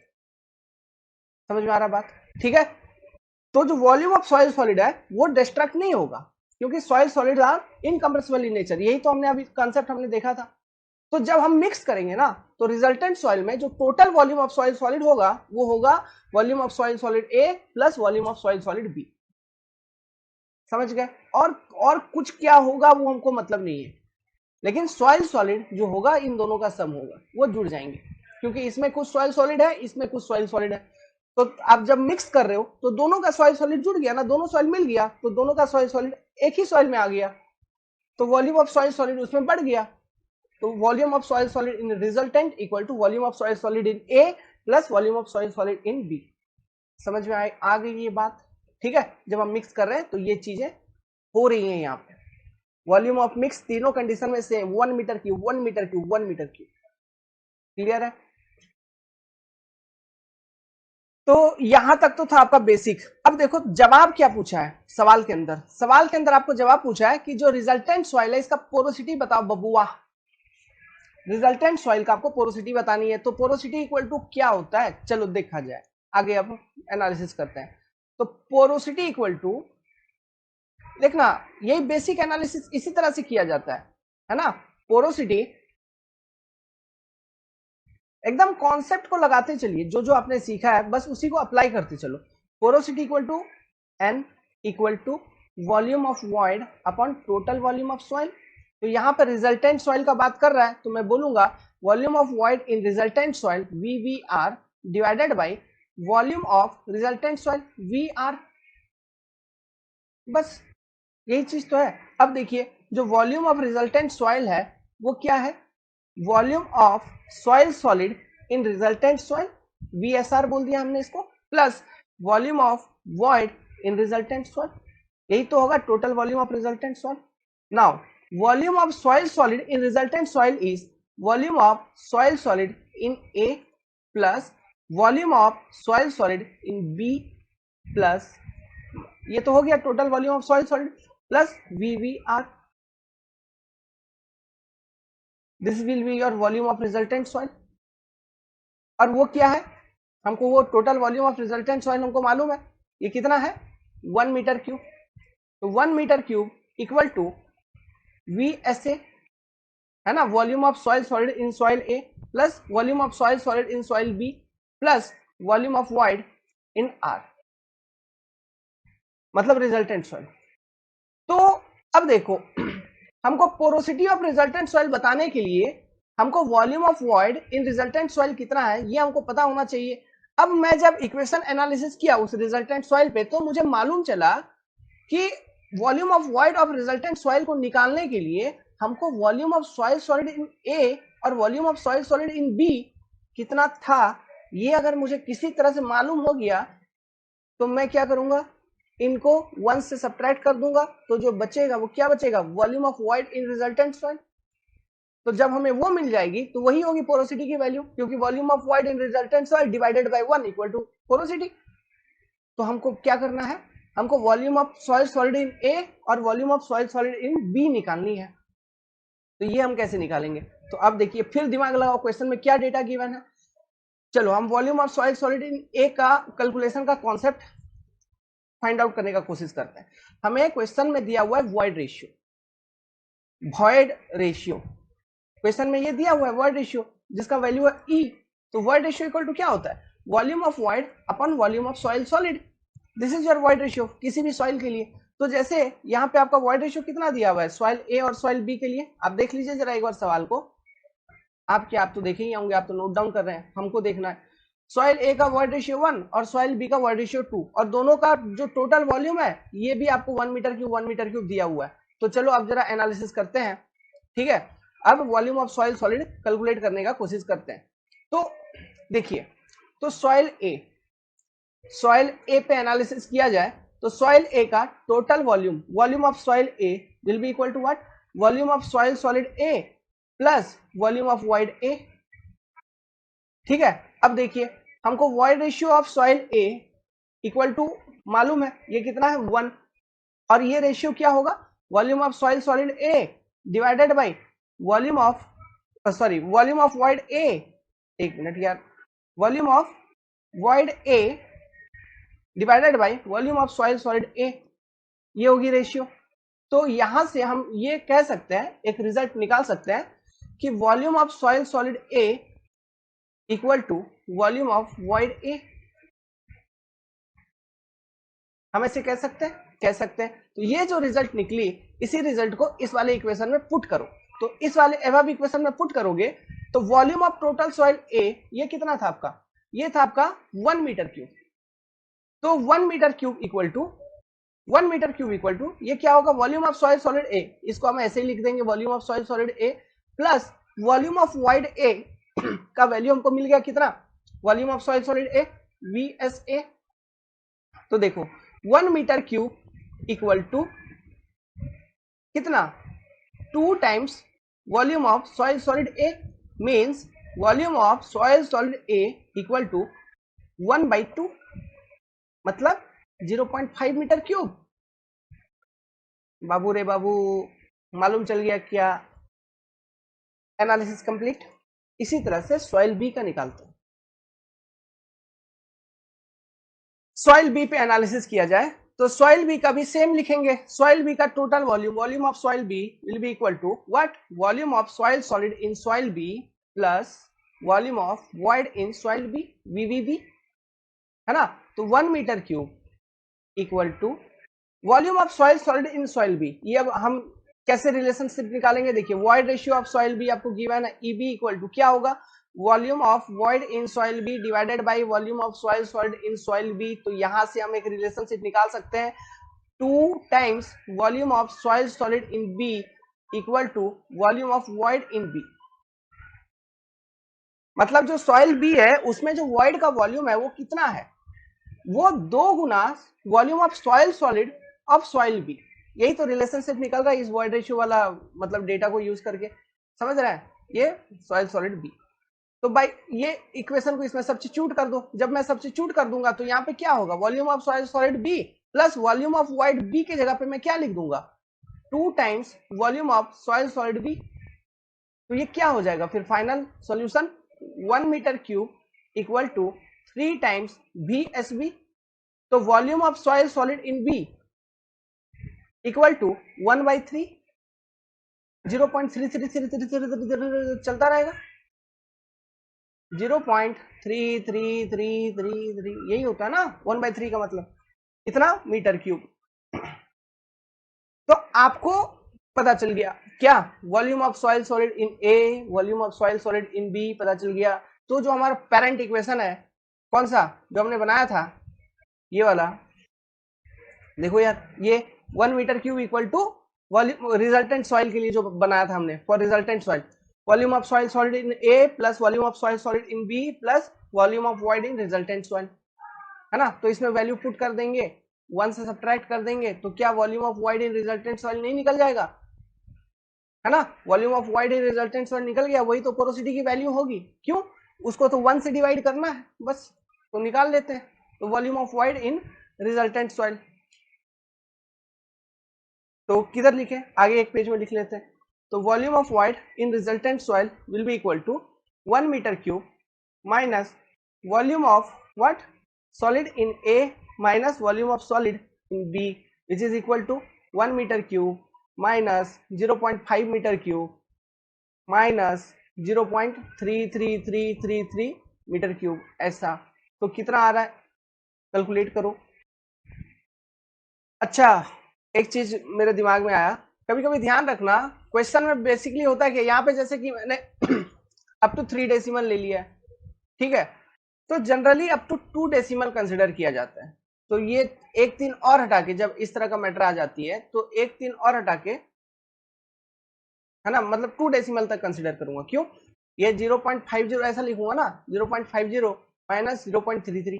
समझ में आ रहा बात? ठीक है, तो जो वॉल्यूम ऑफ सॉइल सॉलिड है वो डिस्ट्रक्ट नहीं होगा क्योंकि soil solid are incompressible in nature, यही तो हमने अभी कंसेप्ट हमने देखा था। तो जब हम मिक्स करेंगे ना तो रिजल्टेंट सॉइल में जो total volume of soil solid होगा वो होगा volume of soil solid A plus volume of soil solid B. समझ गए? और कुछ क्या होगा वो हमको मतलब नहीं है, लेकिन सॉइल सॉलिड जो होगा इन दोनों का सम होगा, वो जुड़ जाएंगे क्योंकि इसमें कुछ सॉइल सॉलिड है, इसमें कुछ सॉइल सॉलिड है। तो आप जब मिक्स कर रहे हो तो दोनों का सॉइल सॉलिड जुड़ गया ना, दोनों सॉइल मिल गया, तो दोनों का सॉइल सॉलिड एक ही सॉइल में आ गया, तो वॉल्यूम ऑफ सॉइल सॉलिड उसमें बढ़ गया। तो volume of soil solid in resultant equal to volume of soil solid in A plus volume of soil solid in B. समझ में आ गई ये बात? ठीक है, जब हम मिक्स कर रहे हैं तो ये चीजें हो रही हैं यहाँ पे। वॉल्यूम ऑफ मिक्स तीनों कंडीशन में same 1 metre cube 1 metre cube 1 metre cube. Clear है? तो यहां तक तो था आपका बेसिक। अब देखो जवाब क्या पूछा है सवाल के अंदर। सवाल के अंदर आपको जवाब पूछा है कि जो रिजल्टेंट सॉइल है इसका पोरोसिटी बताओ बबुआ। रिजल्टेंट सॉइल का आपको पोरोसिटी बतानी है। तो पोरोसिटी इक्वल टू क्या होता है, चलो देखा जाए आगे, अब एनालिसिस करते हैं। तो पोरोसिटी इक्वल टू, देखना यही बेसिक एनालिसिस इसी तरह से किया जाता है ना। पोरोसिटी एकदम कॉन्सेप्ट को लगाते चलिए, जो जो आपने सीखा है बस उसी को अप्लाई करते चलो। Porosity equal to n equal to volume of void upon total volume of soil. तो यहां पर रिजल्टेंट सॉइल का बात कर रहा है तो मैं बोलूंगा volume of void in resultant soil VVR divided by volume of resultant soil VR। बस यही चीज तो है। अब देखिए जो वॉल्यूम ऑफ रिजल्टेंट सॉइल है वो क्या है, volume of soil solid in resultant soil VSR बोल दिया हमने इसको, plus volume of void in resultant soil, यही तो होगा total volume of resultant soil. Now volume of soil solid in resultant soil is volume of soil solid in A plus volume of soil solid in B plus, ये तो हो गया total volume of soil solid plus VVR। This will be your volume of resultant soil. और वो क्या है, हमको वो total volume of resultant soil हमको मालूम है, ये कितना है 1 मीटर क्यूब। तो 1 metre cube equal to VSA है ना, volume of soil solid in soil A plus volume of soil solid in soil B plus volume of void in R, मतलब रिजल्टेंट सॉइल। तो अब देखो हमको पोरोसिटी ऑफ रिजल्टेंट सॉइल बताने के लिए हमको volume of void in resultant soil कितना है ये हमको पता होना चाहिए। अब मैं जब इक्वेशन एनालिसिस किया उस रिजल्टेंट सॉइल पे तो मुझे मालूम चला कि volume of void of resultant soil को निकालने के लिए हमको volume of soil solid in A और volume of soil solid in B कितना था, ये अगर मुझे किसी तरह से मालूम हो गया तो मैं क्या करूंगा, इनको 1 से सब्ट्रैक्ट कर दूंगा, तो जो बचेगा वो क्या बचेगा, volume of void in resultant soil. तो जब हमें वो मिल जाएगी तो वही होगी पोरोसिटी की वैल्यू, क्योंकि volume of void in resultant soil divided by 1 equal to porosity. तो हमको क्या करना है, हमको volume of soil solid in A और volume of soil solid in B निकालनी है। तो ये हम कैसे निकालेंगे, तो अब देखिए फिर दिमाग लगाओ क्वेश्चन में क्या डेटा गिवन है। चलो हम volume of soil solid in A का कैलकुलेशन का कॉन्सेप्ट फाइंड आउट करने का कोशिश करते हैं। हमें क्वेश्चन में दिया हुआ है void ratio, void ratio question में ये दिया हुआ है वॉइड रेशियो जिसका वैल्यू है E। तो वॉइड रेशियो इक्वल टू क्या होता है, volume of void upon volume of soil solid. This is your void ratio किसी भी सॉइल के लिए। तो जैसे यहाँ पे आपका वॉइड रेशियो कितना दिया हुआ है सॉइल A और सॉइल B के लिए, आप देख लीजिए जरा एक बार सवाल को। आप क्या, आप तो देखे ही होंगे, आप तो नोट डाउन कर रहे हैं, हमको देखना है सॉइल A का वॉइड रेशियो 1 और सॉइल B का वॉइड रेशियो 2 और दोनों का जो टोटल वॉल्यूम है ये भी आपको 1 मीटर क्यूब दिया हुआ है। तो चलो अब जरा एनालिसिस करते हैं। ठीक है, अब volume of soil solid calculate करने का कोशिश करते हैं। तो देखिए, तो सॉइल ए पे एनालिसिस किया जाए तो सॉइल ए का total volume of soil A will be equal to what, volume of soil solid A plus volume of void A. ठीक है, अब देखिए हमको void ratio of soil A equal to मालूम है, ये कितना है 1, और ये रेशियो क्या होगा, volume of soil solid A divided by volume of volume of void A, एक मिनट यार, volume of void A divided by volume of soil solid A, ये होगी रेशियो। तो यहां से हम ये कह सकते हैं, एक रिजल्ट निकाल सकते हैं कि volume of soil solid A equal to volume of void A. हम ऐसे कह सकते हैं। तो ये जो रिजल्ट निकली इसी रिजल्ट को इस वाले इक्वेशन में पुट करो। तो इस वाले एवब इक्वेशन में पुट करोगे तो वॉल्यूम ऑफ टोटल सॉइल ए ये कितना था आपका, ये था आपका 1 मीटर क्यूब। तो 1 मीटर क्यूब इक्वल टू ये क्या होगा, volume of soil solid A, इसको हम ऐसे ही लिख देंगे volume of soil solid A plus volume of void A का वैल्यू हमको मिल गया कितना, volume of soil solid A VSA। तो देखो 1 मीटर क्यूब इक्वल टू कितना, 2 times volume of soil solid A, means volume of soil solid A equal to 1/2, मतलब 0.5 metre cube. बाबू रे बाबू, मालूम चल गया क्या, एनालिसिस कंप्लीट। इसी तरह से सॉइल बी का निकालते हैं। सॉइल बी पे एनालिसिस किया जाए तो सॉइल बी का भी सेम लिखेंगे, सॉइल बी का total volume, volume of soil B will be equal to what, volume of soil solid in soil B plus volume of void in soil B VVB, है ना। तो 1 metre cube equal to volume of soil solid in soil B. ये अब हम कैसे relationship निकालेंगे, देखिए void ratio of soil B आपको गिवन है, EB इक्वल टू क्या होगा, volume of void in soil B divided by volume of soil solid in soil B. तो यहां से हम एक रिलेशनशिप निकाल सकते हैं, 2 times volume of soil solid in B equal to volume of void in B. मतलब जो सॉइल बी है उसमें जो वॉइड का वॉल्यूम है वो कितना है, वो 2 गुना volume of soil solid of soil B. यही तो रिलेशनशिप निकल रहा है इस वॉइड रेशियो वाला मतलब डेटा को यूज करके, समझ रहे हैं, ये सॉइल सॉलिड बी। तो भाई ये इक्वेशन को इसमें सब्स्टिट्यूट कर दो, जब मैं सब्स्टिट्यूट कर दूंगा तो यहाँ पे क्या होगा, volume of soil solid B plus volume of void B की जगह पे मैं क्या लिख दूंगा, 2 times volume of soil solid B. तो ये क्या हो जाएगा फिर final solution, 1 metre cube equal to 3 times VSB। तो volume of soil solid in B equal to 1/3, 0.3333 चलता रहेगा, 0.33333, यही होता है ना 1/3 का मतलब इतना मीटर क्यूब। तो आपको पता चल गया क्या, volume of soil solid in A, volume of soil solid in B पता चल गया। तो जो हमारा पेरेंट इक्वेशन है कौन सा जो हमने बनाया था, ये वाला देखो यार, ये 1 metre cube equal to volume resultant soil के लिए जो बनाया था हमने, for resultant soil, volume of soil solid in A plus volume of soil solid in B plus volume of void in resultant soil, है ना। तो इसमें वैल्यू पुट कर देंगे, 1 से सब्ट्रैक्ट कर देंगे तो क्या volume of void in resultant soil नहीं निकल जाएगा, है ना। Volume of void in resultant soil निकल गया, वही तो पोरोसिटी की वैल्यू होगी, क्यों, उसको तो 1 से डिवाइड करना है बस, तो निकाल लेते हैं। तो volume of void in resultant soil, तो किधर लिखे, आगे एक पेज में लिख लेते हैं। तो volume of void in resultant soil will be equal to 1 metre cube minus volume of what, solid in A minus volume of solid in B which is equal to 1 metre cube minus 0.5 metre cube minus 0.33333 metre cube, ऐसा। तो कितना आ रहा है, calculate करो। अच्छा, एक चीज मेरे दिमाग में आया, कभी कभी ध्यान रखना क्वेश्चन में बेसिकली होता है कि यहाँ पे जैसे कि मैंने अप टू 3 डेसिमल ले लिया है, ठीक है, तो generally up to 2 decimal consider किया जाता है। तो ये 1 3 और हटा के, जब इस तरह का मैटर आ जाती है तो 1 3 और हटा के, है ना, मतलब 2 डेसिमल तक कंसिडर करूंगा, क्यों, ये 0.50 ऐसा लिखूंगा ना, 0.50 माइनस 0.33,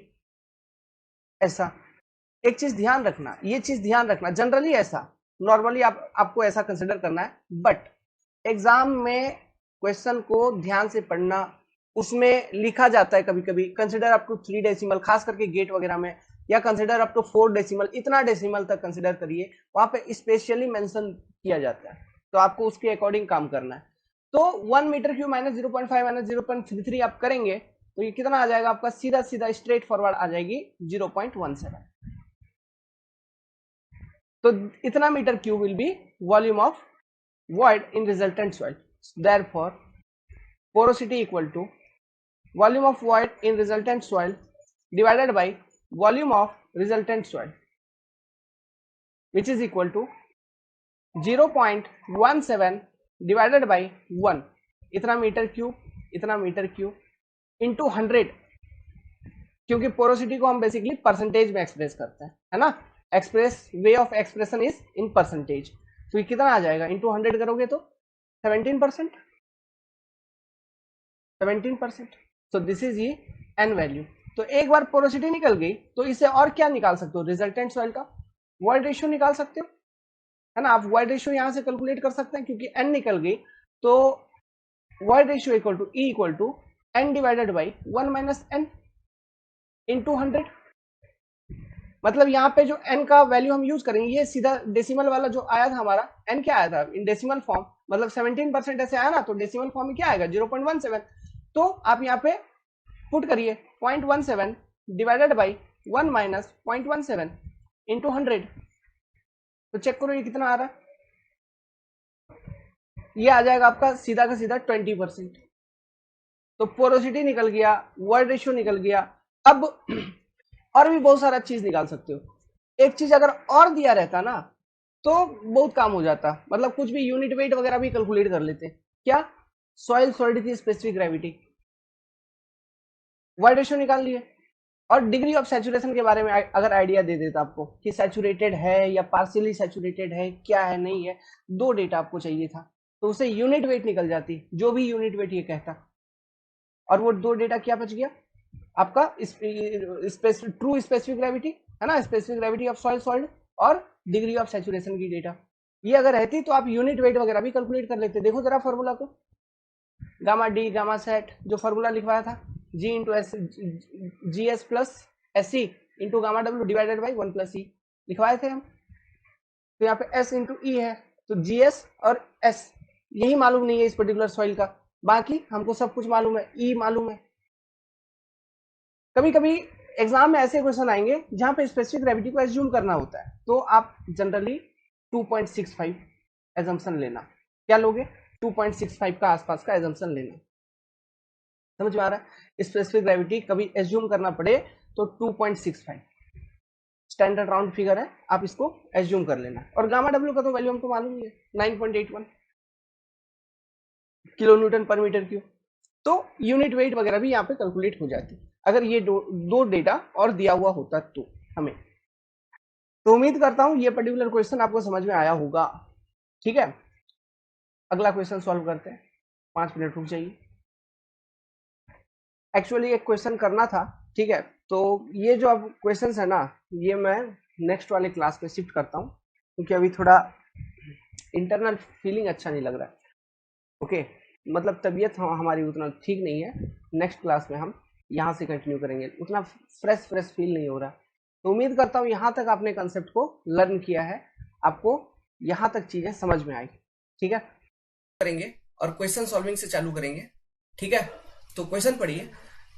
ऐसा। एक चीज ध्यान रखना, ये चीज ध्यान रखना, जनरली ऐसा, नॉर्मली आपको ऐसा कंसिडर करना है, बट एग्जाम में क्वेश्चन को ध्यान से पढ़ना, उसमें लिखा जाता है कभी कभी कंसिडर अप टू 3 डेसिमल, खास करके गेट वगैरह में, या कंसिडर अप टू 4 डेसिमल, इतना डेसिमल तक कंसिडर करिए, वहां पे स्पेशली मेंशन किया जाता है, तो आपको उसके अकॉर्डिंग काम करना है। तो 1 मीटर क्यूब माइनस 0.5 माइनस 0.33 आप करेंगे तो ये कितना आ जाएगा आपका, सीधा सीधा स्ट्रेट फॉरवर्ड आ जाएगी 0.17। तो इतना metre cube will be volume of void in resultant soil. Therefore, porosity equal to volume of void in resultant soil divided by volume of resultant soil, which is equal to 0.17 divided by 1, इतना metre cube into 100, क्योंकि porosity को हम basically percentage में express करते हैं, है ना। Express way of expression is in percentage. तो ये कितना आ जाएगा, इंटू 100 करोगे तो 17%, 17%। सो दिस इज ये एन वैल्यू। तो एक बार पोरोसिटी निकल गई तो इसे और क्या निकाल सकते हो, रिजल्टेंट सॉइल का वॉइड रेशियो निकाल सकते हो, है ना। आप वॉइड रेशियो यहां से कैलकुलेट कर सकते हैं, क्योंकि एन निकल गई तो void ratio equal to e equal to n divided by 1 minus n into 100। मतलब यहाँ पे जो n का वैल्यू हम यूज करेंगे, ये सीधा डेसिमल वाला जो आया था हमारा n क्या आया था इन डेसिमल फॉर्म, मतलब 17% ऐसे आया ना, तो डेसिमल फॉर्म में क्या आएगा 0.17। तो आप यहाँ पे पुट करिए 0.17 डिवाइडेड बाई 1 माइनस 0.17 इंटू 100। तो चेक करो ये कितना आ रहा है, ये आ जाएगा आपका सीधा का सीधा 20%। तो पोरोसिटी निकल गया, वॉइड रेशियो निकल गया। अब और भी बहुत सारा चीज निकाल सकते हो। एक चीज अगर और दिया रहता ना तो बहुत काम हो जाता, मतलब कुछ भी यूनिट वेट वगैरह भी कैलकुलेट कर लेते। क्या, soil solidity specific gravity, void ratio निकाल लिए, और डिग्री ऑफ सैचुरेशन के बारे में अगर आइडिया दे देता आपको कि सैचुरेटेड है या पार्शियली सैचुरेटेड है, क्या है नहीं है, दो डेटा आपको चाहिए था, तो उसे यूनिट वेट निकल जाती, जो भी यूनिट वेट ये कहता। और वो दो डेटा क्या बच गया आपका, ट्रू स्पेसिफिक ग्रेविटी, है ना, specific gravity of soil salt, और डिग्री ऑफ सैचुरेशन की डेटा। ये अगर रहती तो आप यूनिट वेट वगैरह भी कैलकुलेट कर लेते। देखो जरा फॉर्मूला को, गामा डी गामा सेट जो फॉर्मूला लिखवाया था, G into S, G S plus S C into gamma W divided by 1 plus E लिखवाए थे हम। तो यहाँ पे एस इंटू ई है, तो जी एस और एस यही मालूम नहीं है इस पर्टिकुलर सॉइल का, बाकी हमको सब कुछ मालूम है, ई मालूम है। कभी कभी एग्जाम में ऐसे क्वेश्चन आएंगे जहां पे स्पेसिफिक ग्रेविटी को एज्यूम करना होता है, तो आप जनरली 2.65 एजम्पशन लेना। क्या लोगे, 2.65 का आसपास का एजम्पशन लेना। समझ में आ रहा है, स्पेसिफिक ग्रेविटी कभी एज्यूम करना पड़े तो 2.65 स्टैंडर्ड राउंड फिगर है, आप इसको एज्यूम कर लेना। और गामा डब्ल्यू का तो वैल्यू हमको मालूम ही है, 9.81 किलो न्यूटन पर मीटर क्यूब। तो यूनिट वेट वगैरह भी यहाँ पे कैलकुलेट हो जाती अगर ये दो डेटा और दिया हुआ होता तो हमें। तो उम्मीद करता हूं ये पर्टिकुलर क्वेश्चन आपको समझ में आया होगा। ठीक है, अगला क्वेश्चन सॉल्व करते हैं, 5 मिनट रुक जाइए। एक्चुअली एक क्वेश्चन करना था, ठीक है, तो ये जो अब क्वेश्चन है ना, ये मैं नेक्स्ट वाले क्लास में शिफ्ट करता हूँ, क्योंकि अभी थोड़ा इंटरनल फीलिंग अच्छा नहीं लग रहा है। ओके, मतलब तबीयत हमारी उतना ठीक नहीं है। नेक्स्ट क्लास में हम यहाँ से कंटिन्यू करेंगे, उतना फ्रेश फील नहीं हो रहा। तो उम्मीद करता हूँ यहाँ तक आपने कंसेप्ट को लर्न किया है, आपको यहाँ तक चीजें समझ में आई। ठीक है, करेंगे और क्वेश्चन सॉल्विंग से चालू करेंगे। ठीक है, तो क्वेश्चन पढ़िए,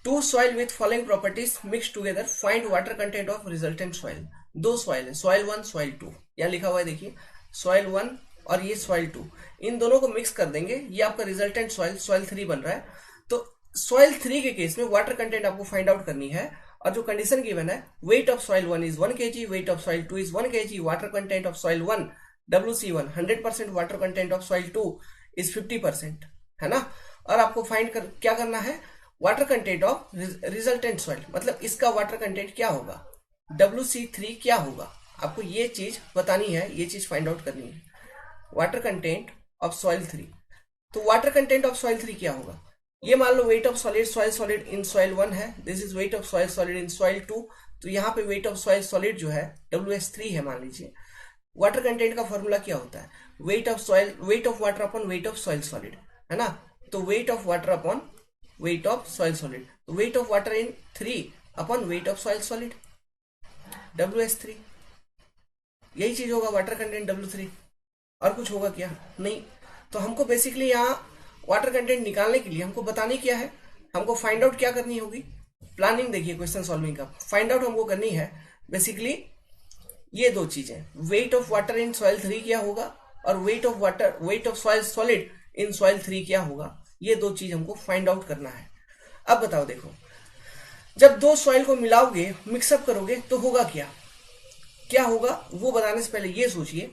two soil with following properties mix together, find water content of resultant soil. दो सॉइल है, सॉइल 1 सॉइल 2, यहाँ लिखा हुआ है देखिए, सॉइल 1 और ये सॉइल 2, इन दोनों को मिक्स कर देंगे, ये आपका रिजल्टेंट सॉइल सॉइल 3 बन रहा है। तो सॉइल 3 के केस में वाटर कंटेंट आपको फाइंड आउट करनी है, और जो कंडीशन गिवन है, weight of soil 1 is 1 kg, wait of soil 2 is 1 kg, water content of soil 1 WC1 100%, water content of soil 2 is 50%, है ना। और आपको फाइंड क्या करना है, water content of resultant soil, मतलब इसका वाटर कंटेंट क्या होगा, WC3 क्या होगा, आपको ये चीज बतानी है, ये चीज फाइंड आउट करनी है, वाटर कंटेंट ऑफ सॉइल 3। तो वाटर कंटेंट ऑफ सॉइल 3 क्या होगा, ये मान लो weight of solid solid in soil 1 है, this is weight of soil solid in soil 2, तो यहाँ पे वेट ऑफ सॉइल सॉलिड जो है WS3 है मान लीजिए। वाटर कंटेंट का फॉर्मूला क्या होता है, weight of water upon weight of soil solid, है ना। तो weight of water upon weight of soil solid, तो weight of water in 3 upon weight of soil solid WS3, यही चीज होगा वाटर कंटेंट W3, और कुछ होगा क्या, नहीं। तो हमको बेसिकली यहाँ वाटर कंटेंट निकालने के लिए हमको बताने क्या है, हमको फाइंड आउट क्या करनी होगी, प्लानिंग देखिए क्वेश्चन सॉल्विंग का, फाइंड आउट हमको करनी है बेसिकली ये दो चीजें, wait of water in soil 3 क्या होगा, और wait of soil solid in soil 3 क्या होगा, ये दो चीज हमको फाइंड आउट करना है। अब बताओ, देखो जब दो सॉइल को मिलाओगे, मिक्सअप करोगे, तो होगा क्या होगा वो बताने से पहले ये सोचिए,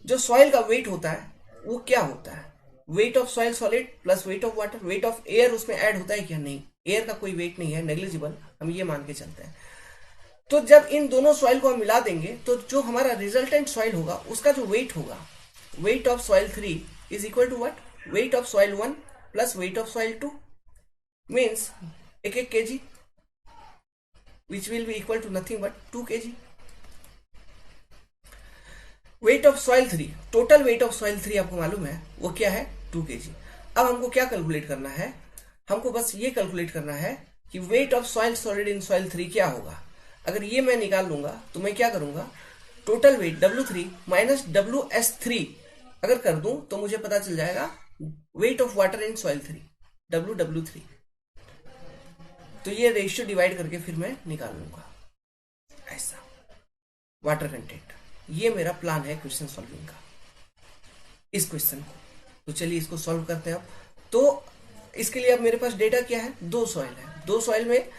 जो सॉइल का वेट होता है वो क्या होता है, weight of soil solid plus weight of water, weight of air उसमें ऐड होता है क्या, नहीं। एयर का कोई वेट नहीं है, नेग्लिजिबल, हम ये मान के चलते हैं। तो जब इन दोनों सॉइल को हम मिला देंगे तो जो हमारा रिजल्टेंट सॉइल होगा उसका जो वेट होगा, weight of soil 3 is equal to what, weight of soil 1 plus weight of soil 2 means 1 kg, which will be equal to nothing but 2 kg. Wait of soil 3, total weight of soil 3 आपको मालूम है वो क्या है, 2 kg। अब हमको क्या calculate करना है, हमको बस ये कैलकुलेट करना है कि weight of soil solid in soil 3 क्या होगा। अगर ये मैं निकाल लूंगा तो मैं क्या करूंगा, total weight W3 minus WS3 अगर कर दूं तो मुझे पता चल जाएगा wait of water in soil 3, WW3। तो ये रेशियो डिवाइड करके फिर मैं निकाल लूंगा ऐसा वाटर कंटेंट। ये मेरा प्लान है क्वेश्चन सॉल्विंग का, इस क्वेश्चन को। तो चलिए इसको सॉल्व करते हैं अब। तो इसके लिए अब मेरे पास डेटा क्या है, 2 सॉइल है। 2 सॉइल में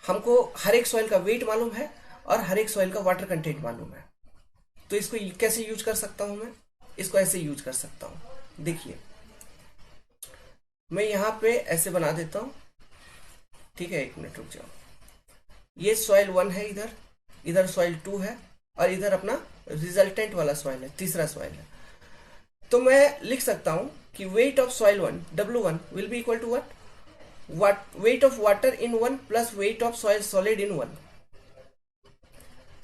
हमको हर एक सॉइल का वेट मालूम है और हर एक सॉइल का वाटर कंटेंट मालूम है। तो इसको कैसे यूज कर सकता हूं मैं, इसको ऐसे यूज कर सकता हूं। देखिए मैं यहां पे ऐसे बना देता हूं, ठीक है, 1 मिनट रुक जाओ। ये सॉइल 1 है, इधर सॉइल 2 है और इधर अपना रिजल्टेंट वाला सॉइल है, तीसरा सॉइल है। तो मैं लिख सकता हूं कि weight of soil 1 W1 will be equal to what, weight of water in 1 plus weight of soil solid in 1।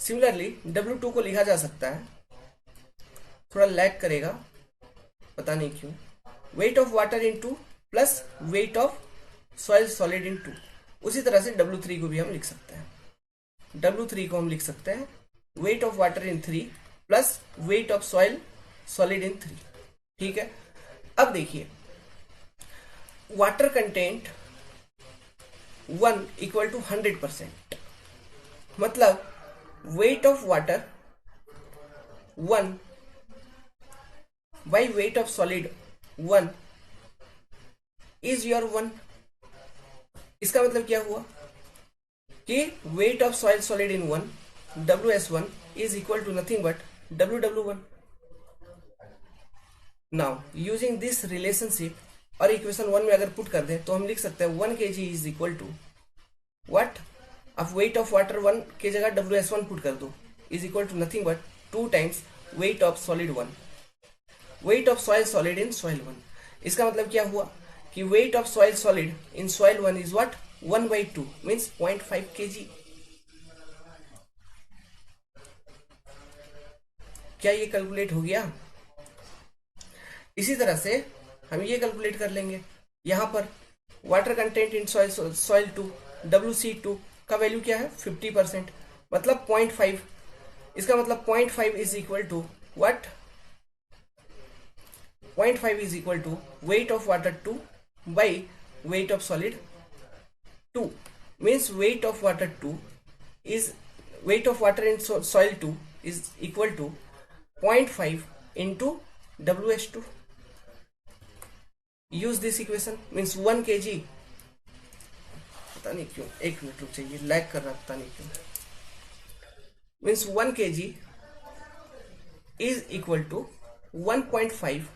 Similarly W2 को लिखा जा सकता है, थोड़ा लैग करेगा पता नहीं क्यों, wait of water in 2 plus weight of soil solid इन 2। उसी तरह से W3 को भी हम लिख सकते हैं, W3 को हम लिख सकते हैं wait of water in 3 plus weight of soil solid in 3। ठीक है, अब देखिए वाटर कंटेंट 1 इक्वल टू 100%, मतलब weight of water 1 by weight of solid 1 is your 1। इसका मतलब क्या हुआ कि weight of soil solid in 1 WS1 is equal to nothing but WW1। Now using this relationship और इक्वेशन 1 में अगर पुट कर दें तो हम लिख सकते हैं 1 kg is equal to what, अब वेट ऑफ वाटर 1 की जगह WS1 पुट कर दो, is equal to nothing but 2 times weight of solid 1, weight of soil solid in soil 1। इसका मतलब क्या हुआ कि weight of soil solid in soil 1 is what, 1/2 means 0.5 kg। क्या ये कैलकुलेट हो गया? इसी तरह से हम ये कैलकुलेट कर लेंगे, यहां पर water content in soil 2 WC2 का वैल्यू क्या है 50%, मतलब 0.5। इसका मतलब 0.5 is equal to what, 0.5 is equal to weight of water 2 by weight of solid 2 means weight of water 2 is, weight of water in soil 2 is equal to 0.5 into WH2। Use this equation means 1 kg, पता नहीं क्यों 1 minute रुक चाहिए, lag कर रहा पता नहीं क्यों, means 1 kg is equal to 1.5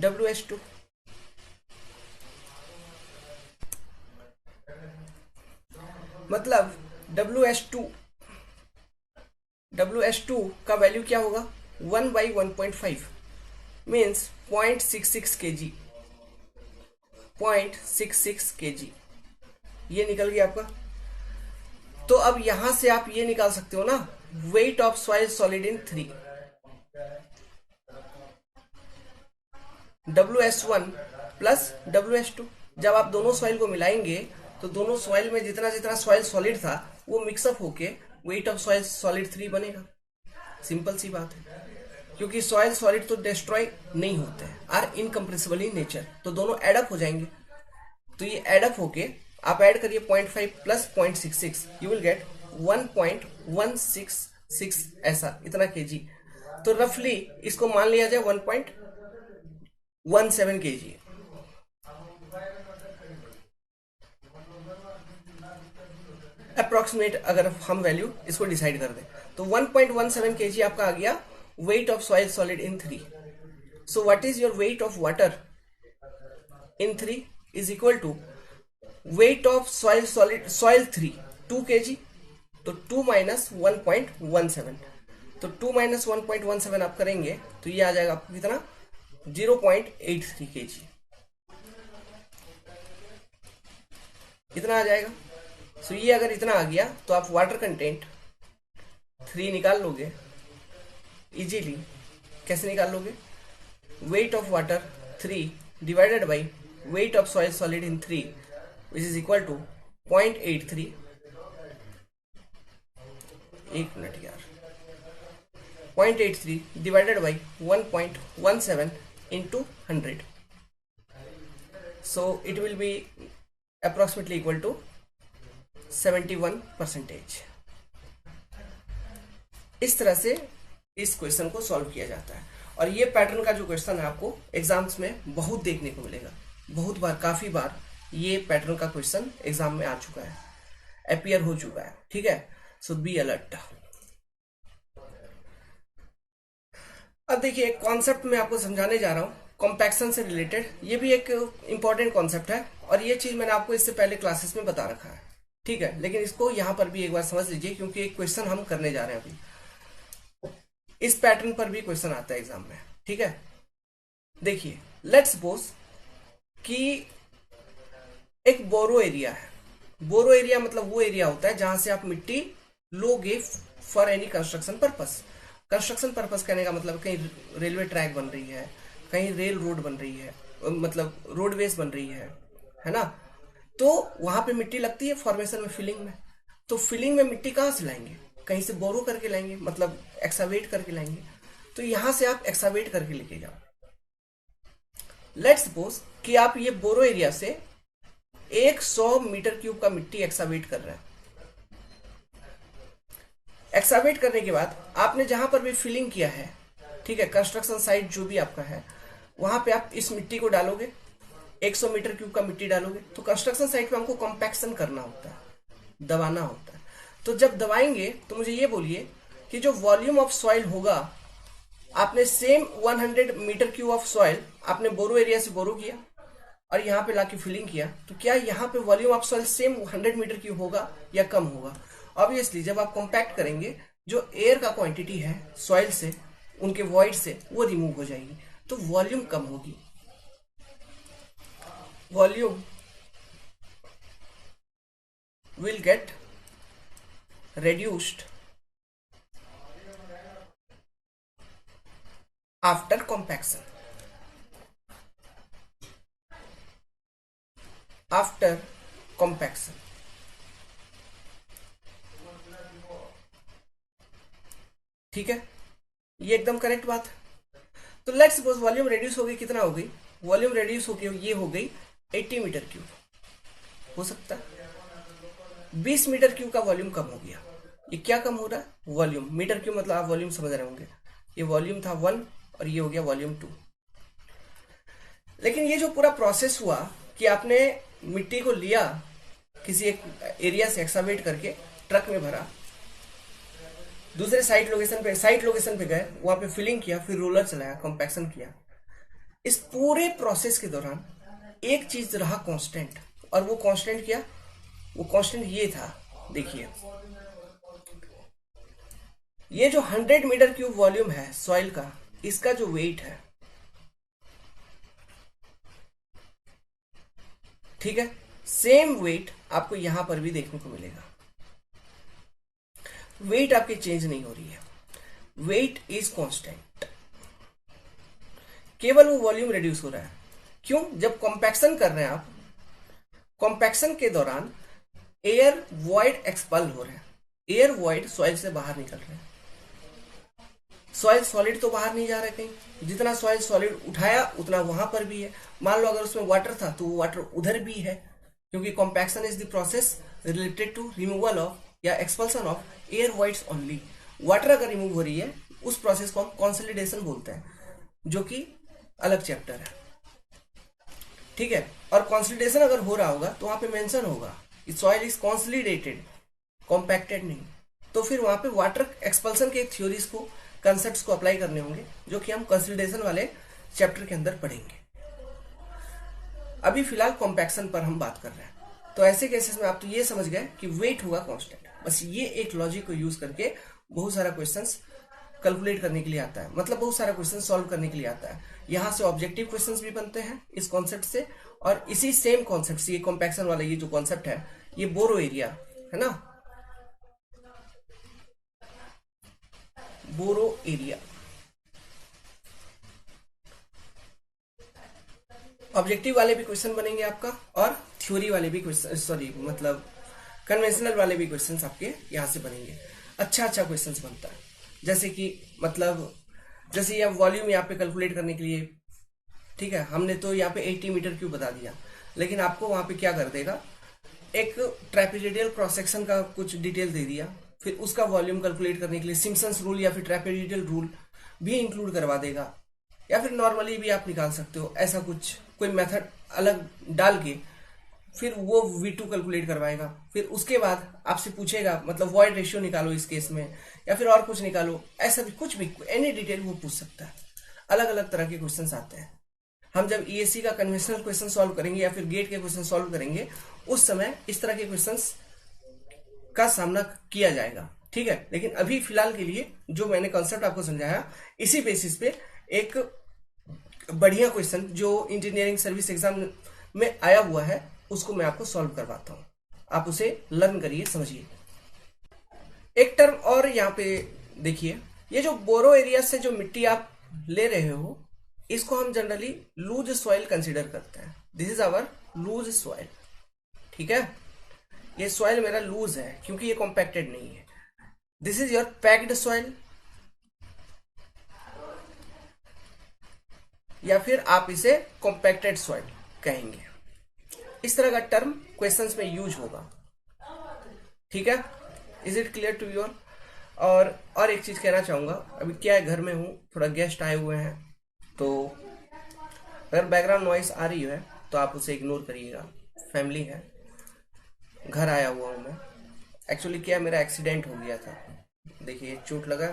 WH2। मतलब WH2 का वैल्यू क्या होगा 1/1.5 मीन्स 0.66 kg, 0.66 kg ये निकल गया आपका। तो अब यहां से आप ये निकाल सकते हो ना, wait of soil solid in 3 WS1 plus WH2। जब आप दोनों सॉइल को मिलाएंगे तो दोनों सॉइल में जितना जितना सॉइल सॉलिड था वो मिक्सअप होके वेट ऑफ सॉइल सॉलिड 3 बनेगा। सिंपल सी बात है, क्योंकि सॉइल सॉलिड तो डिस्ट्रॉय नहीं होते हैं, आर इनकम्प्रेसिबल इन नेचर, तो दोनों एडअप हो जाएंगे। तो ये एडअप होके आप ऐड करिए 0.5 प्लस 0.66, यू विल गेट 1.166 ऐसा इतना kg। तो रफली इसको मान लिया जाए 1.17 kg। अप्रोक्सीमेट अगर हम वैल्यू इसको डिसाइड कर दें तो 1.17 kg आपका आ गया weight of soil solid in 3। So what is your weight of water in 3? Is equal to weight of soil solid soil 3 2 kg, तो 2 माइनस 1.17, तो 2 माइनस 1.17 आप करेंगे तो ये आ जाएगा आपको कितना 0.83 kg, इतना आ जाएगा। सो ये अगर इतना आ गया तो आप वाटर कंटेंट 3 निकाल लोगे इजीली। कैसे निकाल लोगे? Weight of water 3 divided by weight of soil solid in 3 which is equal to 0.83, एक मिनट यार, 0.83 divided by 1.17 into 100, so it will be approximately equal to 71%। इस तरह से इस क्वेश्चन को सॉल्व किया जाता है। और ये पैटर्न का जो क्वेश्चन है आपको एग्जाम्स में बहुत देखने को मिलेगा, बहुत बार, काफी बार ये पैटर्न का क्वेश्चन एग्जाम में आ चुका है, अपीयर हो चुका है। ठीक है, सो बी अलर्ट। अब देखिए एक कॉन्सेप्ट मैं आपको समझाने जा रहा हूं कॉम्पैक्शन से रिलेटेड। ये भी एक इंपॉर्टेंट कॉन्सेप्ट है और ये चीज मैंने आपको इससे पहले क्लासेस में बता रखा है। ठीक है, लेकिन इसको यहां पर भी एक बार समझ लीजिए क्योंकि एक क्वेश्चन हम करने जा रहे हैं अभी। इस पैटर्न पर भी क्वेश्चन आता है एग्जाम में। ठीक है, देखिए लेट्स सपोज कि एक बोरो एरिया है। बोरो एरिया मतलब वो एरिया होता है जहां से आप मिट्टी लोगे for any construction purpose. Construction purpose कहने का मतलब कहीं रेलवे ट्रैक बन रही है, कहीं रेल रोड बन रही है, मतलब रोडवेज बन रही है ना, तो वहां पे मिट्टी लगती है फॉर्मेशन में, फिलिंग में। तो फिलिंग में मिट्टी कहां से लाएंगे? कहीं से बोरो करके लाएंगे, मतलब एक्सावेट करके लाएंगे। तो यहां से आप एक्सावेट करके लेके जाओ। लेट्स सपोज कि आप ये बोरो एरिया से 100 मीटर क्यूब का मिट्टी एक्सावेट कर रहे हैं। एक्सावेट करने के बाद आपने जहां पर भी फिलिंग किया है, ठीक है, कंस्ट्रक्शन साइट जो भी आपका है, वहां पे आप इस मिट्टी को डालोगे, 100 मीटर क्यूब का मिट्टी डालोगे। तो कंस्ट्रक्शन साइट पे हमको कॉम्पैक्शन करना होता है, दबाना होता है। तो जब दबाएंगे तो मुझे ये बोलिए कि जो वॉल्यूम ऑफ सॉइल होगा, आपने same 100 metre cube of soil आपने बोरो एरिया से बोरो किया और यहाँ पे लाके फिलिंग किया, तो क्या यहाँ पे volume of soil same 100 metre cube होगा या कम होगा? ऑब्वियसली जब आप कॉम्पैक्ट करेंगे, जो एयर का क्वांटिटी है सॉइल से, उनके वॉइड से, वो रिमूव हो जाएगी, तो वॉल्यूम कम होगी। Volume will get reduced after compaction। After compaction, ठीक है, ये एकदम करेक्ट बात है। तो लेट्स सपोज वॉल्यूम रेड्यूस हो गई, कितना हो गई? वॉल्यूम रेड्यूस हो गई, ये हो गई 80 मीटर क्यूब। हो सकता है 20 मीटर क्यूब का वॉल्यूम कम हो गया। ये क्या कम हो रहा है? वॉल्यूम। मीटर क्यूब मतलब आप वॉल्यूम समझ रहे होंगे। ये वॉल्यूम था 1 और ये हो गया वॉल्यूम 2। लेकिन ये जो पूरा प्रोसेस हुआ कि आपने मिट्टी को लिया, किसी एक एरिया से एक्सावेट करके ट्रक में भरा, दूसरे साइट लोकेशन पे गए, वहां पे फिलिंग किया, फिर रोलर चलाया, कॉम्पैक्शन किया। इस पूरे प्रोसेस के दौरान एक चीज रहा कांस्टेंट, और वो कांस्टेंट क्या? वो कांस्टेंट ये था, देखिए, ये जो 100 मीटर क्यूब वॉल्यूम है सॉइल का, इसका जो वेट है, ठीक है, सेम वेट आपको यहां पर भी देखने को मिलेगा। वेट आपकी चेंज नहीं हो रही है, वेट इज कांस्टेंट, केवल वो वॉल्यूम रिड्यूस हो रहा है। क्यों? जब कॉम्पैक्शन कर रहे हैं आप, कॉम्पैक्शन के दौरान एयर वॉइड एक्सपल हो रहे हैं, एयर वॉइड सॉइल से बाहर निकल रहे हैं। सॉइल सॉलिड तो बाहर नहीं जा रहा है कहीं, जितना सॉइल सॉलिड उठाया उतना वहां पर भी है। मान लो अगर उसमें वाटर था तो वो वाटर उधर भी है, क्योंकि compaction is the process related to removal of या expulsion of air voids only. Water अगर रिमूव हो रही है, उस प्रोसेस को हम कंसोलिडेशन बोलते हैं, जो कि अलग चैप्टर है, ठीक है। और कंसोलिडेशन अगर हो रहा होगा तो वहां पे मेंशन होगा सॉइल इज कंसोलिडेटेड, कॉम्पैक्टेड नहीं। तो फिर वहां पे वाटर एक्सपल्सन के थ्योरीज को, कंसेप्ट्स को अप्लाई करने होंगे, जो कि हम कंसोलिडेशन वाले चैप्टर के अंदर पढ़ेंगे। अभी फिलहाल कॉम्पैक्शन पर हम बात कर रहे हैं। तो ऐसे केसेस में आप तो ये समझ गए कि वेट होगा कांस्टेंट। बस ये एक लॉजिक को यूज करके बहुत सारा क्वेश्चंस कैलकुलेट करने के लिए आता है, मतलब बहुत सारा क्वेश्चन सॉल्व करने के लिए आता है। यहाँ से ऑब्जेक्टिव क्वेश्चंस भी बनते हैं इस कॉन्सेप्ट से, और इसी सेम कॉन्सेप्ट से ये कॉम्पैक्शन वाला ये जो कॉन्सेप्ट है, ये बोरो एरिया है ना, बोरो एरिया ऑब्जेक्टिव वाले भी क्वेश्चन बनेंगे आपका, और थ्योरी वाले भी क्वेश्चन, सॉरी मतलब कन्वेंशनल वाले भी क्वेश्चंस आपके यहाँ से बनेंगे। अच्छा क्वेश्चंस बनता है, जैसे कि मतलब जैसे ये वॉल्यूम यहाँ पे कैलकुलेट करने के लिए, ठीक है, हमने तो यहाँ पे 80 मीटर क्यूब बता दिया, लेकिन आपको वहां पे क्या कर देगा, एक ट्रेपेजोइडल क्रॉस सेक्शन का कुछ डिटेल दे दिया, फिर उसका वॉल्यूम कैलकुलेट करने के लिए सिम्पसन्स रूल या फिर ट्रेपेजोइडल रूल भी इंक्लूड करवा देगा, या फिर नॉर्मली भी आप निकाल सकते हो, ऐसा कुछ कोई मेथड अलग डाल के फिर वो V2 कैलकुलेट करवाएगा। फिर उसके बाद आपसे पूछेगा मतलब वॉइड रेशियो निकालो इस केस में, या फिर और कुछ निकालो, ऐसा भी कुछ भी एनी डिटेल वो पूछ सकता है। अलग अलग तरह के क्वेश्चंस आते हैं। हम जब ESC का कन्वेंशनल क्वेश्चन सॉल्व करेंगे या फिर गेट के क्वेश्चन सॉल्व करेंगे, उस समय इस तरह के क्वेश्चंस का सामना किया जाएगा, ठीक है। लेकिन अभी फिलहाल के लिए जो मैंने कॉन्सेप्ट आपको समझाया, इसी बेसिस पे एक बढ़िया क्वेश्चन जो इंजीनियरिंग सर्विस एग्जाम में आया हुआ है उसको मैं आपको सॉल्व करवाता हूं। आप उसे लर्न करिए, समझिए। एक टर्म और यहाँ पे देखिए, ये जो बोरो एरिया से जो मिट्टी आप ले रहे हो, इसको हम जनरली लूज सॉइल कंसीडर करते हैं। This is our loose soil, ठीक है। ये सॉइल मेरा लूज है क्योंकि ये कॉम्पैक्टेड नहीं है। This is your packed soil, या फिर आप इसे कॉम्पैक्टेड सॉइल कहेंगे। इस तरह का टर्म क्वेश्चंस में यूज होगा, ठीक है। Is it clear to you all? और एक चीज कहना चाहूंगा, अभी क्या है, घर में हूं, थोड़ा गेस्ट आए हुए हैं, तो अगर बैकग्राउंड नॉइस आ रही है तो आप उसे इग्नोर करिएगा। फैमिली है, घर आया हुआ हूं मैं। एक्चुअली क्या, मेरा एक्सीडेंट हो गया था। देखिए चोट लगा,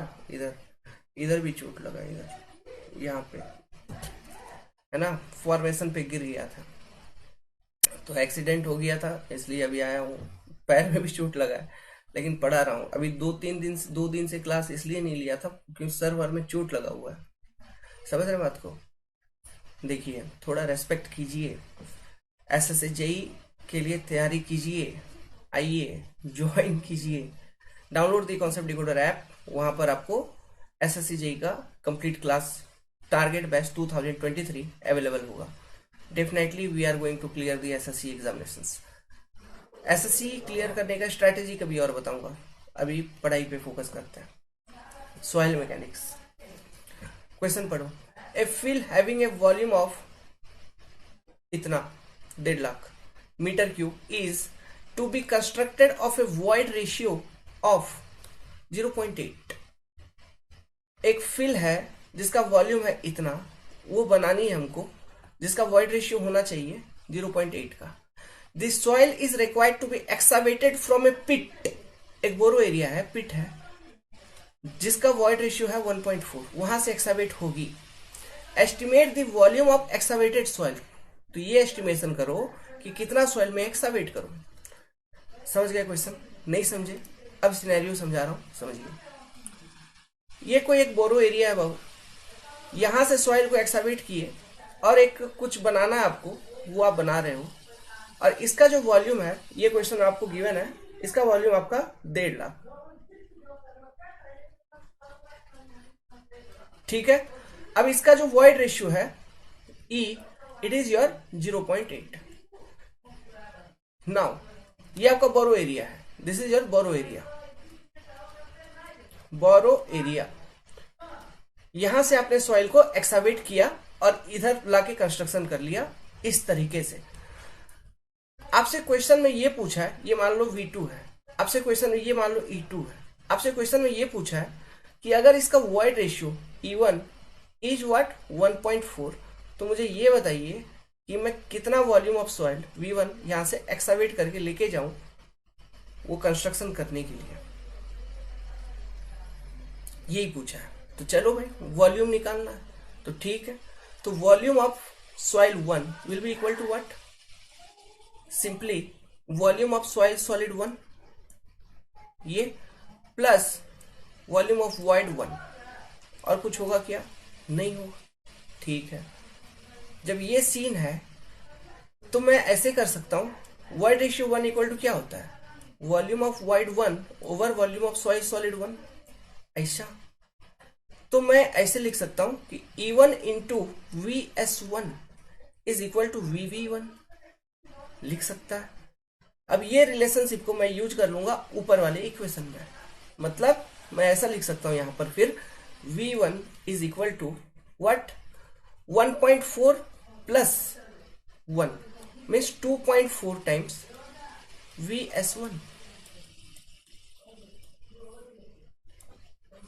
इधर भी चोट लगा, इधर यहाँ पे है ना, फॉर्मेशन पे गिर गया था, तो एक्सीडेंट हो गया था, इसलिए अभी आया हूँ। पैर में भी चोट लगा है, लेकिन पढ़ा रहा हूँ। अभी 2 दिन से क्लास इसलिए नहीं लिया था क्योंकि सर वर में चोट लगा हुआ है। समझ रहे बात को? देखिए थोड़ा रेस्पेक्ट कीजिए, SSJE के लिए तैयारी कीजिए, आइए ज्वाइन कीजिए, download the concept decoder app. वहां पर आपको SSJE का complete class target batch 2023 available होगा। Definitely we are going to clear the SSC examinations. SSC clear करने का स्ट्रैटेजी कभी और बताऊंगा, अभी पढ़ाई पे फोकस करते हैं। सॉइल मैकेनिक्स क्वेश्चन पढ़ो। A fill having a volume of इतना 1.5 lakh meter cube is to be constructed of a void ratio of 0.8। एक फिल है जिसका वॉल्यूम है इतना, वो बनानी है हमको, जिसका वॉइड रेशियो होना चाहिए 0.8 का। This soil is required to be excavated from a pit. एक बोरो एरिया है, पिट है, जिसका वॉइड रेशियो है 1.4, वहां से एक्सावेट होगी। Estimate the volume of excavated soil. तो ये एस्टिमेशन करो कि कितना सॉइल में एक्सावेट करो। समझ गए क्वेश्चन? नहीं समझे? अब सिनेरियो समझा रहा हूं, समझिए। ये कोई एक बोरो एरिया है बाबू, यहां से सॉइल को एक्सावेट किए और एक कुछ बनाना है आपको, वो आप बना रहे हो, और इसका जो वॉल्यूम है, ये क्वेश्चन आपको गिवन है, इसका वॉल्यूम आपका 1.5 लाख, ठीक है। अब इसका जो वॉइड रेशियो है E, it is your 0.8। Now ये आपका बोरो एरिया है, this is your borrow area. Borrow area, यहां से आपने सॉइल को एक्सावेट किया और इधर लाके कंस्ट्रक्शन कर लिया इस तरीके से। आपसे क्वेश्चन में ये पूछा है, ये मान लो V2 है, आपसे क्वेश्चन में ये मान लो E2 है, आपसे क्वेश्चन में ये पूछा है कि अगर इसका void ratio E1 is what 1.4, तो मुझे ये बताइए कि मैं कितना वॉल्यूम ऑफ सॉइल V1 यहां से एक्सावेट करके लेके जाऊं वो कंस्ट्रक्शन करने के लिए, यही पूछा है। तो चलो भाई वॉल्यूम निकालना है, तो ठीक है। तो volume of soil 1 will be equal to what? Simply volume of soil solid 1 ये प्लस वॉल्यूम ऑफ void 1, और कुछ होगा क्या? नहीं होगा। ठीक है, जब ये सीन है तो मैं ऐसे कर सकता हूं void रेशियो 1 इक्वल टू क्या होता है? Volume of void 1 over volume of soil solid 1। ऐसा तो मैं ऐसे लिख सकता हूं कि E1 into VS1 is equal to VV1 लिख सकता है। अब ये रिलेशनशिप को मैं यूज कर लूंगा ऊपर वाले इक्वेशन में, मतलब मैं ऐसा लिख सकता हूं यहां पर फिर V1 is equal to what? 1.4 plus 1 means 2.4 times VS1।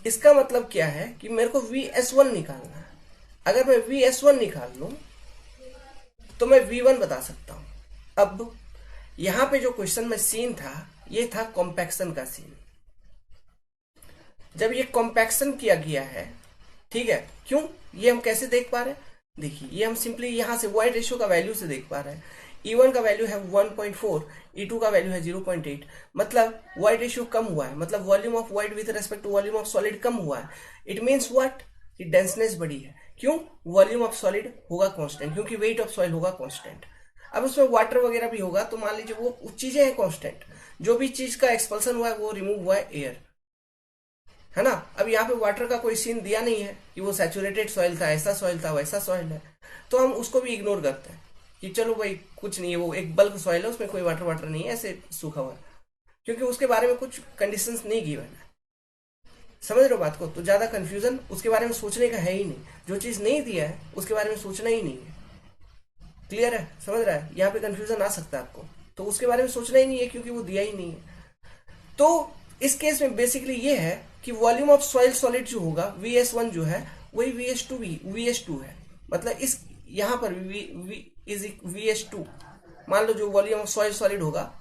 इसका मतलब क्या है कि मेरे को VS1 निकालना है। अगर मैं VS1 निकाल लूं तो मैं V1 बता सकता हूं। अब यहां पे जो क्वेश्चन में सीन था ये था कॉम्पैक्शन का सीन। जब ये कॉम्पैक्शन किया गया है, ठीक है, क्यों ये हम कैसे देख पा रहे हैं? देखिए ये हम सिंपली यहां से void रेशियो का वैल्यू से देख पा रहे हैं। E1 का वैल्यू है 1.4, E2 का वैल्यू है 0.8, मतलब void रेशियो कम हुआ है, मतलब volume of void with respect to volume of solid कम हुआ है। It means what? कि डेंसनेस बढ़ी है। क्यों? वॉल्यूम ऑफ सॉलिड होगा कांस्टेंट, क्योंकि वेट ऑफ सॉइल होगा कांस्टेंट। अब उसमें वाटर वगैरह भी होगा तो मान लीजिए वो चीजें हैं कांस्टेंट। जो भी चीज का एक्सपल्सन हुआ है वो रिमूव हुआ है एयर, है ना। अब यहाँ पे वाटर का कोई सीन दिया नहीं है कि वो सैचुरेटेड सॉइल था, ऐसा सॉइल था, वैसा सॉइल है, तो हम उसको भी इग्नोर करते हैं कि चलो भाई कुछ नहीं है, वो एक बल्क सॉइल है, उसमें कोई वाटर नहीं है, ऐसे सूखा हुआ है, क्योंकि उसके बारे में कुछ कंडीशंस नहीं गिवन है। समझ रहे हो बात को? तो ज्यादा कंफ्यूजन उसके बारे में सोचने का है ही नहीं। जो चीज नहीं दिया है उसके बारे में सोचना ही नहीं है। क्लियर है? समझ रहा है? यहाँ पे कंफ्यूजन आ सकता है आपको, तो उसके बारे में सोचना ही नहीं है क्योंकि वो दिया ही नहीं है। तो इस केस में बेसिकली ये है कि वॉल्यूम ऑफ सॉइल सॉलिड जो होगा VS1 जो है वही VS2 है। मतलब इस यहाँ पर VS2 मान लो, जो वॉल्यूम ऑफ सॉइल सॉलिड होगा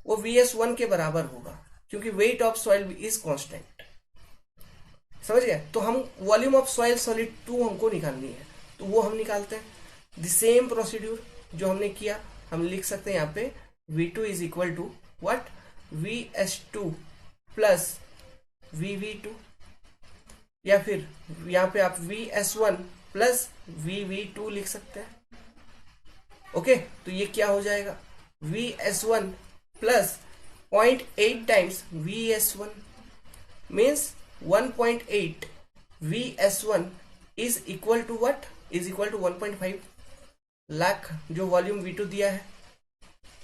वो VS1 के बराबर होगा, क्योंकि weight of soil is constant. समझ गए? तो हम वॉल्यूम ऑफ सॉइल सॉलिड 2 हमको निकालनी है, तो वो हम निकालते हैं। द सेम प्रोसीड्यूर जो हमने किया हम लिख सकते हैं यहाँ पे V2 is equal to what? VS2 plus VV2, या फिर यहाँ पे आप VS1 प्लस VV2 लिख सकते हैं। ओके, तो ये क्या हो जाएगा? VS1 plus 0.8 times VS1 means 1.8 VS1 is equal to what? Is equal to 1.5 lakh जो वॉल्यूम V2 दिया है,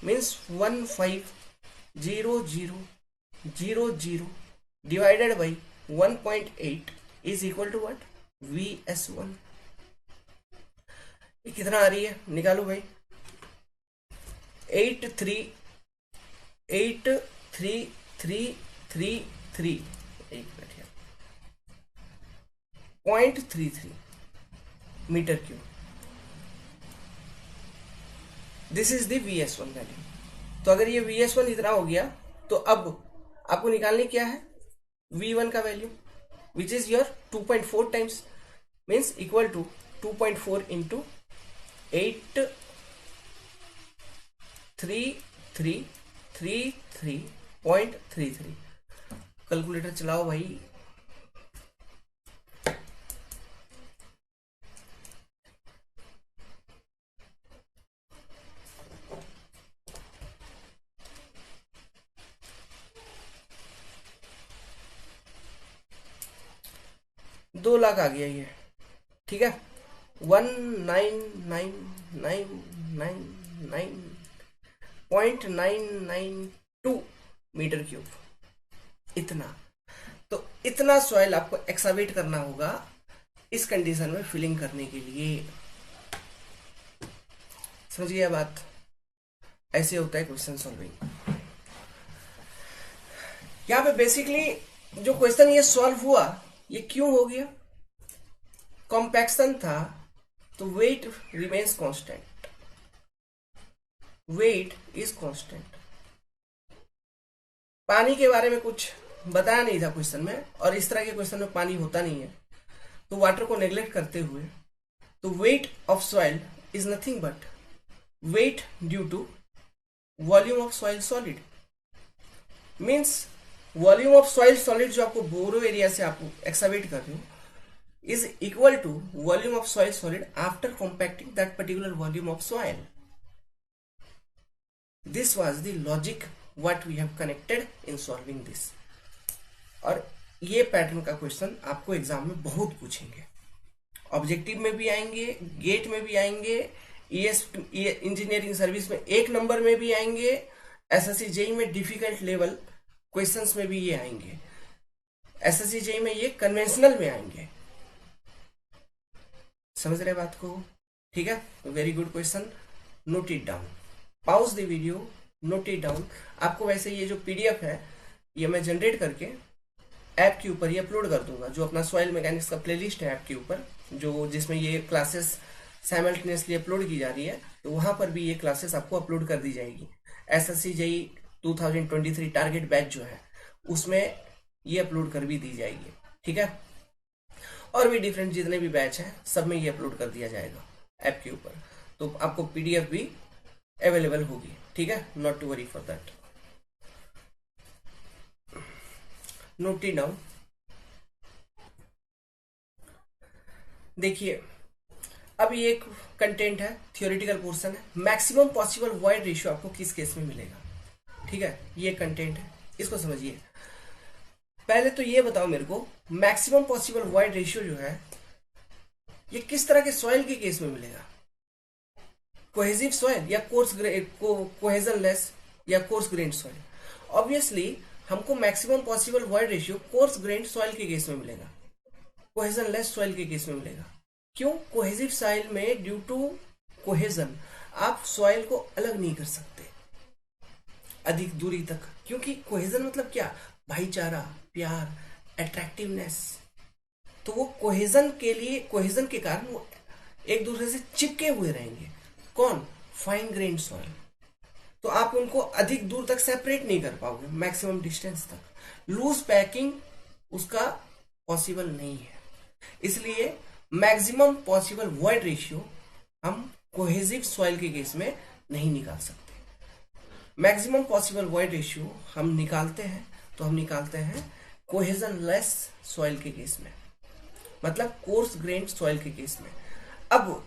means 150000 divided by 1.8 is equal to what? VS1। ये कितना आ रही है? निकालो भाई। 83333 एक मिनट यार, 0.33 metre cube. This is the VS1 value. तो अगर ये VS1 इतना हो गया तो अब आपको निकालनी क्या है? V1 का value, which is your 2.4 times, means equal to 2.4 into 83333.33। Calculator चलाओ भाई। दो लाख आ गया ये, ठीक है। 19999.992 मीटर क्यूब, इतना। तो इतना सॉइल आपको एक्सावेट करना होगा इस कंडीशन में फिलिंग करने के लिए। समझिए बात? ऐसे होता है क्वेश्चन सॉल्विंग। यहाँ पे बेसिकली जो क्वेश्चन ये सॉल्व हुआ ये क्यों हो गया? कॉम्पैक्शन था तो weight remains constant, weight is constant. पानी के बारे में कुछ बताया नहीं था क्वेश्चन में, और इस तरह के क्वेश्चन में पानी होता नहीं है, तो वाटर को नेग्लेक्ट करते हुए तो weight of soil is nothing but weight due to volume of soil solid. Means volume of soil solid जो आपको बोरो एरिया से आप एक्सावेट कर रहे हो is equal to volume of soil solid after compacting that particular volume of soil. This was the logic what we have connected in solving this. और ये pattern का क्वेश्चन आपको एग्जाम में बहुत पूछेंगे, ऑब्जेक्टिव में भी आएंगे, गेट में भी आएंगे, ईएस इंजीनियरिंग सर्विस में 1 नंबर में भी आएंगे, एसएससी जेई में डिफिकल्ट लेवल क्वेश्चंस में भी ये आएंगे, एसएससी जेई में ये कन्वेंशनल में आएंगे। समझ रहे बात को? ठीक है, very good question, note it down, pause the video, note it down. आपको वैसे ये जो पीडीएफ है ये मैं जनरेट करके ऐप के ऊपर ही अपलोड कर दूंगा, जो अपना सॉइल मैकेनिक्स का प्लेलिस्ट है ऐप के ऊपर, जो जिसमें ये क्लासेस साइमल्टेनियसली अपलोड की जा रही है, तो वहां पर भी ये क्लासेस आपको अपलोड कर दी जाएगी। एसएससी जेई 2023 टारगेट बैच जो है उसमें ये अपलोड कर भी दी जाएगी। ठीक है, और भी डिफरेंट जितने भी बैच हैं सब में ये अपलोड कर दिया जाएगा ऐप के ऊपर, तो आपको पीडीएफ भी अवेलेबल होगी। ठीक है, not to worry for that, note it down. देखिए अब ये एक कंटेंट है, थियोरेटिकल पोर्शन है, मैक्सिमम पॉसिबल वॉइड रेशियो आपको किस केस में मिलेगा। ठीक है, ये कंटेंट है, इसको समझिए। पहले तो ये बताओ मेरे को, मैक्सिमम पॉसिबल वॉइड रेशियो जो है ये किस तरह के सॉइल के केस में मिलेगा, कोहेसिव सॉइल या कोहेजन लेस या कोर्स ग्रेन्ड सॉइल। ऑब्वियसली हमको maximum possible void ratio course grand soil के केस में मिलेगा, कोहेजन लेस सॉइल के केस में मिलेगा। क्यों? कोहेसिव सॉइल में ड्यू टू कोहेजन आप सॉइल को अलग नहीं कर सकते अधिक दूरी तक, क्योंकि कोहेजन मतलब क्या, भाईचारा, प्यार, अट्रैक्टिवनेस। तो वो कोहेजन के लिए, कोहेजन के कारण वो एक दूसरे से चिपके हुए रहेंगे। कौन? Fine grain soil. तो आप उनको अधिक दूर तक सेपरेट नहीं कर पाओगे, मैक्सिमम डिस्टेंस तक। लूज पैकिंग उसका पॉसिबल नहीं है, इसलिए मैक्सिमम पॉसिबल वॉइड रेशियो हम कोहेसिव सॉइल के केस में नहीं निकाल सकते। मैक्सिमम पॉसिबल वॉइड रेशियो हम निकालते हैं तो हम निकालते हैं कोहेजन लेस सॉइल के केस में, मतलब कोर्स ग्रेन्ड सॉइल के केस में। अब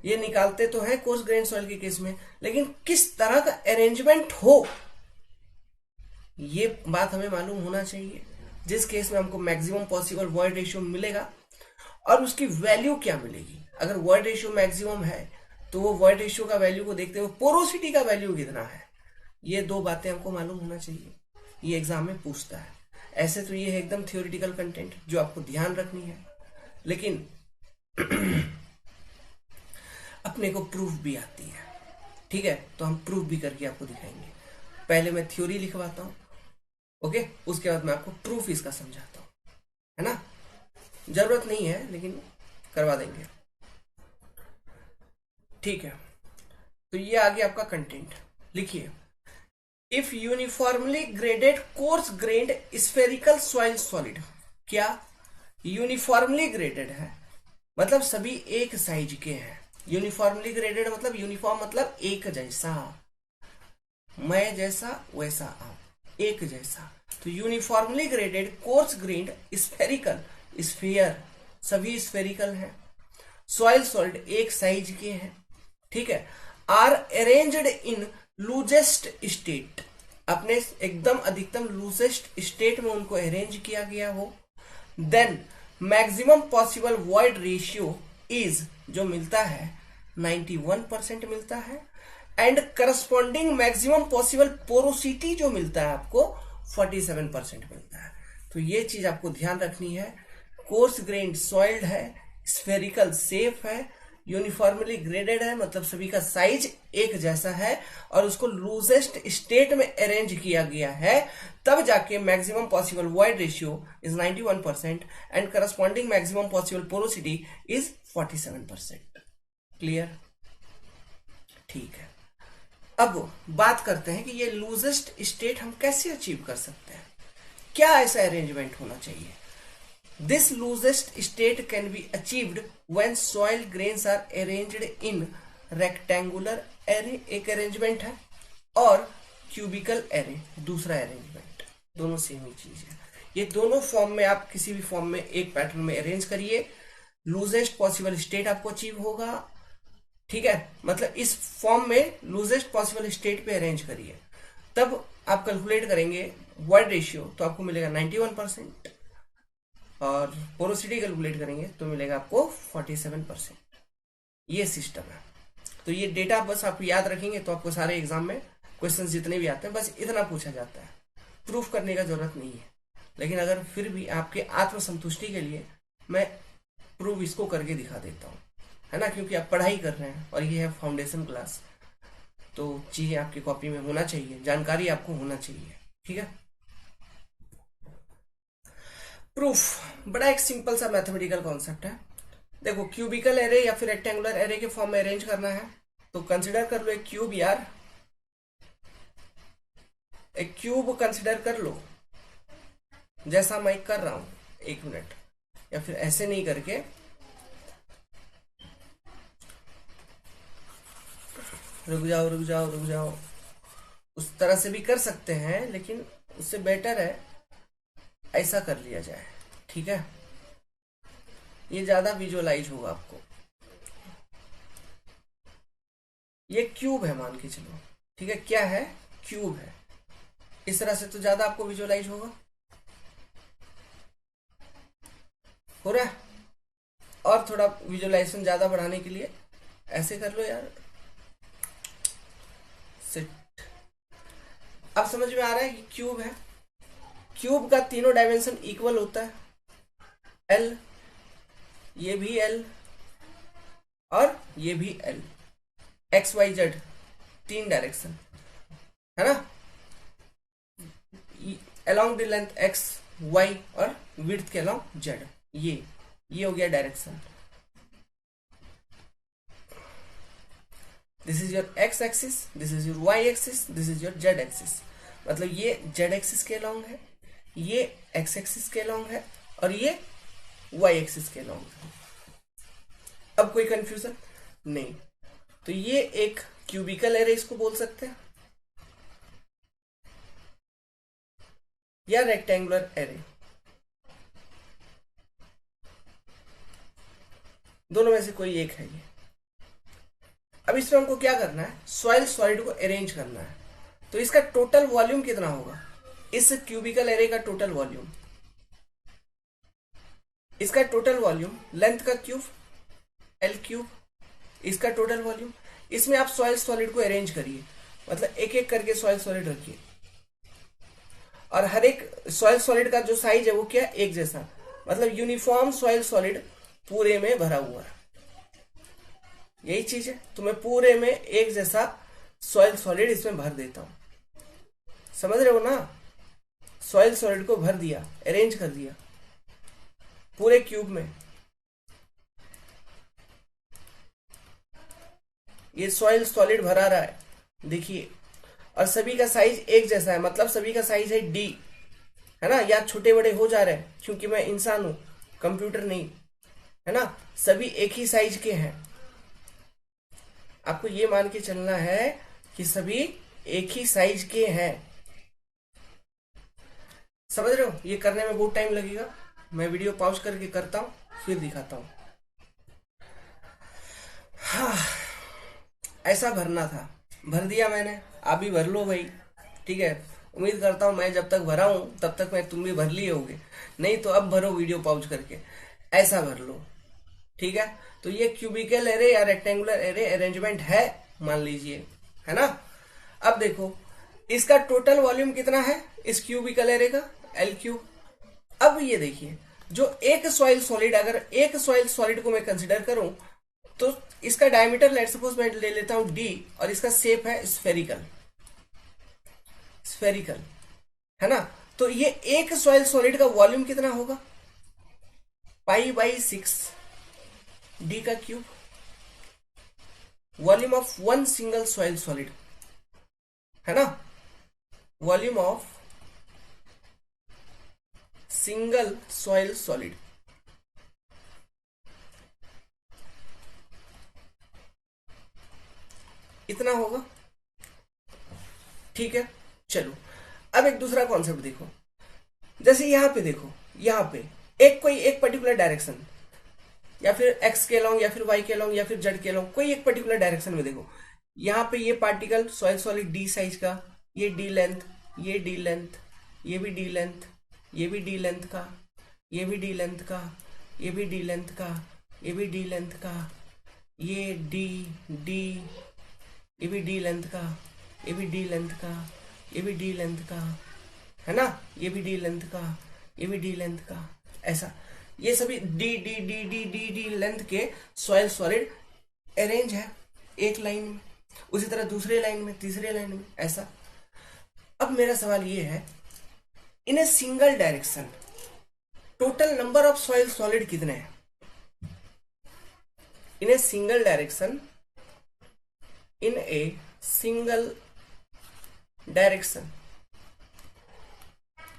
ये निकालते तो है कोर्स ग्रेन्ड सॉइल के केस में, लेकिन किस तरह का अरेंजमेंट हो ये बात हमें मालूम होना चाहिए, जिस केस में हमको मैक्सिमम पॉसिबल वॉइड रेशियो मिलेगा और उसकी वैल्यू क्या मिलेगी। अगर वॉइड रेशियो मैक्सिमम है तो वो वॉइड रेशियो का वैल्यू को देखते हुए पोरोसिटी का वैल्यू कितना है, ये 2 बातें हमको मालूम होना चाहिए। ये एग्जाम में पूछता है। ऐसे तो ये है एकदम थियोरिटिकल कंटेंट जो आपको ध्यान रखनी है, लेकिन अपने को प्रूफ भी आती है। ठीक है, तो हम प्रूफ भी करके आपको दिखाएंगे। पहले मैं थ्योरी लिखवाता हूं, ओके, उसके बाद मैं आपको प्रूफ इसका समझाता हूं, है ना। जरूरत नहीं है लेकिन करवा देंगे। ठीक है, तो ये आ गया आपका कंटेंट। लिखिए, if uniformly graded coarse grained spherical soil solid. क्या? यूनिफॉर्मली ग्रेडेड है मतलब सभी एक साइज के हैं। यूनिफॉर्मली ग्रेडेड मतलब यूनिफॉर्म मतलब एक जैसा, मैं जैसा वैसा आप, एक जैसा। तो uniformly graded coarse grained spherical, sphere सभी स्फेरिकल हैं, सॉइल सॉलिड एक साइज के हैं। ठीक है, are arranged in loosest state, अपने एकदम अधिकतम लूजेस्ट स्टेट में उनको अरेंज किया गया हो। Then maximum possible void ratio is, जो मिलता है 91% मिलता है, and corresponding maximum possible porosity जो मिलता है आपको 47% मिलता है। तो ये चीज आपको ध्यान रखनी है। कोर्स ग्रेन्ड सॉइल्ड है, स्फेरिकल सेफ है, यूनिफॉर्मली ग्रेडेड है मतलब सभी का साइज एक जैसा है, और उसको लूजेस्ट स्टेट में अरेंज किया गया है, तब जाके maximum possible void ratio is 91% and corresponding maximum possible porosity is 47%। Clear? ठीक है, अब बात करते हैं कि ये लूजेस्ट स्टेट हम कैसे अचीव कर सकते हैं, क्या ऐसा अरेंजमेंट होना चाहिए। This loosest state can be achieved when soil grains are arranged in rectangular array एक अरेंजमेंट है और क्यूबिकल एरे दूसरा अरेंजमेंट, दोनों सेम ही चीज है। ये दोनों फॉर्म में आप किसी भी फॉर्म में एक पैटर्न में अरेंज करिए, लूजेस्ट पॉसिबल स्टेट आपको अचीव होगा। ठीक है, मतलब इस फॉर्म में लूजेस्ट पॉसिबल स्टेट पे अरेंज करिए, तब आप कैलकुलेट करेंगे वॉइड रेशियो तो आपको मिलेगा 91%, और पोरोसिटी कैलकुलेट करेंगे तो मिलेगा आपको 47%। ये सिस्टम है। तो ये डेटा बस आप याद रखेंगे तो आपको सारे एग्जाम में क्वेश्चंस जितने भी आते हैं बस इतना पूछा जाता है, प्रूफ करने का जरूरत नहीं है। लेकिन अगर फिर भी आपके आत्मसंतुष्टि के लिए मैं प्रूफ इसको करके दिखा देता हूँ, है ना, क्योंकि आप पढ़ाई कर रहे हैं और ये है फाउंडेशन क्लास, तो चीजें आपकी कॉपी में होना चाहिए, जानकारी आपको होना चाहिए। ठीक है, प्रूफ बड़ा एक सिंपल सा मैथमेटिकल कॉन्सेप्ट है। देखो, क्यूबिकल एरे या फिर रेक्टेंगुलर एरे के फॉर्म में अरेंज करना है तो कंसिडर कर लो एक क्यूब यार, एक क्यूब कंसिडर कर लो जैसा मैं कर रहा हूं, एक मिनट, या फिर ऐसे नहीं करके रुक जाओ रुक जाओ रुक जाओ, उस तरह से भी कर सकते हैं लेकिन उससे बेटर है ऐसा कर लिया जाए। ठीक है, ये ज्यादा विजुअलाइज होगा आपको। ये क्यूब है मान के चलो, ठीक है, क्या है, क्यूब है। इस तरह से तो ज्यादा आपको विजुअलाइज होगा, हो रहा है। और थोड़ा विजुअलाइजेशन ज्यादा बढ़ाने के लिए ऐसे कर लो यार, सेट। अब समझ में आ रहा है कि क्यूब है, क्यूब का तीनों डायमेंशन इक्वल होता है, एल, ये भी एल और ये भी एल, एक्स वाई जेड तीन डायरेक्शन, है ना, along the length X Y और विड्थ के अलोंग जेड, ये हो गया direction. This is your X axis, this is your Y axis, this is your Z axis. मतलब ये जेड एक्सिस के अलोंग है, ये एक्स एक्सिस के अलोंग है और ये वाई एक्सिस के अलोंग है। अब कोई कंफ्यूजन नहीं, तो ये एक क्यूबिकल एरे इसको बोल सकते हैं या रेक्टेंगुलर एरे, दोनों में से कोई एक है ये। अब इसमें हमको क्या करना है, सॉइल सॉलिड को अरेंज करना है। तो इसका टोटल वॉल्यूम कितना होगा, इस क्यूबिकल एरे का टोटल वॉल्यूम, इसका टोटल वॉल्यूम लेंथ का क्यूब एल क्यूब, इसका टोटल वॉल्यूम। इसमें आप सॉइल सॉलिड को अरेंज करिए, मतलब एक एक करके सॉइल सॉलिड रखिए, और हर एक सॉइल सॉलिड का जो साइज है वो क्या, एक जैसा, मतलब यूनिफॉर्म सॉइल सॉलिड पूरे में भरा हुआ है, यही चीज है। तो मैं पूरे में एक जैसा सॉइल सॉलिड इसमें भर देता हूं, समझ रहे हो ना, सॉइल सॉलिड को भर दिया, अरेंज कर दिया पूरे क्यूब में। ये सॉइल सॉलिड भरा रहा है, देखिए, और सभी का साइज एक जैसा है, मतलब सभी का साइज है डी, है ना, या छोटे बड़े हो जा रहे हैं क्योंकि मैं इंसान हूं, कंप्यूटर नहीं, है ना, सभी एक ही साइज के हैं। आपको ये मान के चलना है कि सभी एक ही साइज के हैं, समझ रहे हो। ये करने में बहुत टाइम लगेगा, मैं वीडियो पॉज करके करता हूं फिर दिखाता हूं। हाँ, ऐसा भरना था, भर दिया मैंने, आप भी भर लो भाई। ठीक है, उम्मीद करता हूं मैं जब तक भरा हूं तब तक मैं तुम भी भर लिए होगे, नहीं तो अब भरो वीडियो पॉज करके, ऐसा भर लो। ठीक है, तो ये क्यूबिकल एरे या रेक्टेंगुलर एरे अरेंजमेंट है मान लीजिए, है ना। अब देखो इसका टोटल वॉल्यूम कितना है इस क्यूबिकल एरे का, एल क्यूब। अब ये देखिए, जो एक सॉइल सॉलिड, अगर एक सॉइल सॉलिड को मैं कंसिडर करूं तो इसका डायमीटर लेट सपोज मैं ले लेता हूं डी, और इसका शेप है स्फेरिकल, स्फेरिकल, है ना। तो ये एक सॉइल सॉलिड का वॉल्यूम कितना होगा, π/6 डी का cube, volume of one single soil solid, है ना, volume of single soil solid. कितना होगा। ठीक है, चलो अब एक दूसरा कॉन्सेप्ट देखो। जैसे यहां पे देखो, यहां पे कोई एक पर्टिकुलर डायरेक्शन, या फिर एक्स के लॉन्ग, या फिर वाई के लॉन्ग, या फिर जेड के लॉन्ग, कोई एक पर्टिकुलर डायरेक्शन में देखो। यहाँ पे ये particle soil solid D size का, ये डी लेंथ, ये डी लेंथ, ये भी डी लेंथ, ये भी डी लेंथ का, ये भी डी लेंथ का, ये भी डी लेंथ का, ये भी डी लेंथ का, ये डी डी, ये भी डी लेंथ का, ये भी डी लेंथ का, ये भी डी लेंथ का, है ना, ये भी डी लेंथ का, ये भी डी लेंथ का, ऐसा ये सभी D D D D D D length के सॉइल सॉलिड अरेंज है एक लाइन में, उसी तरह दूसरे लाइन में, तीसरे लाइन में, ऐसा। अब मेरा सवाल ये है, in a single direction total number of soil solid कितने हैं। In a single direction, in a single direction,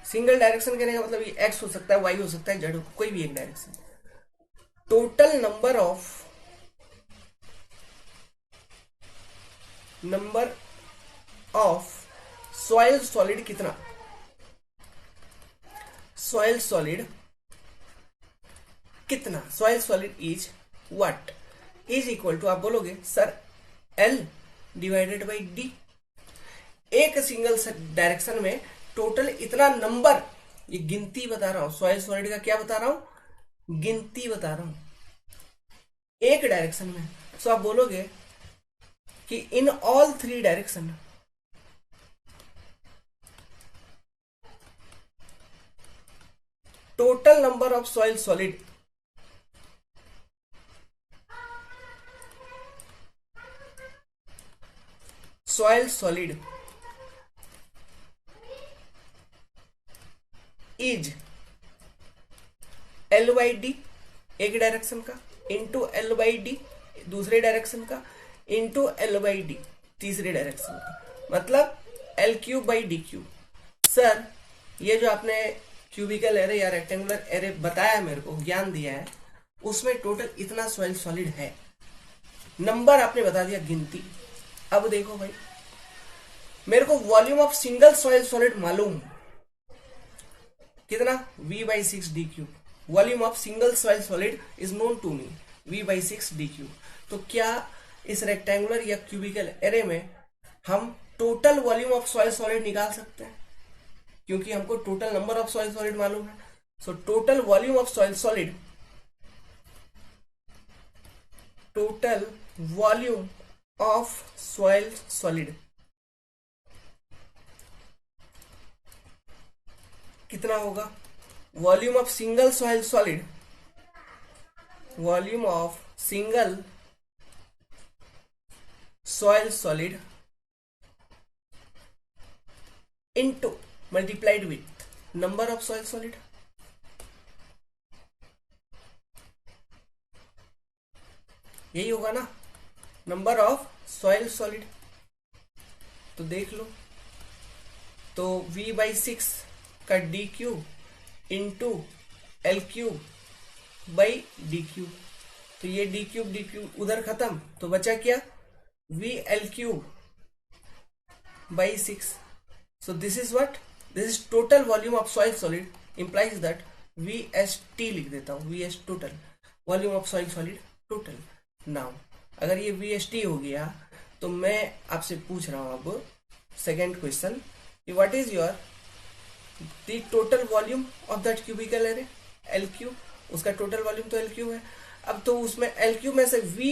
single direction कहने का मतलब ये एक्स हो सकता है, वाई हो सकता है, जेड हो, कोई भी एक direction. Total number of soil solid कितना। सॉइल सॉलिड कितना, soil solid is what, is equal to, आप बोलोगे sir L divided by D। एक सिंगल डायरेक्शन में टोटल इतना नंबर, ये गिनती बता रहा हूं, सॉइल सॉलिड का क्या बता रहा हूं, गिनती बता रहा हूं एक डायरेक्शन में। सो आप बोलोगे कि in all 3 direction total number of soil solid is L by D एक डायरेक्शन का, इंटू L बाई डी दूसरे डायरेक्शन का, इंटू L बाई डी तीसरे डायरेक्शन का, मतलब L cube by D cube. Sir ये जो आपने क्यूबिकल एरे या रेक्टेंगुलर एरे बताया, मेरे को ज्ञान दिया है, उसमें टोटल इतना सॉइल सॉलिड है, नंबर आपने बता दिया, गिनती। अब देखो भाई, मेरे को volume of single soil solid मालूम कितना, V by 6 D cube. Volume of single soil solid is known to me, V by 6 D cube. तो क्या इस रेक्टेंगुलर या क्यूबिकल एरे में हम total volume of soil solid निकाल सकते हैं, क्योंकि हमको total number of soil solid मालूम है। So total volume of soil solid, total volume of soil solid कितना होगा, volume of single soil solid, volume of single soil solid into multiplied with number of soil solid. यही होगा ना, number of soil solid. तो देख लो, तो V by 6 का D cube into L cube by D cube, तो ये D cube उधर खत्म, तो बचा क्या, V L cube by 6। So this is what, this is total volume of soil solid, implies that VST लिख देता हूँ, VS total volume of soil solid total। now अगर ये VST हो गया, तो मैं आपसे पूछ रहा हूँ अब second question, what is your the total volume of that cubical array, L cube, उसका टोटल वॉल्यूम तो L क्यूब है। अब तो उसमें L क्यूब में से V,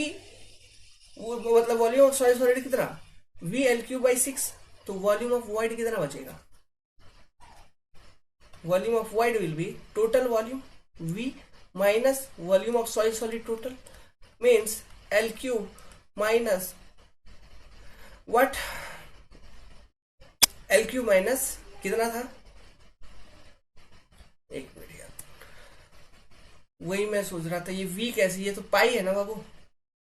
मतलब वॉल्यूम ऑफ सॉइल सॉलिड कितना, V L क्यूब बाई 6, तो वॉल्यूम ऑफ वॉइड कितना बचेगा, volume of void will be total volume V minus volume of soil solid total, means L cube minus what, L cube minus कितना था, एक minute यार, वही मैं सोच रहा था, ये V कैसी, ये तो पाई है ना बाबू,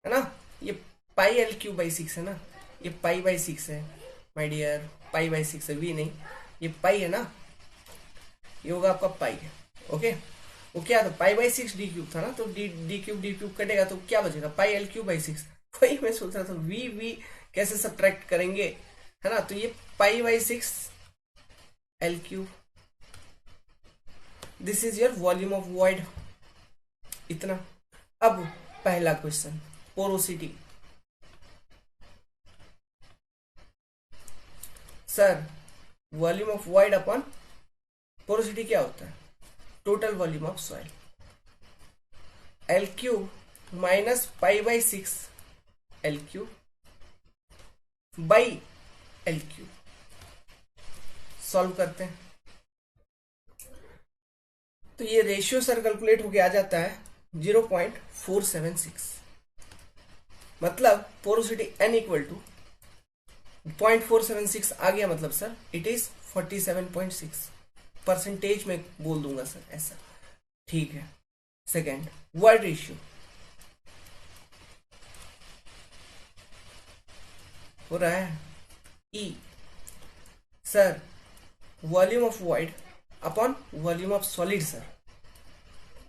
है ना, ये पाई L क्यूब बाई 6 है ना, ये पाई बाई 6 है माय डियर, पाई बाई 6 है, V नहीं, ये पाई है ना, ये होगा आपका पाई है। ओके, वो क्या था, पाई बाई 6 डी क्यूब था ना, तो डी क्यूब कटेगा तो क्या बचेगा, पाई L क्यूब बाई 6। वही मैं सोच रहा था, V कैसे सब्ट्रैक्ट करेंगे, है ना। तो ये π/6 L3, this is your volume of void, इतना। अब पहला question, porosity. Sir volume of void upon porosity क्या होता है, total volume of soil, L3 minus π/6 L3 by L3। Solve करते हैं तो ये रेशियो सर कैलकुलेट होके आ जाता है 0.476, मतलब पोरोसिटी n इक्वल टू 0.476 आ गया, मतलब सर इट इज 47.6, परसेंटेज में बोल दूंगा सर ऐसा, ठीक है। सेकेंड, वॉइड रेशियो हो रहा है E, sir volume of void upon volume of solid sir.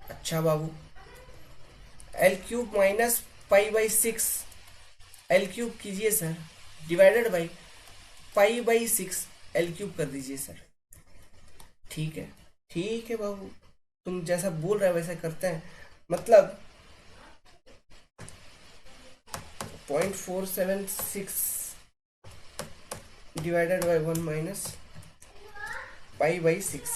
अच्छा बाबू, L3 माइनस π/6 L3 कीजिए सर, डिवाइडेड बाई π/6 L3 कर दीजिए सर। ठीक है बाबू, तुम जैसा बोल रहे हो वैसा करते हैं, मतलब 0.476 डिवाइडेड बाई 1 माइनस π/6।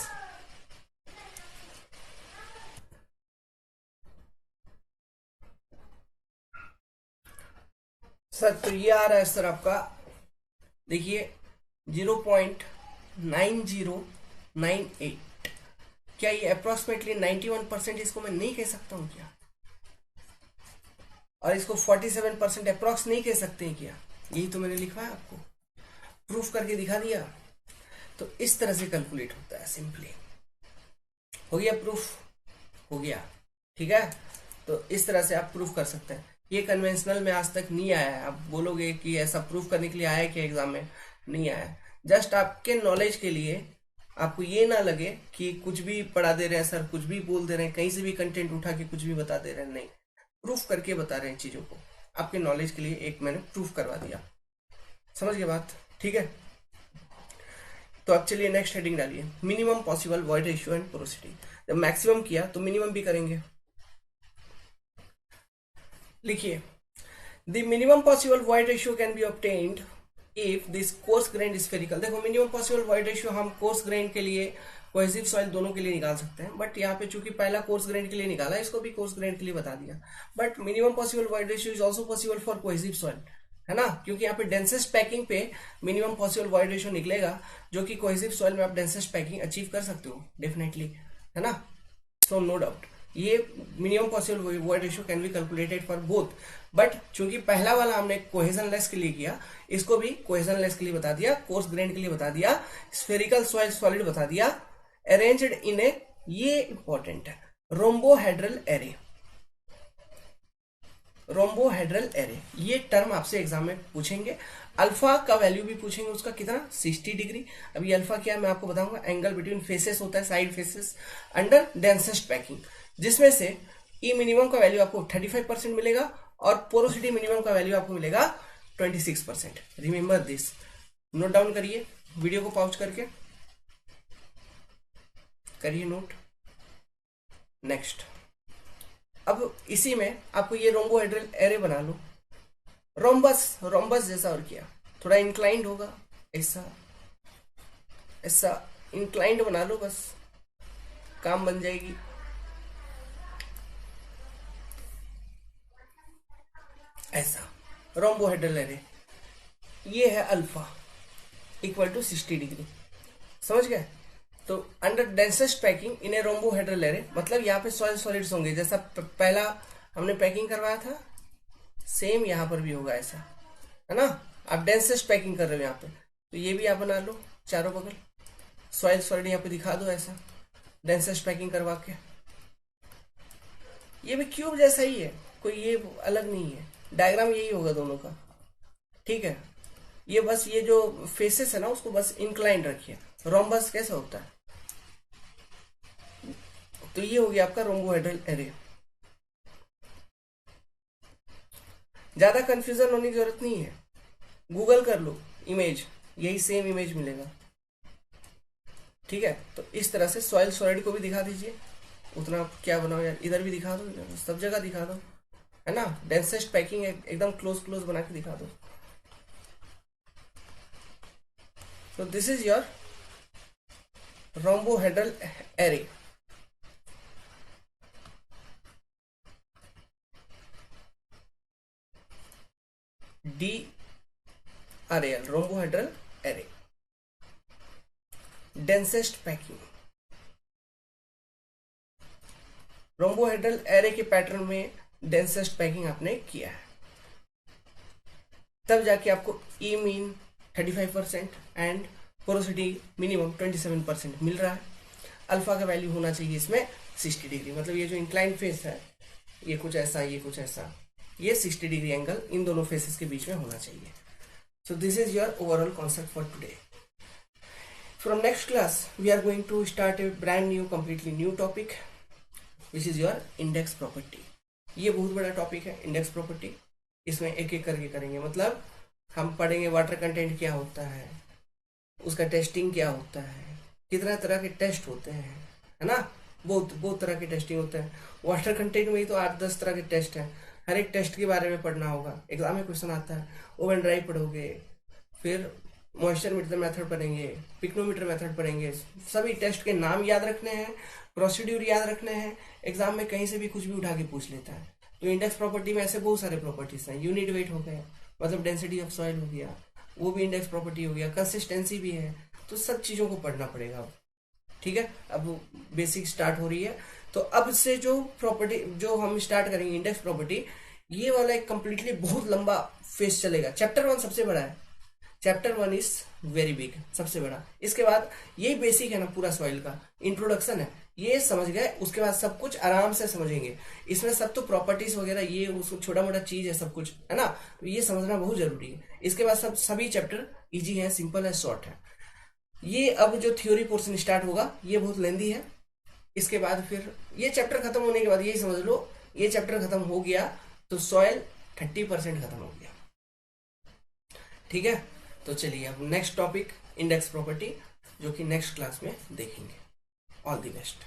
सर तो ये आ रहा है सर आपका, देखिए 0.9098। क्या ये अप्रोक्सीमेटली 91% इसको मैं नहीं कह सकता हूं क्या, और इसको 47% अप्रोक्स नहीं कह सकते हैं क्या, यही तो मैंने लिखा है, आपको प्रूफ करके दिखा दिया। तो इस तरह से कैलकुलेट होता है सिंपली। हो गया प्रूफ, हो गया, ठीक है। तो इस तरह से आप प्रूफ कर सकते हैं। ये कन्वेंशनल में आज तक नहीं आया है। आप बोलोगे कि ऐसा प्रूफ करने के लिए आया क्या एग्जाम में, नहीं आया। जस्ट आपके नॉलेज के लिए, आपको ये ना लगे कि कुछ भी पढ़ा दे रहे हैं सर, कुछ भी बोल दे रहे हैं, कहीं से भी कंटेंट उठा के कुछ भी बता दे रहे हैं, नहीं, प्रूफ करके बता रहे हैं चीजों को। आपके नॉलेज के लिए एक मैंने प्रूफ करवा दिया, समझ गए बात, ठीक है। तो अब चलिए नेक्स्ट हेडिंग डालिए, minimum possible void ratio and porosity. जब मैक्सिमम किया तो मिनिमम भी करेंगे। लिखिए, the minimum possible void ratio can be obtained if this course grained spherical. देखो मिनिमम पॉसिबल वॉइड रेशियो हम कोर्स ग्रेन के लिए, कोहेसिव सॉइल दोनों के लिए निकाल सकते हैं, बट यहाँ पे चूंकि पहला कोर्स ग्रेन के लिए निकाला, इसको भी कोर्स ग्रेन के लिए बता दिया। But minimum possible void ratio is also possible for cohesive soil, है ना, क्योंकि यहाँ पे डेंसेस्ट पैकिंग पे मिनिमम पॉसिबल वॉइड रेशियो निकलेगा, जो कि कोहेसिव सॉइल में आप डेंसेस्ट पैकिंग अचीव कर सकते हो डेफिनेटली, है ना। सो नो डाउट ये minimum possible void ratio can be calculated for both, but चूंकि पहला वाला हमने कोहेजन लेस के लिए किया, इसको भी कोहेजन लेस के लिए बता दिया, कोर्स ग्रेन के लिए बता दिया, स्फेरिकल सॉइल सॉलिड बता दिया, अरेंज्ड इन ए, ये इंपॉर्टेंट है, रोम्बोहेड्रल एरे। रोम्बोहेड्रल एरे, ये टर्म आपसे एग्जाम में पूछेंगे। अल्फा का वैल्यू भी पूछेंगे, उसका कितना, 60 डिग्री। अभी अल्फा क्या है मैं आपको बताऊंगा, एंगल बिटवीन फेसेस होता है, side faces under densest packing, जिसमें से ई मिनिमम का वैल्यू आपको 35% मिलेगा और पोरोसिटी मिनिमम का वैल्यू आपको मिलेगा 26%। रिमेंबर दिस, नोट डाउन करिए, वीडियो को पॉज करके करिए नोट। नेक्स्ट, अब इसी में आपको ये रोम्बोहेड्रल एरे बना लो, रोम्बस जैसा, और क्या, थोड़ा इंक्लाइंड होगा, ऐसा ऐसा इंक्लाइंड बना लो, बस काम बन जाएगी। ऐसा रोम्बोहेड्रल एरे, ये है अल्फा इक्वल टू 60 डिग्री, समझ गए। तो under densest packing in A rhombohedral array, मतलब यहाँ पे सॉइल सॉलिड्स होंगे, जैसा पहला हमने पैकिंग करवाया था, सेम यहाँ पर भी होगा ऐसा, है ना। आप डेंसेस्ट पैकिंग कर रहे हो यहाँ पे, तो ये भी आप बना लो चारों बगल, सॉइल सॉलिड यहाँ पे दिखा दो ऐसा, डेंसेस्ट पैकिंग करवा के। ये भी क्यूब जैसा ही है, कोई ये अलग नहीं है, डायग्राम यही होगा दोनों का, ठीक है। ये बस ये जो फेसेस है ना, उसको बस इंक्लाइंड रखिए। रोम्बस कैसा होता है, तो ये हो गया आपका रोम्बोहेड्रल एरे। ज्यादा कंफ्यूजन होने की जरूरत नहीं है, गूगल कर लो इमेज, यही सेम इमेज मिलेगा। ठीक है, तो इस तरह से सॉइल सॉलिड को भी दिखा दीजिए। उतना क्या बनाओ यार, इधर भी दिखा दो, सब जगह दिखा दो, है ना। डेंसेस्ट पैकिंग एकदम क्लोज क्लोज बना के दिखा दो। So this is your rhombohedral array. DRAL, rhombohedral array. Densest packing. rhombohedral array के पैटर्न में डेंसेस्ट पैकिंग आपने किया है, तब जाके आपको ई मीन 35% एंड पोरोसिटी मिनिमम 27% मिल रहा है। अल्फा का वैल्यू होना चाहिए इसमें 60 डिग्री, मतलब ये जो इंक्लाइन फेस है ये कुछ ऐसा, ये कुछ ऐसा, ये 60 डिग्री एंगल इन दोनों फेसेस के बीच में होना चाहिए। So this is your overall concept for today. From next class we are going to start a brand new completely new topic which is your index property. ये बहुत बड़ा topic है index property, इसमें एक एक करके करेंगे। मतलब हम पढ़ेंगे वाटर कंटेंट क्या होता है, उसका टेस्टिंग क्या होता है, कितना तरह के टेस्ट होते हैं, है ना। बहुत तरह के टेस्टिंग होते हैं। वाटर कंटेंट में ही तो 8-10 तरह के टेस्ट हैं, हर एक टेस्ट के बारे में पढ़ना होगा। एग्जाम में क्वेश्चन आता है, ओवन ड्राई पढ़ोगे, फिर मॉइस्चर मीटर मेथड पढ़ेंगे, पिक्नोमीटर मेथड पढ़ेंगे, सभी टेस्ट के नाम याद रखने हैं, प्रोसीड्यूर याद रखने हैं। एग्जाम में कहीं से भी कुछ भी उठा के पूछ लेता है। तो इंडेक्स प्रॉपर्टी में ऐसे बहुत सारे प्रॉपर्टीज हैं। यूनिट वेट हो गया, मतलब डेंसिटी ऑफ सॉइल हो गया, वो भी इंडेक्स प्रॉपर्टी हो गया, कंसिस्टेंसी भी है। तो सब चीजों को पढ़ना पड़ेगा अब, ठीक है। अब बेसिक स्टार्ट हो रही है, तो अब से जो प्रॉपर्टी जो हम स्टार्ट करेंगे इंडेक्स प्रॉपर्टी, ये वाला एक कंप्लीटली बहुत लंबा फेस चलेगा। चैप्टर 1 सबसे बड़ा है, चैप्टर 1 इज वेरी बिग, सबसे बड़ा। इसके बाद यही बेसिक है ना पूरा सॉइल का, इंट्रोडक्शन है, ये समझ गए, उसके बाद सब कुछ आराम से समझेंगे। इसमें सब तो प्रॉपर्टीज वगैरह ये उसको छोटा मोटा चीज है सब कुछ, है ना। तो ये समझना बहुत जरूरी है। इसके बाद सभी चैप्टर इजी है, सिंपल है, शॉर्ट है। ये अब जो थ्योरी पोर्शन स्टार्ट होगा ये बहुत लेंदी है। इसके बाद फिर ये चैप्टर खत्म होने के बाद यही समझ लो, ये चैप्टर खत्म हो गया तो सॉइल 30% खत्म हो गया, ठीक है। तो चलिए अब नेक्स्ट टॉपिक इंडेक्स प्रॉपर्टी, जो कि नेक्स्ट क्लास में देखेंगे। All the best.